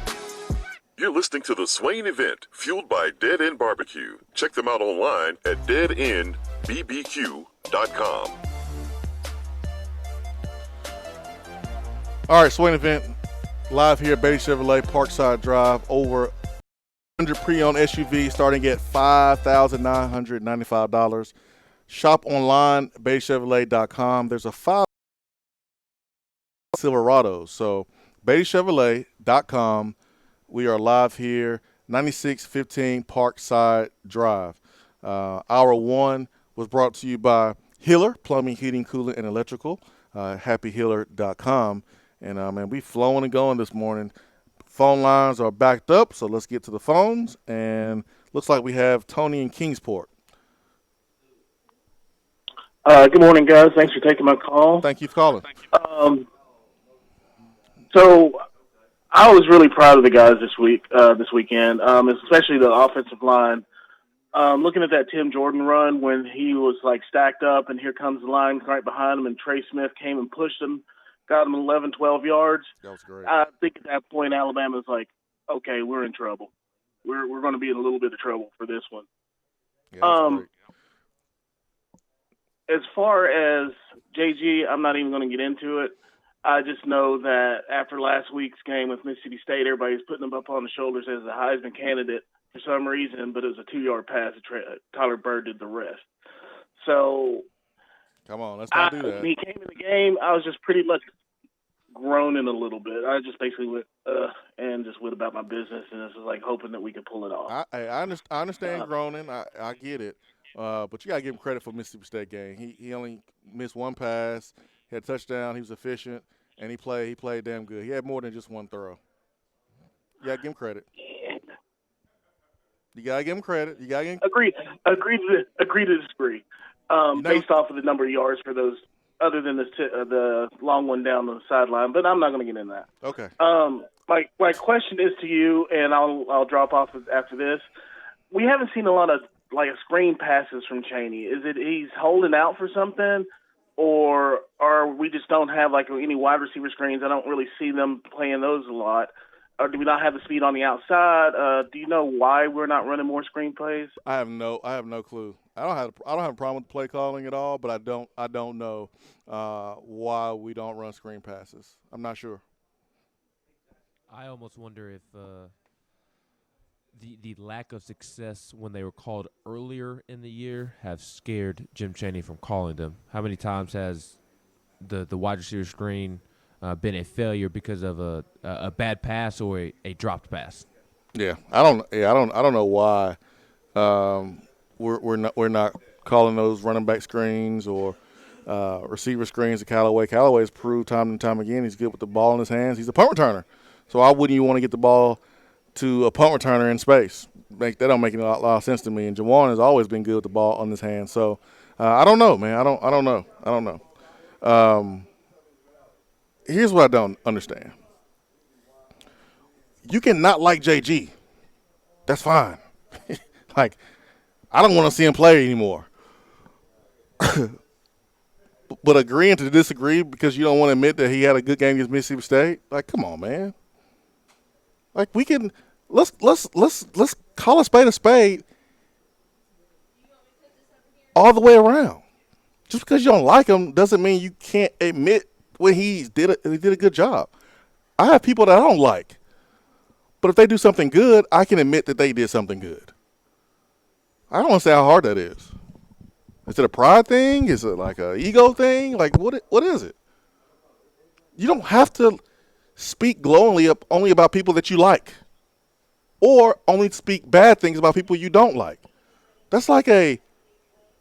You're listening to the Swain event, fueled by Dead End Barbecue. Check them out online at deadendbbq.com. All right, Swain event live here at Beatty Chevrolet Parkside Drive. Over 100 pre-owned SUVs starting at $5,995. Shop online, BeattyChevrolet.com. There's a 5 Silverados. So BeattyChevrolet.com. We are live here, 9615 Parkside Drive. Hour one was brought to you by Hiller, Plumbing, Heating, Cooling, and Electrical, happyhiller.com. And, man, we flowing and going this morning. Phone lines are backed up, so let's get to the phones. And looks like we have Tony in Kingsport. Good morning, guys. Thanks for taking my call. Thank you for calling. So I was really proud of the guys this weekend, especially the offensive line. Looking at that Tim Jordan run when he was like stacked up, and here comes the line right behind him, and Trey Smith came and pushed him, got him 11, 12 yards. That was great. I think at that point Alabama's like, okay, we're in trouble. We're going to be in a little bit of trouble for this one. Yeah, as far as JG, I'm not even going to get into it. I just know that after last week's game with Mississippi State, everybody's putting him up on the shoulders as a Heisman candidate for some reason, but it was a 2-yard pass. Tyler Bird did the rest. So, come on, let's not do that. When he came in the game, I was just pretty much groaning a little bit. I just basically went, and just went about my business, and this was like hoping that we could pull it off. I understand groaning. I get it. But you got to give him credit for Mississippi State game. He only missed one pass. He had a touchdown. He was efficient, and he played damn good. He had more than just one throw. Yeah, give him credit. You gotta give him credit. You gotta give him... Agree to disagree. Based off of the number of yards for those, other than the long one down the sideline, but I'm not going to get into that. Okay. My question is to you, and I'll drop off after this. We haven't seen a lot of screen passes from Chaney. Is it he's holding out for something, or we just don't have any wide receiver screens? I don't really see them playing those a lot. Or do we not have the speed on the outside? Do you know why we're not running more screen plays? I have no clue. I don't have a problem with play calling at all, but I don't know why we don't run screen passes. I'm not sure. I almost wonder if the lack of success when they were called earlier in the year have scared Jim Chaney from calling them. How many times has the wide receiver screen been a failure because of a bad pass or a dropped pass? Yeah, I don't know why we're not calling those running back screens or receiver screens to Callaway. Callaway's proved time and time again he's good with the ball in his hands. He's a punt returner, so why wouldn't you want to get the ball to a punt returner in space? That don't make a lot of sense to me. And Jawan has always been good with the ball on his hands. So I don't know, man. I don't know. Here's what I don't understand. You can not like JG. That's fine. I don't want to see him play anymore. But agreeing to disagree because you don't want to admit that he had a good game against Mississippi State, come on, man. We can let's call a spade all the way around. Just because you don't like him doesn't mean you can't admit when he did a good job. I have people that I don't like, but if they do something good, I can admit that they did something good. I don't want to say how hard that is. Is it a pride thing? Is it an ego thing? What is it? You don't have to speak glowingly only about people that you like, or only speak bad things about people you don't like. That's and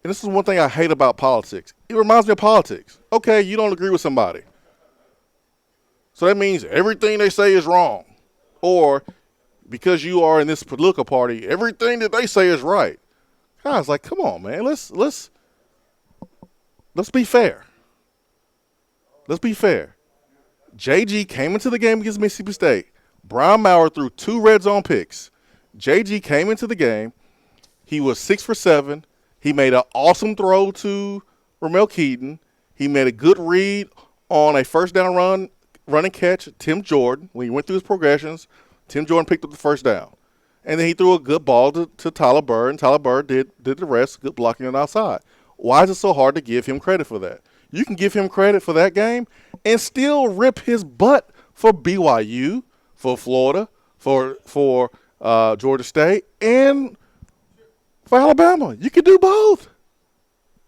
this is one thing I hate about politics. It reminds me of politics. Okay, you don't agree with somebody, so that means everything they say is wrong, or because you are in this political party, everything that they say is right. Guys, come on, man. Let's be fair. Let's be fair. JG came into the game against Mississippi State. Brian Maurer threw 2 red zone picks. JG came into the game. He was 6 for 7. He made an awesome throw to Ramel Keaton. He made a good read on a first down run and catch, Tim Jordan. When he went through his progressions, Tim Jordan picked up the first down. And then he threw a good ball to Tyler Bird, and Tyler Bird did the rest, good blocking on the outside. Why is it so hard to give him credit for that? You can give him credit for that game and still rip his butt for BYU, for Florida, for Georgia State, and for Alabama. You can do both.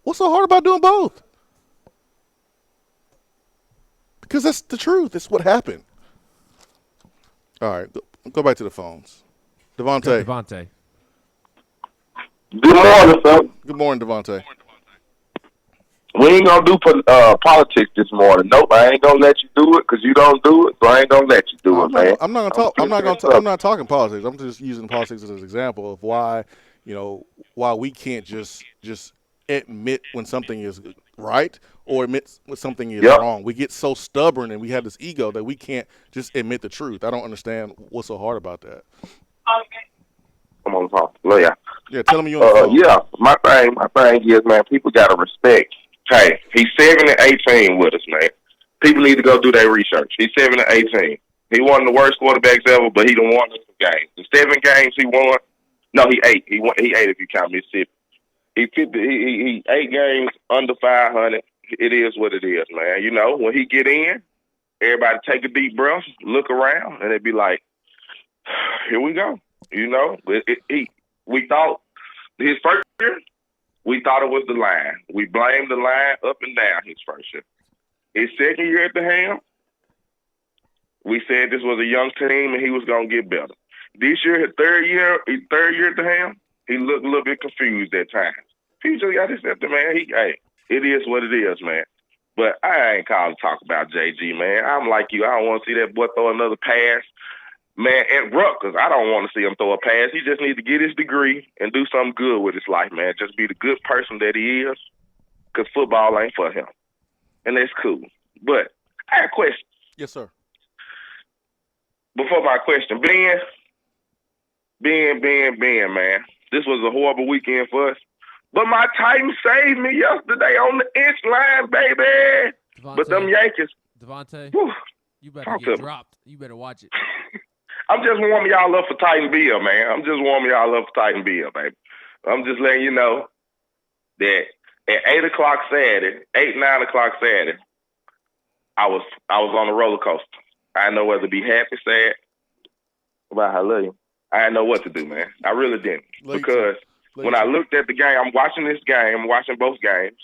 What's so hard about doing both? Because that's the truth. That's what happened. All right, go back to the phones. Devontae. Good morning, sir. Good morning, Devontae. We ain't gonna do politics this morning. Nope, I ain't gonna let you do it because you don't do it. So I ain't gonna let you do it, man. I'm not talking politics. I'm just using politics as an example of why we can't just admit when something is right or admit when something is wrong. We get so stubborn and we have this ego that we can't just admit the truth. I don't understand what's so hard about that. Come on, talk. Yeah, tell me you on the phone. Yeah, my thing is, man, people gotta respect. Hey, he's 7-18 with us, man. People need to go do their research. He's 7-18. He one of the worst quarterbacks ever, but he done won some games. The 7 games he won. No, he 8. He 8 if you count Mississippi. He 8 games under 500. It is what it is, man. When he get in, everybody take a deep breath, look around, and it'd be like, here we go. We thought his first year, we thought it was the line. We blamed the line up and down his first year. His second year at the helm, we said this was a young team and he was going to get better. This year, his third year at the helm, he looked a little bit confused at times. PJ got this at the man. It is what it is, man. But I ain't calling to talk about JG, man. I'm like you. I don't want to see that boy throw another pass. Man, at Rutgers, I don't want to see him throw a pass. He just needs to get his degree and do something good with his life, man. Just be the good person that he is, because football ain't for him. And that's cool. But I have a question. Yes, sir. Before my question, Ben, man, this was a horrible weekend for us. But my Titans saved me yesterday on the inch line, baby. Devontae, but them Yankees. Devontae, whew, you better get dropped. You better watch it. I'm just warming y'all up for Titan Bill, man. I'm just warming y'all up for Titan Bill, baby. I'm just letting you know that at 8 o'clock Saturday, 9 o'clock Saturday, I was on a roller coaster. I didn't know whether to be happy, sad, about how I love you. I didn't know what to do, man. I really didn't. Because when I looked at the game, I'm watching this game, I'm watching both games,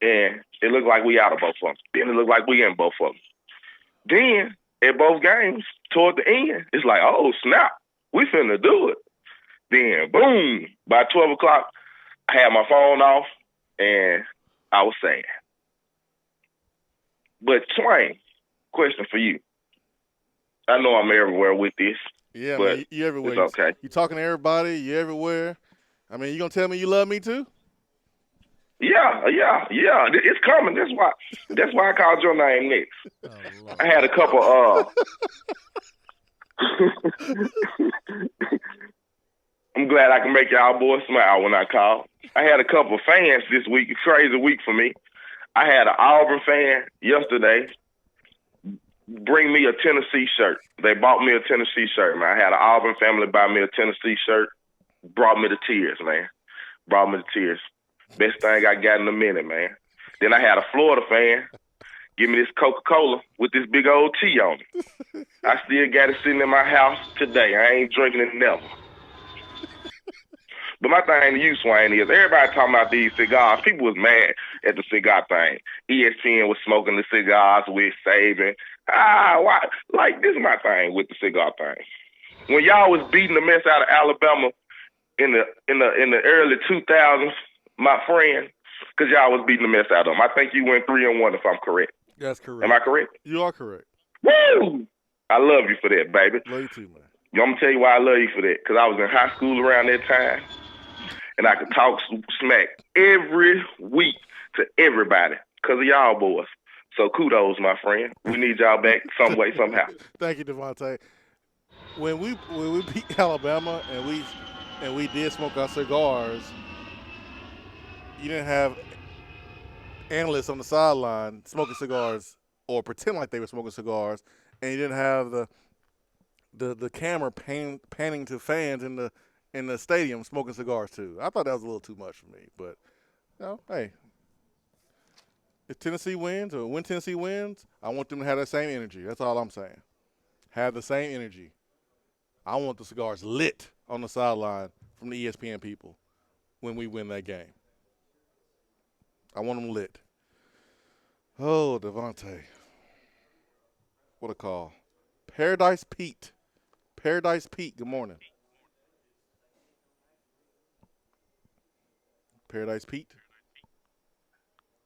and it looked like we out of both of them. Then it looked like we in both of them. Then, at both games, toward the end, it's like, oh, snap, we finna do it. Then, boom, by 12 o'clock, I had my phone off, and I was sad. But, Swain, question for you. I know I'm everywhere with this. Yeah, but man, you everywhere. It's okay. You talking to everybody. You everywhere. I mean, you going to tell me you love me too? Yeah. It's coming. That's why I called your name next. I had a couple I'm glad I can make y'all boys smile when I call. I had a couple fans this week. It's a crazy week for me. I had an Auburn fan yesterday bring me a Tennessee shirt. They bought me a Tennessee shirt, man. I had an Auburn family buy me a Tennessee shirt. Brought me to tears, man. Brought me to tears. Best thing I got in a minute, man. Then I had a Florida fan give me this Coca-Cola with this big old T on it. I still got it sitting in my house today. I ain't drinking it never. But my thing to you, Swain, is everybody talking about these cigars. People was mad at the cigar thing. ESPN was smoking the cigars with Saban. Why? Like, this is my thing with the cigar thing. When y'all was beating the mess out of Alabama in the early 2000s, my friend, because y'all was beating the mess out of them. I think you went 3-1 if I'm correct. That's correct. Am I correct? You are correct. Woo! I love you for that, baby. Love you too, man. I'm going to tell you why I love you for that. Because I was in high school around that time, and I could talk smack every week to everybody because of y'all boys. So kudos, my friend. We need y'all back some way, somehow. Thank you, Devontae. When we beat Alabama and we did smoke our cigars, you didn't have analysts on the sideline smoking cigars or pretend like they were smoking cigars, and you didn't have the camera panning to fans in the stadium smoking cigars too. I thought that was a little too much for me, but hey, if Tennessee wins or when Tennessee wins, I want them to have that same energy. That's all I'm saying. Have the same energy. I want the cigars lit on the sideline from the ESPN people when we win that game. I want them lit. Oh, Devontae. What a call. Paradise Pete. Paradise Pete, good morning. Paradise Pete?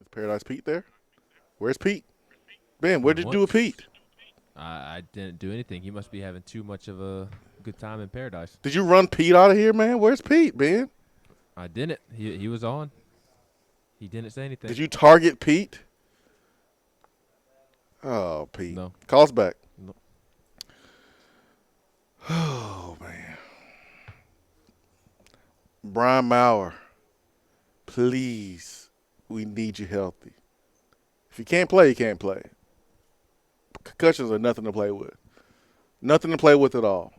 Is Paradise Pete there? Where's Pete? Ben, what did you do with Pete? I didn't do anything. He must be having too much of a good time in paradise. Did you run Pete out of here, man? Where's Pete, Ben? I didn't. He was on. He didn't say anything. Did you target Pete? Oh, Pete. No. Call us back. No. Oh, man. Brian Maurer, please, we need you healthy. If you can't play, you can't play. Concussions are nothing to play with. Nothing to play with at all.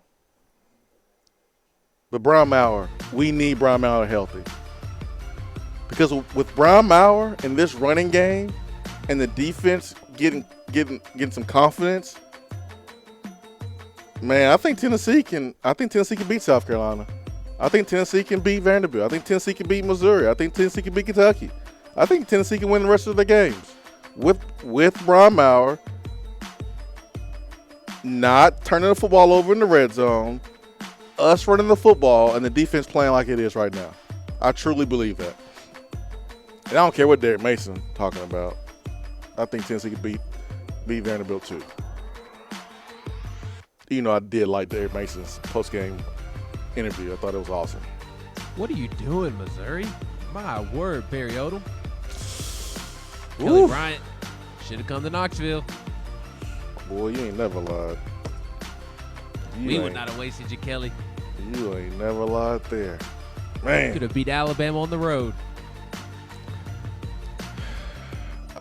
But Brian Maurer, we need Brian Maurer healthy. Because with Brian Maurer in this running game and the defense getting some confidence, man, I think Tennessee can beat South Carolina. I think Tennessee can beat Vanderbilt. I think Tennessee can beat Missouri. I think Tennessee can beat Kentucky. I think Tennessee can win the rest of the games. With Brian Maurer not turning the football over in the red zone, us running the football, and the defense playing like it is right now. I truly believe that. And I don't care what Derek Mason talking about. I think Tennessee can beat Vanderbilt too. I did like Derek Mason's post-game interview. I thought it was awesome. What are you doing, Missouri? My word, Barry Odom. Kelly Bryant should have come to Knoxville. Boy, you ain't never lied. We would not have wasted you, Kelly. You ain't never lied there. Man. Could have beat Alabama on the road.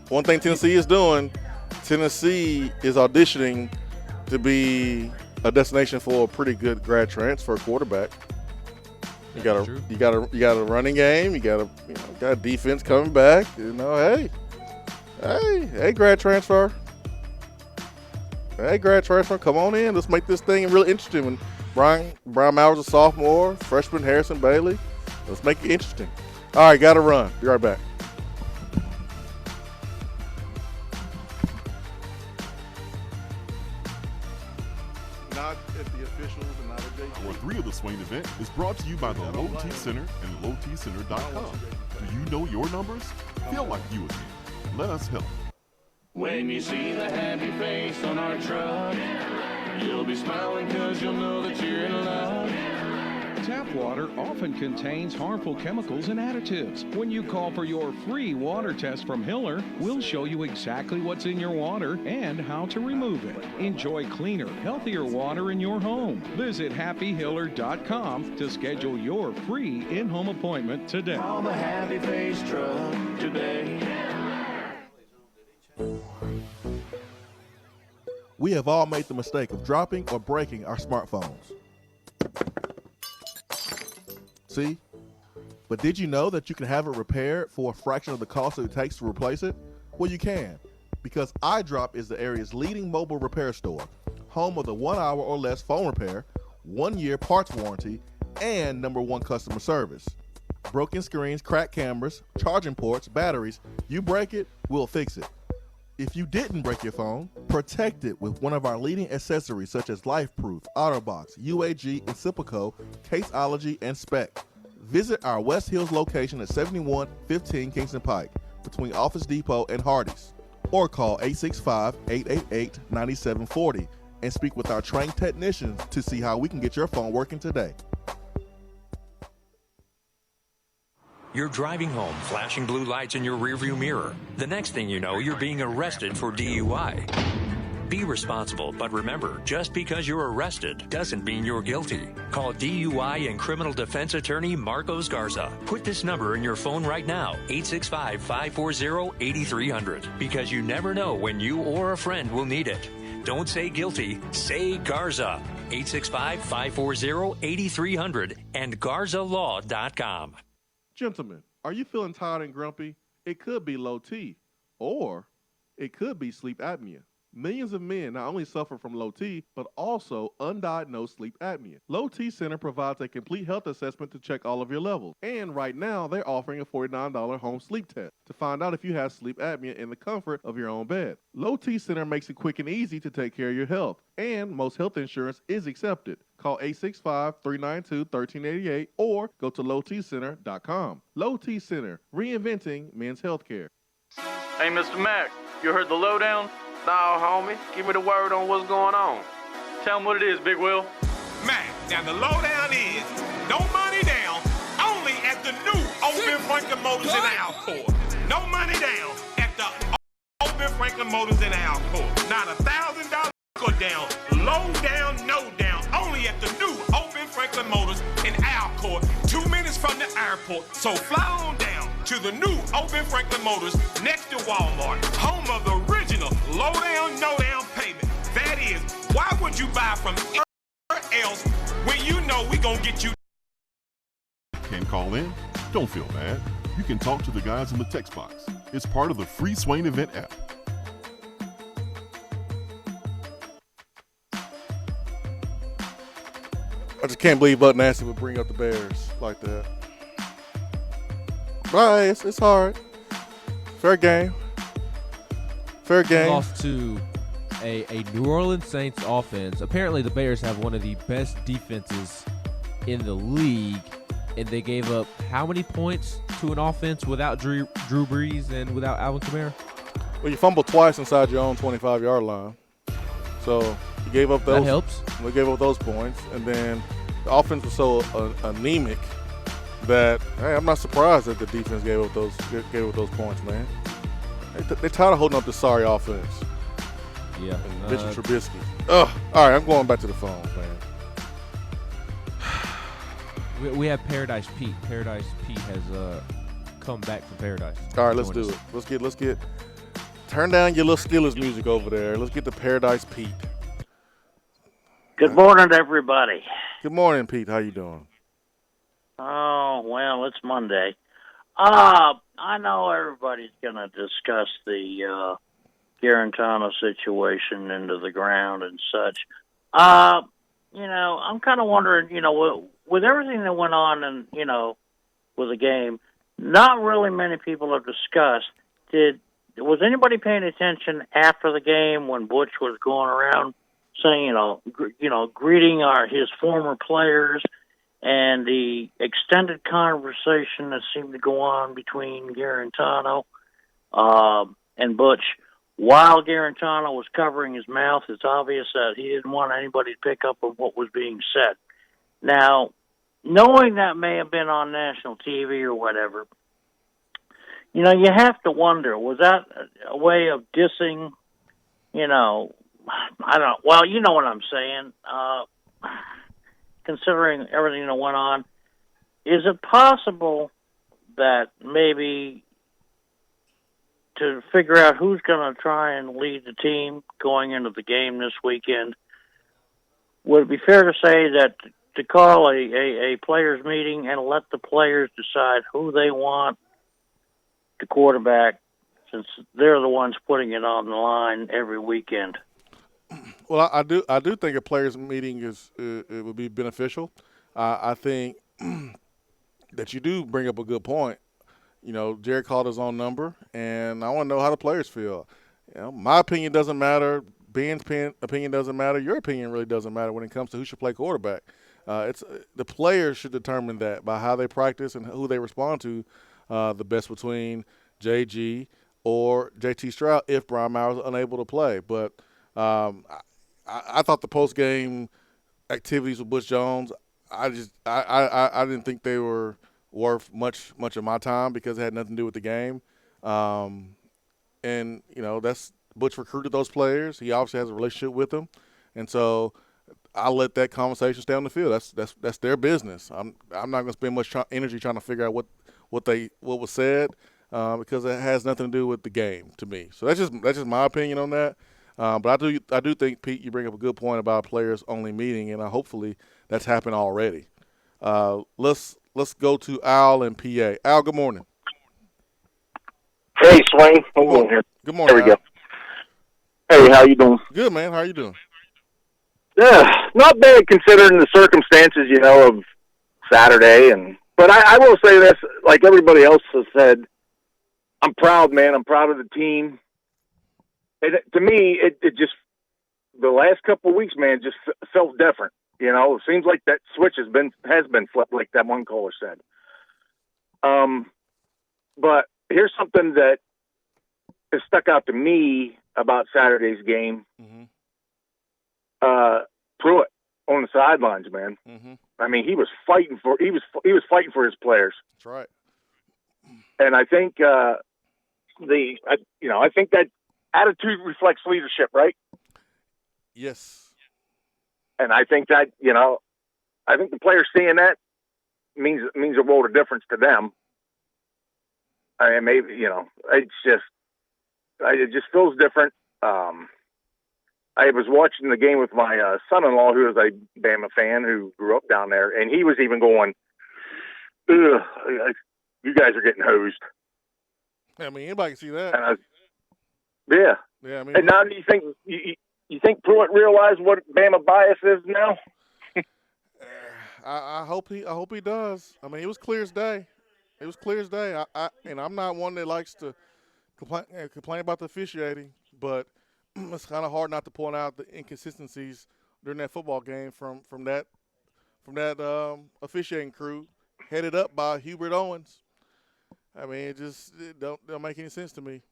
One thing Tennessee is doing, Tennessee is auditioning to be a destination for a pretty good grad transfer quarterback. You got a running game. You got a defense coming back. Hey, grad transfer. Hey, grad transfer, come on in. Let's make this thing really interesting. When Brian Mauer's a sophomore, freshman Harrison Bailey. Let's make it interesting. All right, got to run. Be right back. Not at the officials and not at JG. Hour 3 of the Swain event is brought to you by the Low T Center and lowtcenter.com. Do you know your numbers? Feel like you again. Let us help. When you see the happy face on our truck, you'll be smiling because you'll know that you're in love. Tap water often contains harmful chemicals and additives. When you call for your free water test from Hiller, we'll show you exactly what's in your water and how to remove it. Enjoy cleaner, healthier water in your home. Visit happyhiller.com to schedule your free in-home appointment today. Call the happy face truck today. We have all made the mistake of dropping or breaking our smartphones. See? But did you know that you can have it repaired for a fraction of the cost that it takes to replace it? Well, you can, because iDrop is the area's leading mobile repair store, home of the 1 hour or less phone repair, 1 year parts warranty, and #1 customer service. Broken screens, cracked cameras, charging ports, batteries, you break it, we'll fix it. If you didn't break your phone, protect it with one of our leading accessories such as LifeProof, OtterBox, UAG, Incipico, Caseology, and Spec. Visit our West Hills location at 7115 Kingston Pike between Office Depot and Hardee's, or call 865-888-9740 and speak with our trained technicians to see how we can get your phone working today. You're driving home, flashing blue lights in your rearview mirror. The next thing you know, you're being arrested for DUI. Be responsible, but remember, just because you're arrested doesn't mean you're guilty. Call DUI and criminal defense attorney Marcos Garza. Put this number in your phone right now, 865-540-8300, because you never know when you or a friend will need it. Don't say guilty, say Garza. 865-540-8300 and GarzaLaw.com. Gentlemen, are you feeling tired and grumpy? It could be low T, or it could be sleep apnea. Millions of men not only suffer from low T, but also undiagnosed sleep apnea. Low T Center provides a complete health assessment to check all of your levels. And right now, they're offering a $49 home sleep test to find out if you have sleep apnea in the comfort of your own bed. Low T Center makes it quick and easy to take care of your health, and most health insurance is accepted. Call 865-392-1388 or go to lowtcenter.com. Low T Center, reinventing men's healthcare. Hey, Mr. Mack, you heard the lowdown? Nah, homie, give me the word on what's going on. Tell them what it is, Big Will. Mac, now the lowdown is no money down, only at the new Open Franklin Motors in Alcoa. No money down at the Open Franklin Motors in Alcoa. Not $1,000 go down, low down, no down, only at the new Open Franklin Motors in Alcoa, 2 minutes from the airport. So fly on down to the new Open Franklin Motors next to Walmart, home of the original low down, no down payment. That is, why would you buy from anywhere else when you know we gonna get you? Can't call in? Don't feel bad. You can talk to the guys in the text box. It's part of the free Swain Event app. I just can't believe Bud Nasty would bring up the Bears like that. But hey, it's hard. Fair game. Fair game. Lost to a New Orleans Saints offense. Apparently the Bears have one of the best defenses in the league, and they gave up how many points to an offense without Drew Brees and without Alvin Kamara? Well, you fumbled twice inside your own 25-yard line. So You gave up those. That helps. We gave up those points, and then the offense was so anemic that I'm not surprised that the defense gave up those points, man. They're tired of holding up the sorry offense. Yeah. Mitch Trubisky. Ugh. All right, I'm going back to the phone, man. We have Paradise Pete. Paradise Pete has come back from Paradise. All right, let's do it. Let's get. Turn down your little Steelers music over there. Let's get to Paradise Pete. Good morning, everybody. Good morning, Pete. How you doing? Oh, well, it's Monday. I know everybody's going to discuss the Garantano situation into the ground and such. I'm kind of wondering, with everything that went on and, with the game, not really many people have discussed. Was anybody paying attention after the game when Butch was going around saying, greeting his former players, and the extended conversation that seemed to go on between Garantano and Butch? While Garantano was covering his mouth, it's obvious that he didn't want anybody to pick up on what was being said. Now, knowing that may have been on national TV or whatever, you have to wonder, was that a way of dissing, I don't know. Well, you know what I'm saying. Considering everything that went on, is it possible that maybe to figure out who's going to try and lead the team going into the game this weekend, would it be fair to say that to call a players' meeting and let the players decide who they want the quarterback, since they're the ones putting it on the line every weekend? Well, I do think a players' meeting it would be beneficial. I think that you do bring up a good point. Jared called his own number, and I want to know how the players feel. My opinion doesn't matter. Ben's opinion doesn't matter. Your opinion really doesn't matter when it comes to who should play quarterback. It's the players should determine that by how they practice and who they respond to the best between JG or JT Stroud if Brian Maurer is unable to play. But I thought the post-game activities with Butch Jones, I didn't think they were worth much of my time because it had nothing to do with the game. And that's Butch recruited those players. He obviously has a relationship with them, and so I let that conversation stay on the field. That's their business. I'm not going to spend much energy trying to figure out what was said because it has nothing to do with the game to me. So that's just my opinion on that. But I do think, Pete, you bring up a good point about a players only meeting, and hopefully that's happened already. Let's go to Al and PA. Al, good morning. Hey, Swain. Hold on here. Good morning. There we Al. go. Hey, how you doing? Good, man. How are you doing? Yeah, not bad considering the circumstances, of Saturday. But I will say this, like everybody else has said, I'm proud, man. I'm proud of the team. To me, it just the last couple of weeks, man, just felt different. It seems like that switch has been flipped, like that one caller said. But here's something that has stuck out to me about Saturday's game. Mm-hmm. Pruitt on the sidelines, man. Mm-hmm. I mean, he was fighting for his players. That's right. And I think I think that attitude reflects leadership, right? Yes. And I think that, I think the players seeing that means a world of difference to them. And maybe, it just feels different. I was watching the game with my son-in-law, who is a Bama fan who grew up down there, and he was even going, "Ugh, you guys are getting hosed." I mean, anybody can see that. And yeah. Yeah. I mean, and now, do you think Pruitt realized what Bama bias is now? I hope he does. I mean, it was clear as day. It was clear as day. And I'm not one that likes to complain about the officiating, but it's kind of hard not to point out the inconsistencies during that football game from that officiating crew headed up by Hubert Owens. I mean, it don't make any sense to me,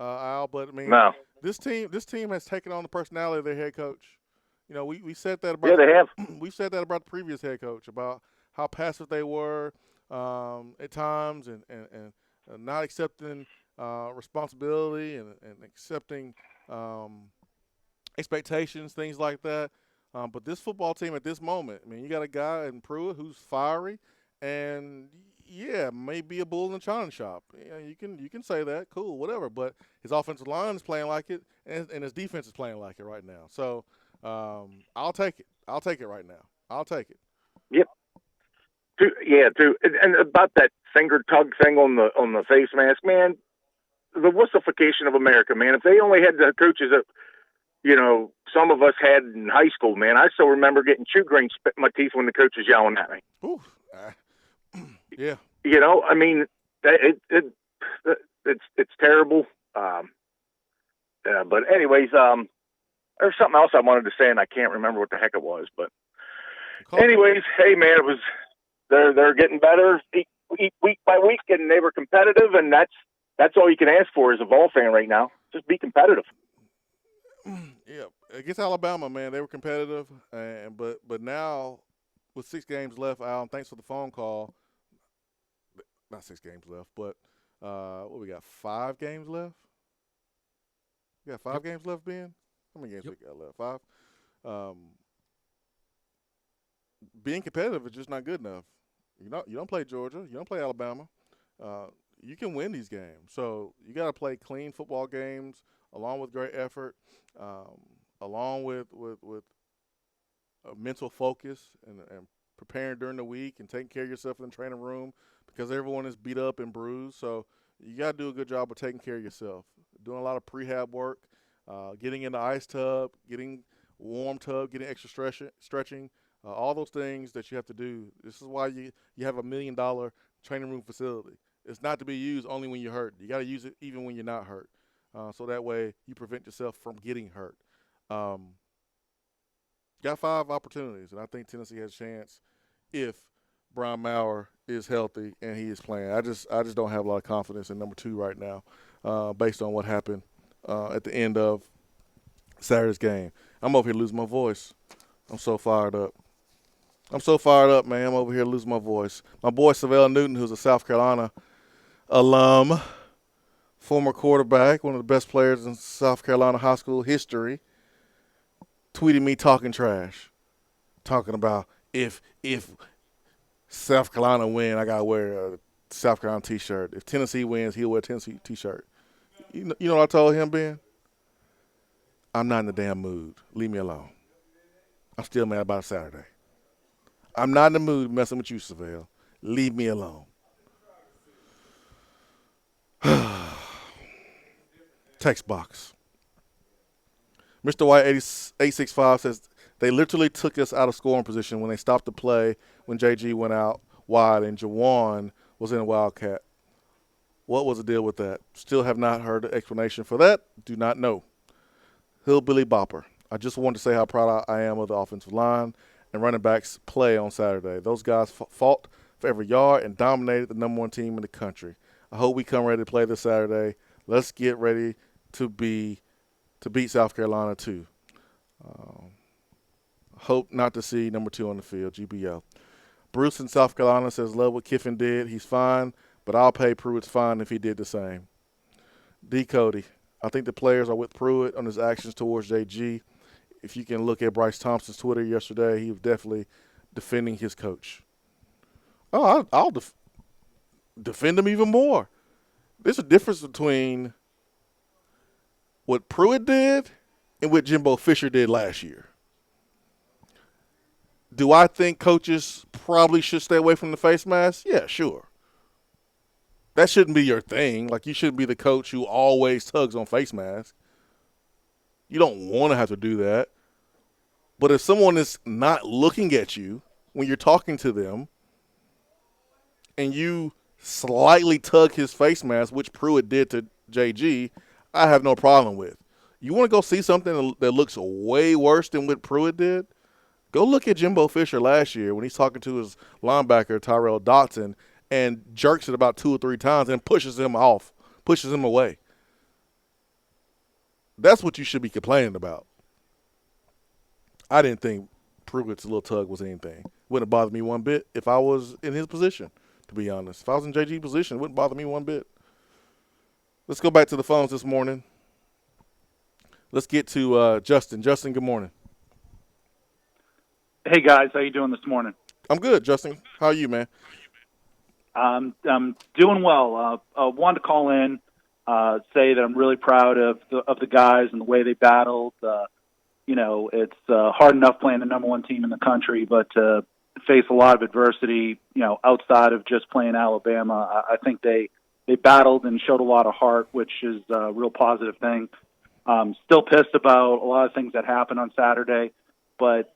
Al. But I mean, no. This team has taken on the personality of their head coach. You know, we said that about. Yeah, they have. We said that about the previous head coach, about how passive they were at times, and not accepting responsibility and accepting expectations, things like that. But this football team at this moment, I mean, you got a guy in Pruitt who's fiery, and yeah, maybe a bull in the china shop. Yeah, you can say that, cool, whatever. But his offensive line is playing like it, and his defense is playing like it right now. So I'll take it. I'll take it right now. I'll take it. Yep. And about that finger tug thing on the face mask, man. The wussification of America, man. If they only had the coaches that, you know, some of us had in high school, man. I still remember getting chew grain spit in my teeth when the coach was yelling at me. Ooh. Yeah. You know, I mean, it's terrible. But anyways, there's something else I wanted to say, and I can't remember what the heck it was. But anyways, hey, man, they're getting better week by week, and they were competitive, and that's all you can ask for as a Vol fan right now. Just be competitive. Yeah, against Alabama, man, they were competitive, but now with 6 games left, Alan, thanks for the phone call. Not 6 games left, but what we got? 5 games left. We got 5 games left, Ben. How many games we got left? 5. Being competitive is just not good enough. You don't play Georgia. You don't play Alabama. You can win these games. So you got to play clean football games along with great effort, along with a mental focus and preparing during the week and taking care of yourself in the training room because everyone is beat up and bruised. So you got to do a good job of taking care of yourself, doing a lot of prehab work, getting in the ice tub, getting warm tub, getting extra stretching, all those things that you have to do. This is why you have $1 million training room facility. It's not to be used only when you're hurt. You got to use it even when you're not hurt. So that way you prevent yourself from getting hurt. Got 5 opportunities, and I think Tennessee has a chance if Brian Maurer is healthy and he is playing. I just don't have a lot of confidence in number 2 right now based on what happened at the end of Saturday's game. I'm over here losing my voice. I'm so fired up. Man. I'm over here losing my voice. My boy Savell Newton, who's a South Carolina alum, former quarterback, one of the best players in South Carolina high school history, tweeted me talking trash, talking about if South Carolina win, I got to wear a South Carolina T-shirt. If Tennessee wins, he'll wear a Tennessee T-shirt. You know what I told him, Ben? I'm not in the damn mood. Leave me alone. I'm still mad about Saturday. I'm not in the mood messing with you, Savell. Leave me alone. Text box. Mr. White 865 says they literally took us out of scoring position when they stopped the play when JG went out wide and Jawan was in a Wildcat. What was the deal with that? Still have not heard the explanation for that. Do not know. Hillbilly Bopper. I just wanted to say how proud I am of the offensive line and running backs play on Saturday. Those guys fought for every yard and dominated the number 1 team in the country. I hope we come ready to play this Saturday. Let's get ready to beat South Carolina too. Hope not to see number 2 on the field, GBO. Bruce in South Carolina says, love what Kiffin did. He's fine, but I'll pay Pruitt's fine if he did the same. D. Cody, I think the players are with Pruitt on his actions towards JG. If you can look at Bryce Thompson's Twitter yesterday, he was definitely defending his coach. Oh, I'll defend him even more. There's a difference between what Pruitt did and what Jimbo Fisher did last year. Do I think coaches probably should stay away from the face mask? Yeah, sure. That shouldn't be your thing. Like, you shouldn't be the coach who always tugs on face masks. You don't want to have to do that. But if someone is not looking at you when you're talking to them and you slightly tug his face mask, which Pruitt did to JG, I have no problem with. You want to go see something that looks way worse than what Pruitt did? Go look at Jimbo Fisher last year when he's talking to his linebacker, Tyrell Dotson, and jerks it about 2 or 3 times and pushes him off, pushes him away. That's what you should be complaining about. I didn't think Pruitt's little tug was anything. Wouldn't have bothered me one bit if I was in his position, to be honest. If I was in JG's position, it wouldn't bother me one bit. Let's go back to the phones this morning. Let's get to Justin. Justin, good morning. Hey, guys. How you doing this morning? I'm good, Justin. How are you, man? I'm doing well. Wanted to call in, say that I'm really proud of the guys and the way they battled. It's hard enough playing the number one team in the country, but to face a lot of adversity, outside of just playing Alabama, I think they battled and showed a lot of heart, which is a real positive thing. Still pissed about a lot of things that happened on Saturday, but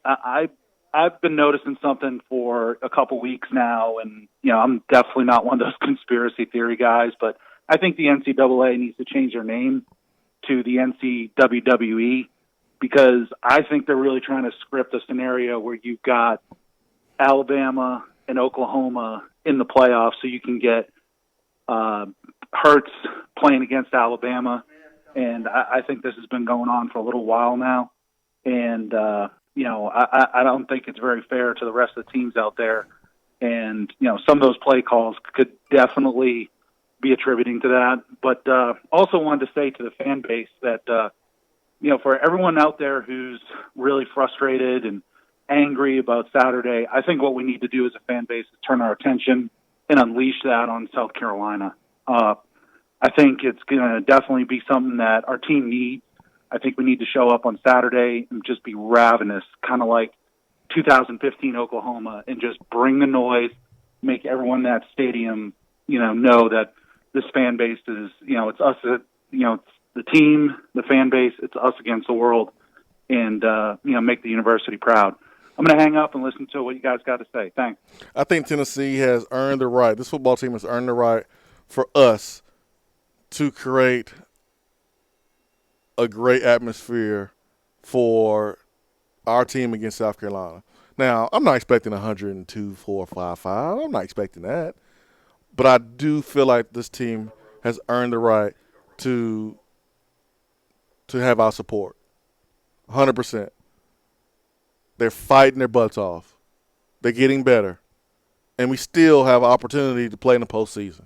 I've been noticing something for a couple weeks now, and I'm definitely not one of those conspiracy theory guys, but I think the NCAA needs to change their name to the NCWWE, because I think they're really trying to script a scenario where you've got Alabama and Oklahoma in the playoffs, so you can get Hurts playing against Alabama, and I think this has been going on for a little while now, and I don't think it's very fair to the rest of the teams out there. And, some of those play calls could definitely be attributing to that. But also wanted to say to the fan base that, for everyone out there who's really frustrated and angry about Saturday, I think what we need to do as a fan base is turn our attention and unleash that on South Carolina. I think it's going to definitely be something that our team needs. I think we need to show up on Saturday and just be ravenous, kind of like 2015 Oklahoma, and just bring the noise, make everyone in that stadium, know that this fan base is, it's us, it's the team, the fan base, it's us against the world, and, make the university proud. I'm going to hang up and listen to what you guys got to say. Thanks. I think Tennessee has earned the right, this football team has earned the right for us to create a great atmosphere for our team against South Carolina. Now, I'm not expecting 102, 4, 5, 5. I'm not expecting that. But I do feel like this team has earned the right to have our support. 100%. They're fighting their butts off. They're getting better. And we still have an opportunity to play in the postseason.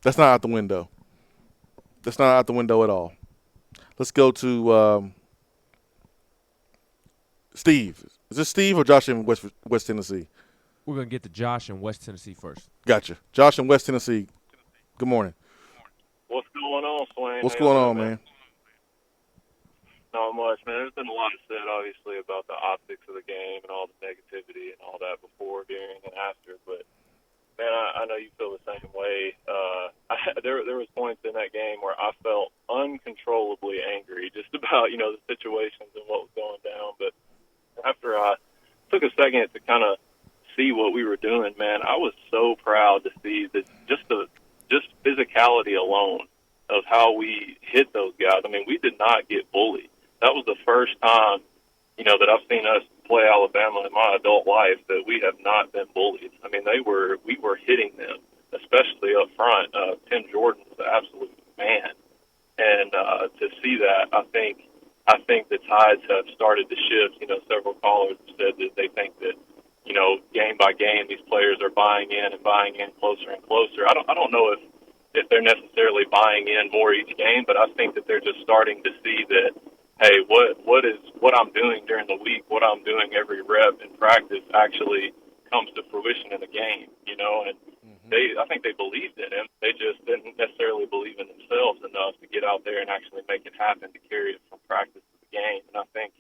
That's not out the window. That's not out the window at all. Let's go to Steve. Is this Steve or Josh in West Tennessee? We're going to get to Josh in West Tennessee first. Gotcha. Josh in West Tennessee. Good morning. What's going on, Swain? What's going on, man? Not much, man. There's been a lot said, obviously, about the optics of the game and all the negativity and all that before, during, and after. But, man, I know you feel the same way. There was points in that game where I felt uncontrollably angry just about, the situations and what was going down. But after I took a second to kind of see what we were doing, man, I was so proud to see that just physicality alone of how we hit those guys. I mean, we did not get bullied. That was the first time, that I've seen us play Alabama in my adult life that we have not been bullied. I mean, we were hitting them, especially up front. Tim Jordan was an absolute man. And to see that, I think the tides have started to shift. Several callers have said that they think that, game by game, these players are buying in closer and closer. I don't know if they're necessarily buying in more each game, but I think that they're just starting to see that, hey, what I'm doing during the week, what I'm doing every rep in practice actually comes to fruition in the game, and I think they believed in him. They just didn't necessarily believe in themselves enough to get out there and actually make it happen, to carry it from practice to the game. And I think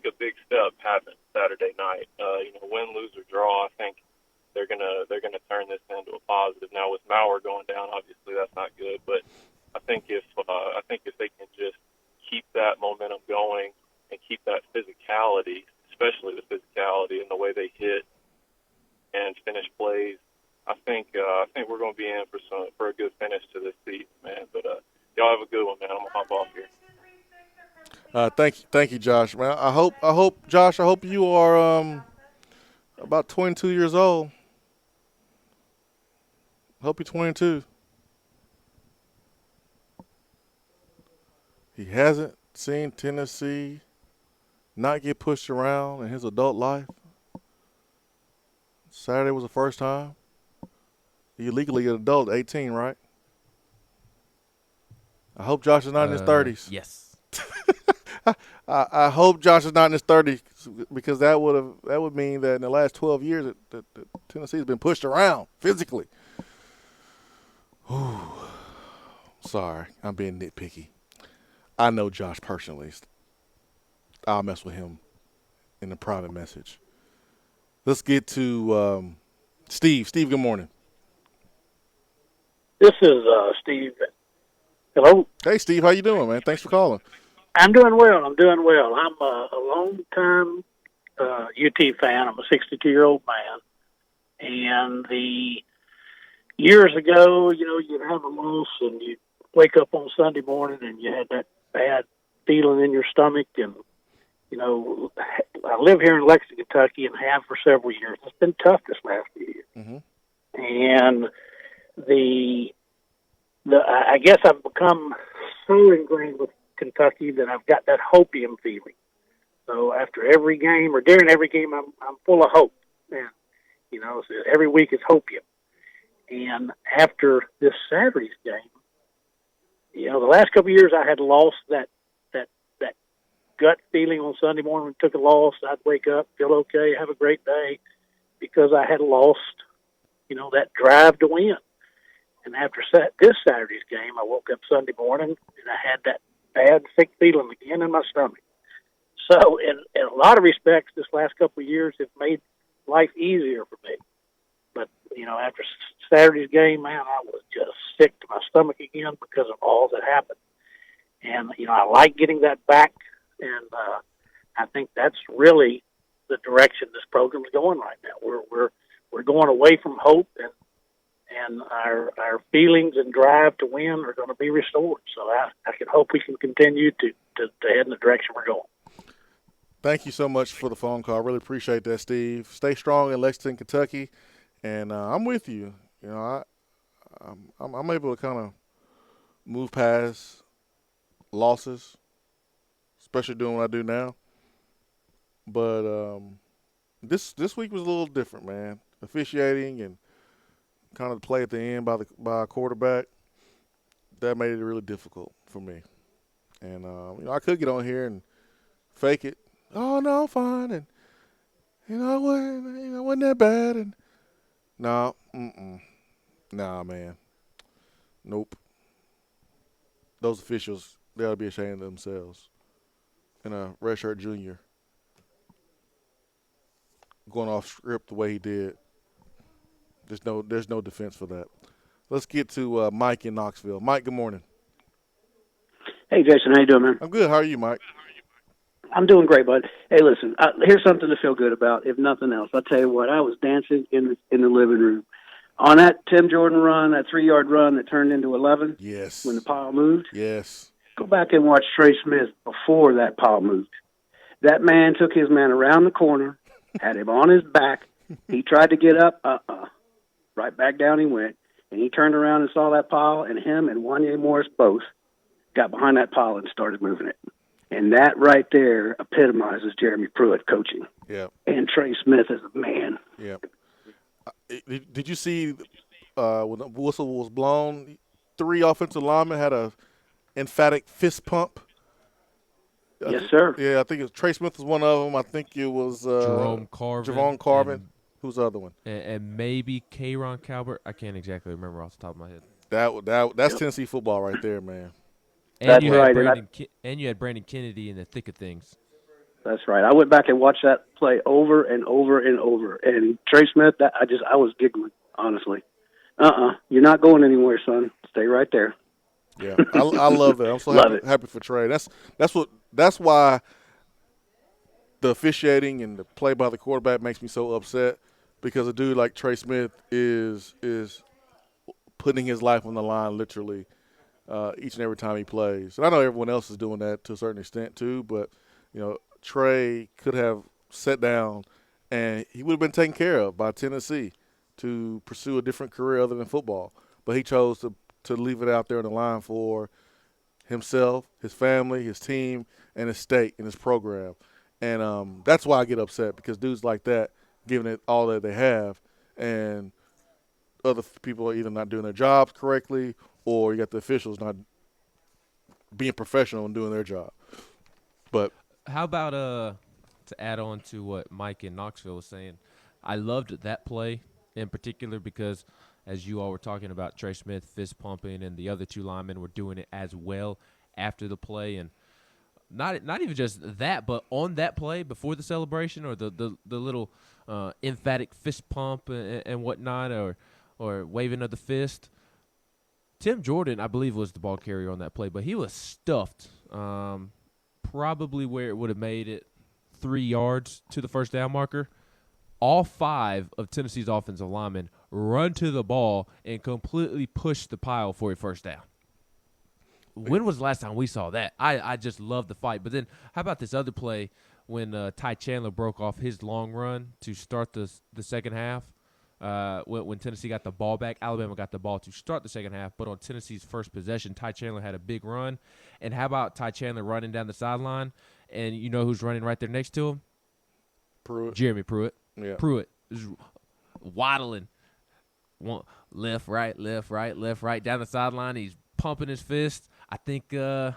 a big step happened Saturday night. Win, lose, or draw, I think they're gonna turn this into a positive. Now with Maurer going down, obviously that's not good, but I think if they can just keep that momentum going and keep that physicality, especially the physicality and the way they hit and finish plays, I think we're going to be in for a good finish to this season, man. But y'all have a good one, man. I'm gonna hop off here. Thank you, Josh. Man, I hope, Josh. I hope you are about 22 years old. I hope you're 22. He hasn't seen Tennessee not get pushed around in his adult life. Saturday was the first time. You're legally an adult, 18, right? I hope Josh is not in his 30s. Yes. I hope Josh is not in his 30s because that would mean that in the last 12 years that Tennessee has been pushed around physically. Ooh. Sorry, I'm being nitpicky. I know Josh personally. I'll mess with him in the private message. Let's get to Steve. Steve, good morning. This is Steve. Hello. Hey, Steve. How you doing, man? Thanks for calling. I'm doing well. I'm a long-time UT fan. I'm a 62-year-old man. And the years ago, you'd have a loss and you'd wake up on Sunday morning and you had that bad feeling in your stomach. And, I live here in Lexington, Kentucky, and have for several years. It's been tough this last few years. Mm-hmm. And I guess I've become so ingrained with Kentucky that I've got that hopium feeling. So after every game or during every game, I'm full of hope. And, so every week is hopium. And after this Saturday's game, the last couple of years I had lost that gut feeling on Sunday morning when I took a loss. I'd wake up, feel okay, have a great day, because I had lost, that drive to win. And after this Saturday's game, I woke up Sunday morning and I had that bad, sick feeling again in my stomach. So in a lot of respects, this last couple of years have made life easier for me. But, after Saturday's game, man, I was just sick to my stomach again because of all that happened. And, I like getting that back. And I think that's really the direction this program's going right now. We're going away from hope, and our feelings and drive to win are going to be restored. So I can hope we can continue to head in the direction we're going. Thank you so much for the phone call. I really appreciate that, Steve. Stay strong in Lexington, Kentucky, and I'm with you. I'm able to kind of move past losses, especially doing what I do now. But this week was a little different, man. Officiating and kind of the play at the end by a quarterback, that made it really difficult for me. And I could get on here and fake it. Oh no, I'm fine, and it wasn't that bad. And nah, man, nope. Those officials, they ought to be ashamed of themselves. And a redshirt junior going off script the way he did. There's no defense for that. Let's get to Mike in Knoxville. Mike, good morning. Hey, Jason, how you doing, man? I'm good. How are you, Mike? I'm doing great, bud. Hey, listen, here's something to feel good about, if nothing else. I'll tell you what, I was dancing in the living room. On that Tim Jordan run, that 3-yard run that turned into 11. Yes. When the pile moved. Yes. Go back and watch Trey Smith before that pile moved. That man took his man around the corner, had him on his back. He tried to get up. Right back down he went. And he turned around and saw that pile, and him and Wanya Morris both got behind that pile and started moving it. And that right there epitomizes Jeremy Pruitt coaching. Yeah. And Trey Smith is a man. Yeah. Did you see when the whistle was blown, 3 offensive linemen had a emphatic fist pump? Yes, sir. Yeah, I think it was Trey Smith was one of them. I think it was Jerome Carvin. Javon Carvin. Who's the other one? And maybe K'Ron Calvert. I can't exactly remember off the top of my head. That's Tennessee football right there, man. And That's you right. And you had Brandon Kennedy in the thick of things. That's right. I went back and watched that play over and over and over. And Trey Smith, I was giggling, honestly. You're not going anywhere, son. Stay right there. Yeah, I love that. I'm so happy for Trey. That's why the officiating and the play by the quarterback makes me so upset, because a dude like Trey Smith is putting his life on the line literally each and every time he plays. And I know everyone else is doing that to a certain extent too, but Trey could have sat down and he would have been taken care of by Tennessee to pursue a different career other than football. But he chose to leave it out there on the line for himself, his family, his team, and his state and his program. And that's why I get upset, because dudes like that giving it all that they have, and other people are either not doing their jobs correctly, or you got the officials not being professional and doing their job. But how about to add on to what Mike in Knoxville was saying, I loved that play in particular because, as you all were talking about, Trey Smith fist pumping and the other two linemen were doing it as well after the play, and not even just that, but on that play before the celebration or the little emphatic fist pump and whatnot, or waving of the fist. Tim Jordan, I believe, was the ball carrier on that play, but he was stuffed, probably where it would have made it 3 yards to the first down marker. All 5 of Tennessee's offensive linemen run to the ball and completely push the pile for a first down. When was the last time we saw that? I just love the fight. But then how about this other play when Ty Chandler broke off his long run to start the second half? When Tennessee got the ball back, Alabama got the ball to start the second half, but on Tennessee's first possession, Ty Chandler had a big run. And how about Ty Chandler running down the sideline, and you know who's running right there next to him? Pruitt. Jeremy Pruitt. Yeah. Pruitt is waddling. Left, right, down the sideline. He's pumping his fist. I think, I'll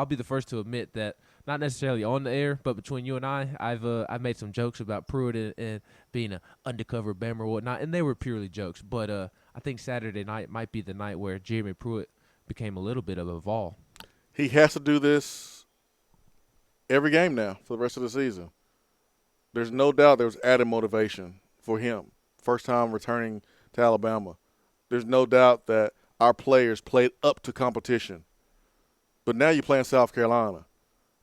be the first to admit that, not necessarily on the air, but between you and I've made some jokes about Pruitt and being an undercover Bama or whatnot, and they were purely jokes. But I think Saturday night might be the night where Jeremy Pruitt became a little bit of a Vol. He has to do this every game now for the rest of the season. There's no doubt there was added motivation for him. First time returning to Alabama. There's no doubt that our players played up to competition. But now you're playing South Carolina.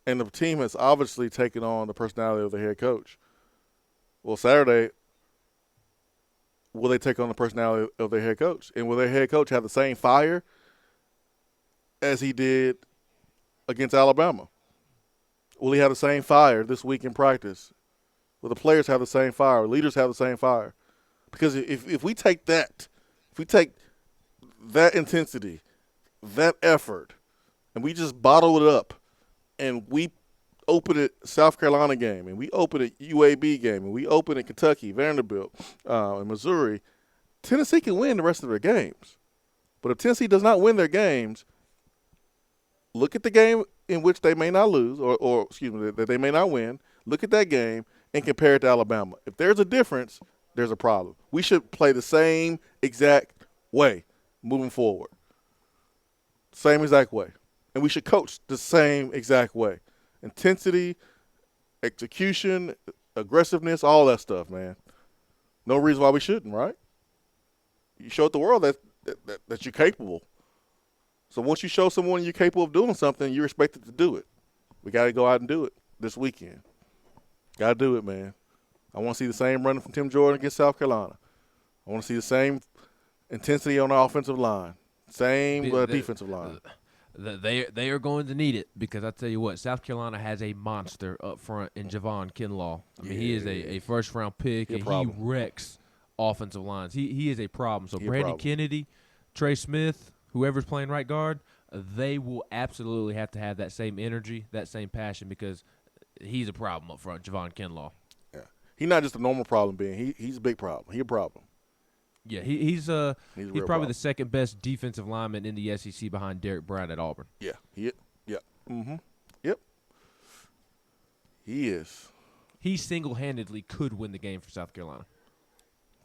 And the team has obviously taken on the personality of the head coach. Well, Saturday, will they take on the personality of their head coach? And will their head coach have the same fire as he did against Alabama? Will he have the same fire this week in practice? Will the players have the same fire? Leaders have the same fire? Because if we take that, that intensity, that effort, and we just bottle it up, and we open it South Carolina game, and we open it UAB game, and we open it Kentucky, Vanderbilt, and Missouri, Tennessee can win the rest of their games. But if Tennessee does not win their games, look at the game in which they may not lose, or that they may not win. Look at that game and compare it to Alabama. If there's a difference, there's a problem. We should play the same exact way moving forward. Same exact way. And we should coach the same exact way. Intensity, execution, aggressiveness, all that stuff, man. No reason why we shouldn't, right? You showed the world that you're capable. So once you show someone you're capable of doing something, you're expected to do it. We got to go out and do it this weekend. Got to do it, man. I want to see the same running from Tim Jordan against South Carolina. I want to see the same intensity on the offensive line, same defensive line. They are going to need it, because I tell you what, South Carolina has a monster up front in Javon Kinlaw. I mean, he is a first-round pick, and he wrecks offensive lines. He is a problem. So Brandon Kennedy, Trey Smith, whoever's playing right guard, they will absolutely have to have that same energy, that same passion, because he's a problem up front, Javon Kinlaw. Yeah, he's not just a normal problem being. He's a big problem. He's a problem. Yeah, he's probably the second best defensive lineman in the SEC behind Derek Brown at Auburn. Yeah. Yep. He is. He single-handedly could win the game for South Carolina.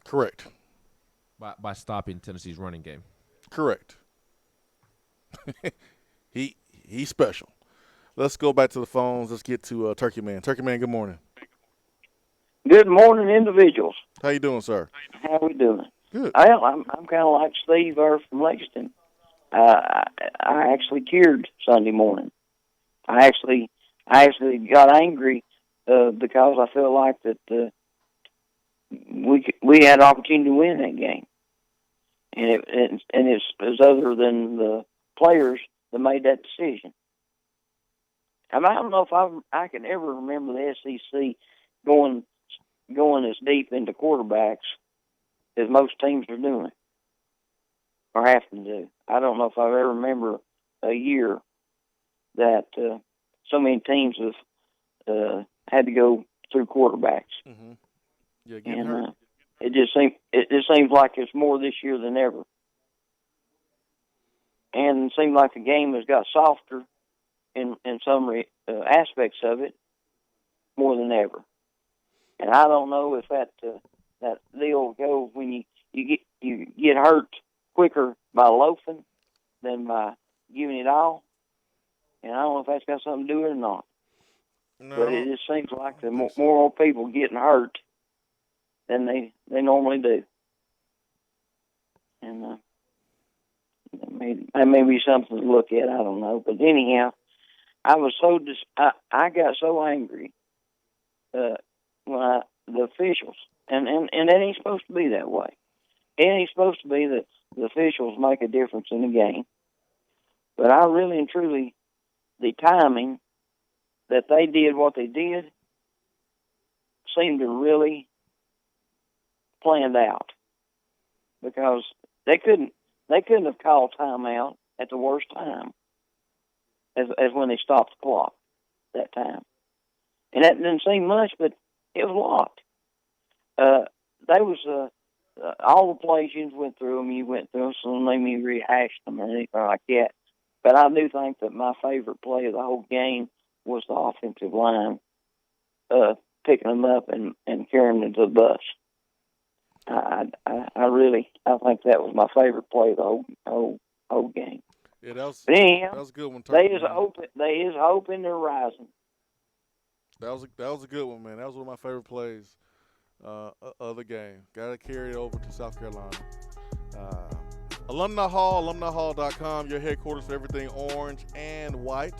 Correct. By stopping Tennessee's running game. Correct. He's special. Let's go back to the phones. Let's get to Turkey Man. Turkey Man, good morning. Good morning, individuals. How you doing, sir? How we doing? Good. I'm kind of like Steve from Lexington. I actually cheered Sunday morning. I actually got angry because I felt like that we had an opportunity to win that game, and it was other than the players that made that decision. I don't know if I can ever remember the SEC going as deep into quarterbacks as most teams are doing or have to do. I don't know if I ever remember a year that so many teams have had to go through quarterbacks. Mm-hmm. Yeah, getting And hurt. it just seems like it's more this year than ever. And it seems like the game has got softer in some aspects of it more than ever. And I don't know if that deal goes when you get hurt quicker by loafing than by giving it all. And I don't know if that's got something to do with it or not. No, but it just seems like the more people getting hurt than they normally do. And that may be something to look at. I don't know. But anyhow, I was I got so angry when the officials, and it ain't supposed to be that way. It ain't supposed to be that the officials make a difference in the game. But I really and truly, the timing that they did what they did seemed to really planned out, because they couldn't have called timeout at the worst time as when they stopped the clock that time. And that didn't seem much, but it was a lot. They was all the plays you went through them. You went through them, so don't let me rehash them or anything like that. But I do think that my favorite play of the whole game was the offensive line picking them up and carrying them to the bus. I think that was my favorite play of the whole game. Yeah, that was a good one. There is hope in the horizon. That was a good one, man. That was one of my favorite plays of the game. Got to carry it over to South Carolina. Alumni Hall, alumnihall.com, your headquarters for everything orange and white.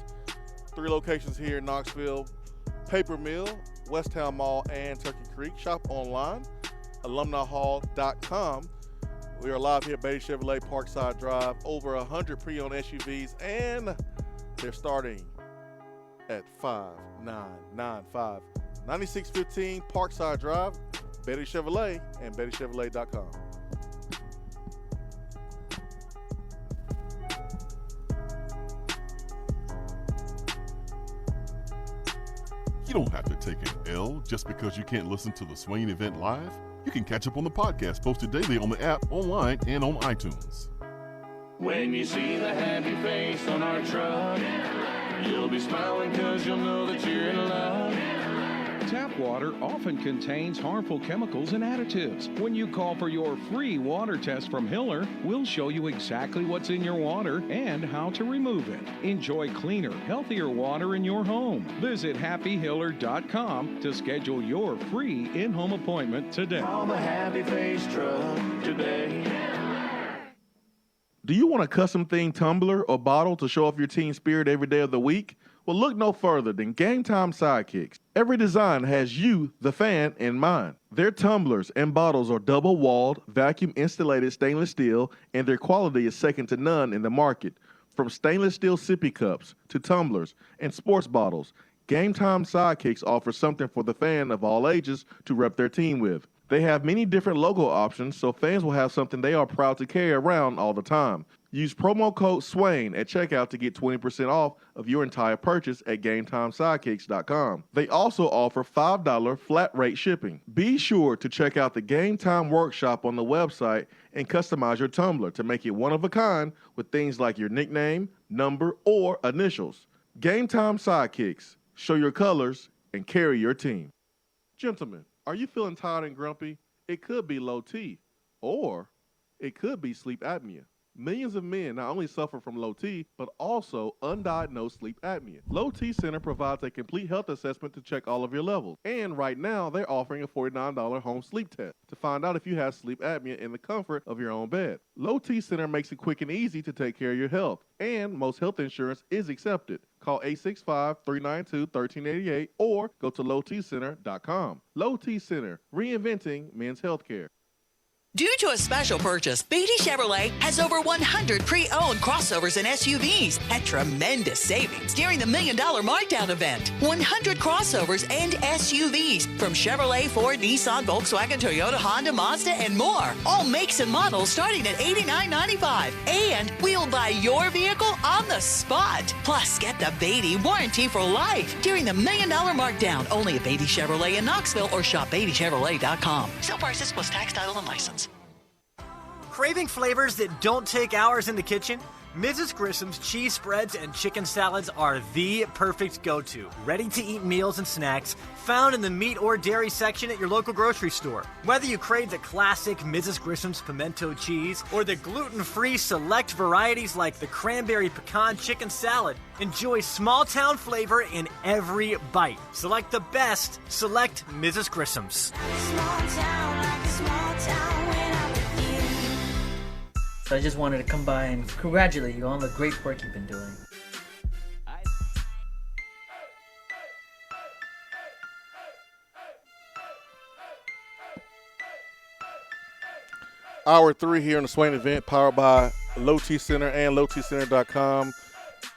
3 locations here in Knoxville: Paper Mill, Westtown Mall, and Turkey Creek. Shop online, alumnihall.com. We are live here at Beatty Chevrolet Parkside Drive. Over 100 pre-owned SUVs, and they're starting at $5,995. 9615 Parkside Drive, Beatty Chevrolet, and BettyChevrolet.com. You don't have to take an L just because you can't listen to the Swain event live. You can catch up on the podcast posted daily on the app, online, and on iTunes. When you see the happy face on our truck, you'll be smiling because you'll know that you're in love. Tap water often contains harmful chemicals and additives. When you call for your free water test from Hiller, we'll show you exactly what's in your water and how to remove it. Enjoy cleaner, healthier water in your home. Visit happyhiller.com to schedule your free in-home appointment today. Call the Happy Face Truck today. Do you want a custom themed tumbler or bottle to show off your team spirit every day of the week? Well, look no further than Game Time Sidekicks. Every design has you, the fan, in mind. Their tumblers and bottles are double-walled, vacuum-insulated stainless steel, and their quality is second to none in the market. From stainless steel sippy cups to tumblers and sports bottles, Game Time Sidekicks offers something for the fan of all ages to rep their team with. They have many different logo options, so fans will have something they are proud to carry around all the time. Use promo code SWAIN at checkout to get 20% off of your entire purchase at GameTimeSidekicks.com. They also offer $5 flat rate shipping. Be sure to check out the Game Time Workshop on the website and customize your tumbler to make it one of a kind with things like your nickname, number, or initials. Game Time Sidekicks. Show your colors and carry your team. Gentlemen, are you feeling tired and grumpy? It could be low T, or it could be sleep apnea. Millions of men not only suffer from low T, but also undiagnosed sleep apnea. Low T Center provides a complete health assessment to check all of your levels. And right now, they're offering a $49 home sleep test to find out if you have sleep apnea in the comfort of your own bed. Low T Center makes it quick and easy to take care of your health, and most health insurance is accepted. Call 865-392-1388 or go to lowtcenter.com. Low T Center, reinventing men's healthcare. Due to a special purchase, Beatty Chevrolet has over 100 pre-owned crossovers and SUVs at tremendous savings during the $1 Million Markdown event. 100 crossovers and SUVs from Chevrolet, Ford, Nissan, Volkswagen, Toyota, Honda, Mazda, and more. All makes and models starting at $89.95. And we'll buy your vehicle on the spot. Plus, get the Beatty warranty for life during the $1 Million Markdown. Only at Beatty Chevrolet in Knoxville or shop BeattyChevrolet.com. Sale prices plus tax, title, and license. Craving flavors that don't take hours in the kitchen? Mrs. Grissom's cheese spreads and chicken salads are the perfect go-to. Ready-to-eat meals and snacks found in the meat or dairy section at your local grocery store. Whether you crave the classic Mrs. Grissom's pimento cheese or the gluten-free select varieties like the cranberry pecan chicken salad, enjoy small-town flavor in every bite. Select the best. Select Mrs. Grissom's. So I just wanted to come by and congratulate you on the great work you've been doing. Hour 3 here in the Swain event, powered by Low T Center and lowtcenter.com.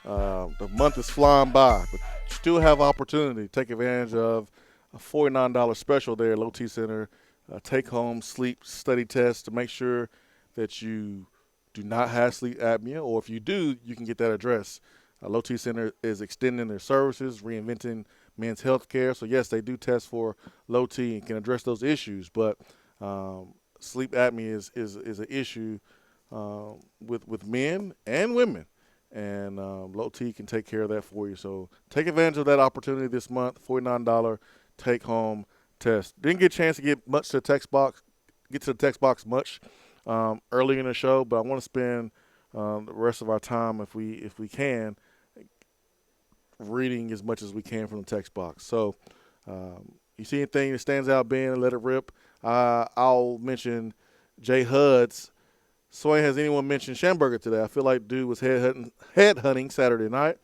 The month is flying by, but you still have opportunity to take advantage of a $49 special there at Low T Center. Take-home sleep study test to make sure that you do not have sleep apnea, or if you do, you can get that addressed. Low T Center is extending their services, reinventing men's health care. So, yes, they do test for low T and can address those issues, but sleep apnea is an issue with men and women, and low T can take care of that for you. So take advantage of that opportunity this month, $49 take-home test. Didn't get a chance to get to the text box much early in the show, but I want to spend the rest of our time, if we can, reading as much as we can from the text box. So you see anything that stands out, Ben, let it rip. I'll mention Jay Huds. Swain, has anyone mentioned Schamberger today? I feel like dude was headhunting Saturday night,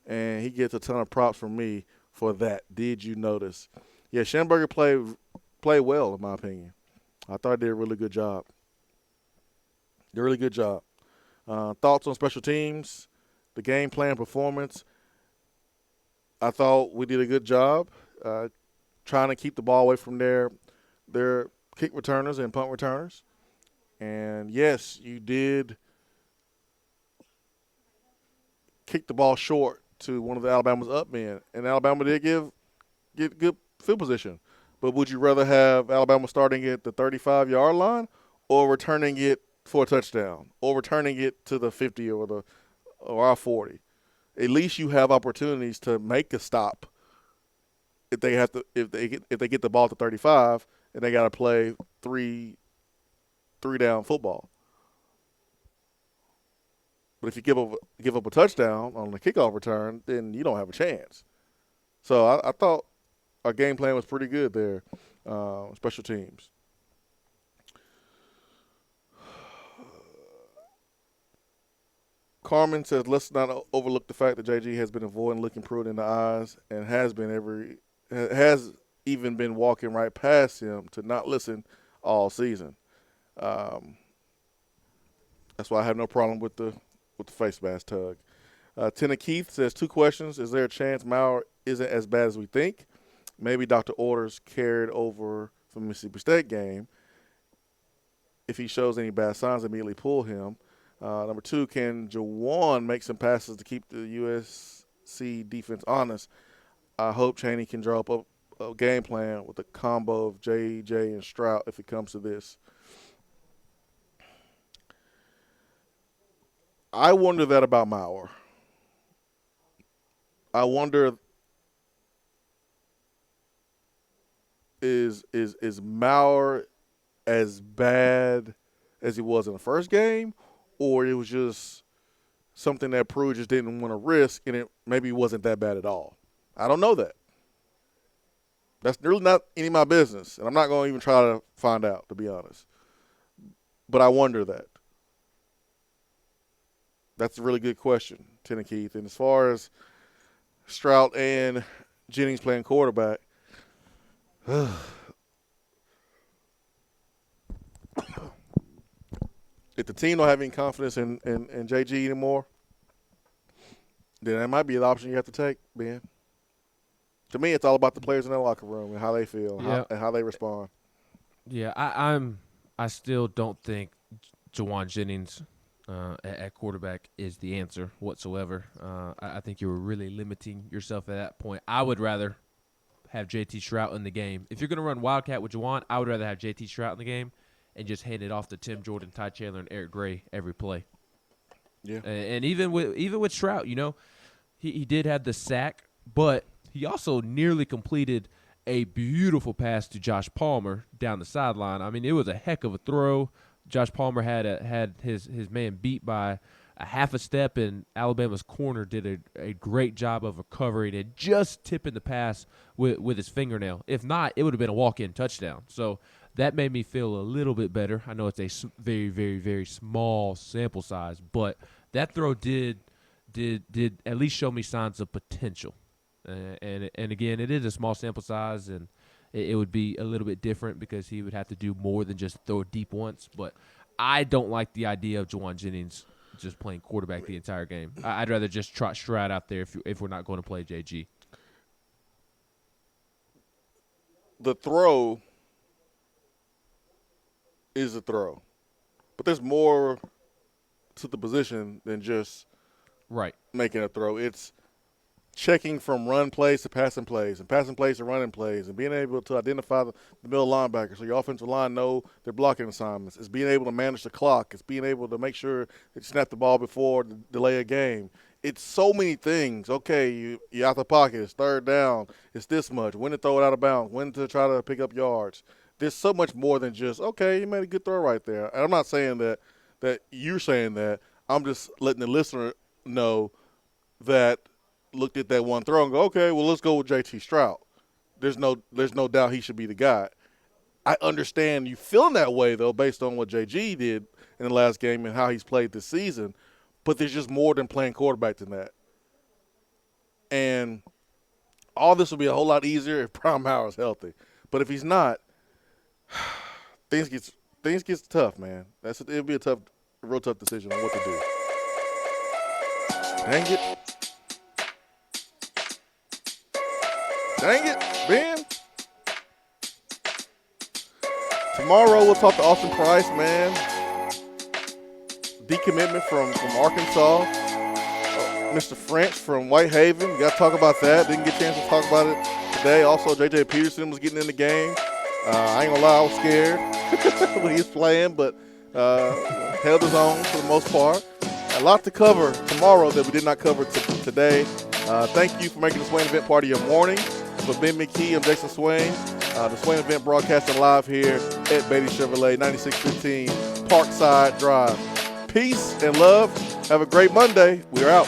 and he gets a ton of props from me for that. Did you notice? Yeah, Schamberger played well, in my opinion. I thought he did a really good job. Thoughts on special teams, the game plan, performance. I thought we did a good job trying to keep the ball away from their kick returners and punt returners. And, yes, you did kick the ball short to one of the Alabama's up men. And Alabama did get good field position. But would you rather have Alabama starting at the 35-yard line or returning it for a touchdown or returning it to the 50 or our 40? At least you have opportunities to make a stop if they get the ball to 35 and they got to play three down football. But if you give up a touchdown on the kickoff return, then you don't have a chance. So I thought our game plan was pretty good there, special teams. Carmen says, let's not overlook the fact that JG has been avoiding looking Pruitt in the eyes and has even been walking right past him to not listen all season. That's why I have no problem with the face mask tug. Tina Keith says, 2 questions. Is there a chance Maurer isn't as bad as we think? Maybe Dr. Orders carried over from Mississippi State game. If he shows any bad signs, immediately pull him. Number 2, can Jawan make some passes to keep the USC defense honest? I hope Chaney can draw up a game plan with a combo of JJ and Stroud if it comes to this. I wonder that about Maurer. I wonder, is Maurer as bad as he was in the first game, or it was just something that Pruitt just didn't want to risk, and it maybe wasn't that bad at all? I don't know that. That's really not any of my business, and I'm not going to even try to find out, to be honest. But I wonder that. That's a really good question, Tina Keith. And as far as Stroud and Jennings playing quarterback, if the team don't have any confidence in JG anymore, then that might be an option you have to take, Ben. To me, it's all about the players in that locker room and how they feel and how they respond. Yeah, I still don't think Jawan Jennings at quarterback is the answer whatsoever. I think you were really limiting yourself at that point. I would rather have JT Strout in the game. If you're going to run Wildcat with Jawan, I would rather have JT Strout in the game and just hand it off to Tim Jordan, Ty Chandler, and Eric Gray every play. Yeah. And even with Strout, he did have the sack, but he also nearly completed a beautiful pass to Josh Palmer down the sideline. I mean, it was a heck of a throw. Josh Palmer had his man beat by a half a step, and Alabama's corner did a great job of recovering and just tipping the pass with his fingernail. If not, it would have been a walk-in touchdown. So that made me feel a little bit better. I know it's a very, very, very small sample size, but that throw did at least show me signs of potential. And again, it is a small sample size, and it would be a little bit different because he would have to do more than just throw it deep once. But I don't like the idea of Jawan Jennings just playing quarterback the entire game. I'd rather just trot Stroud out there if we're not going to play JG. The throw is a throw, but there's more to the position than just making a throw. It's checking from run plays to passing plays and passing plays to running plays and being able to identify the middle linebackers so your offensive line know their blocking assignments. It's being able to manage the clock. It's being able to make sure that you snap the ball before the delay a game. It's so many things. Okay, you're out the pocket. It's third down. It's this much. When to throw it out of bounds. When to try to pick up yards. There's so much more than just, okay, you made a good throw right there. And I'm not saying that you're saying that. I'm just letting the listener know that looked at that one throw and go, okay, well, let's go with JT Strout. There's no doubt he should be the guy. I understand you feeling that way, though, based on what JG did in the last game and how he's played this season, but there's just more than playing quarterback than that. And all this will be a whole lot easier if Prime Howard is healthy. But if he's not, things gets tough, man. It'll be a real tough decision on what to do. Dang it. Dang it, Ben. Tomorrow we'll talk to Austin Price, man. Decommitment from Arkansas. Mr. French from Whitehaven. We got to talk about that. Didn't get a chance to talk about it today. Also, J.J. Peterson was getting in the game. I ain't going to lie, I was scared when he was playing, but held his own for the most part. A lot to cover tomorrow that we did not cover today. Thank you for making the Swain event part of your morning. For Ben McKee, I'm Jason Swain. The Swain event broadcasting live here at Beatty Chevrolet, 9615 Parkside Drive. Peace and love. Have a great Monday. We're out.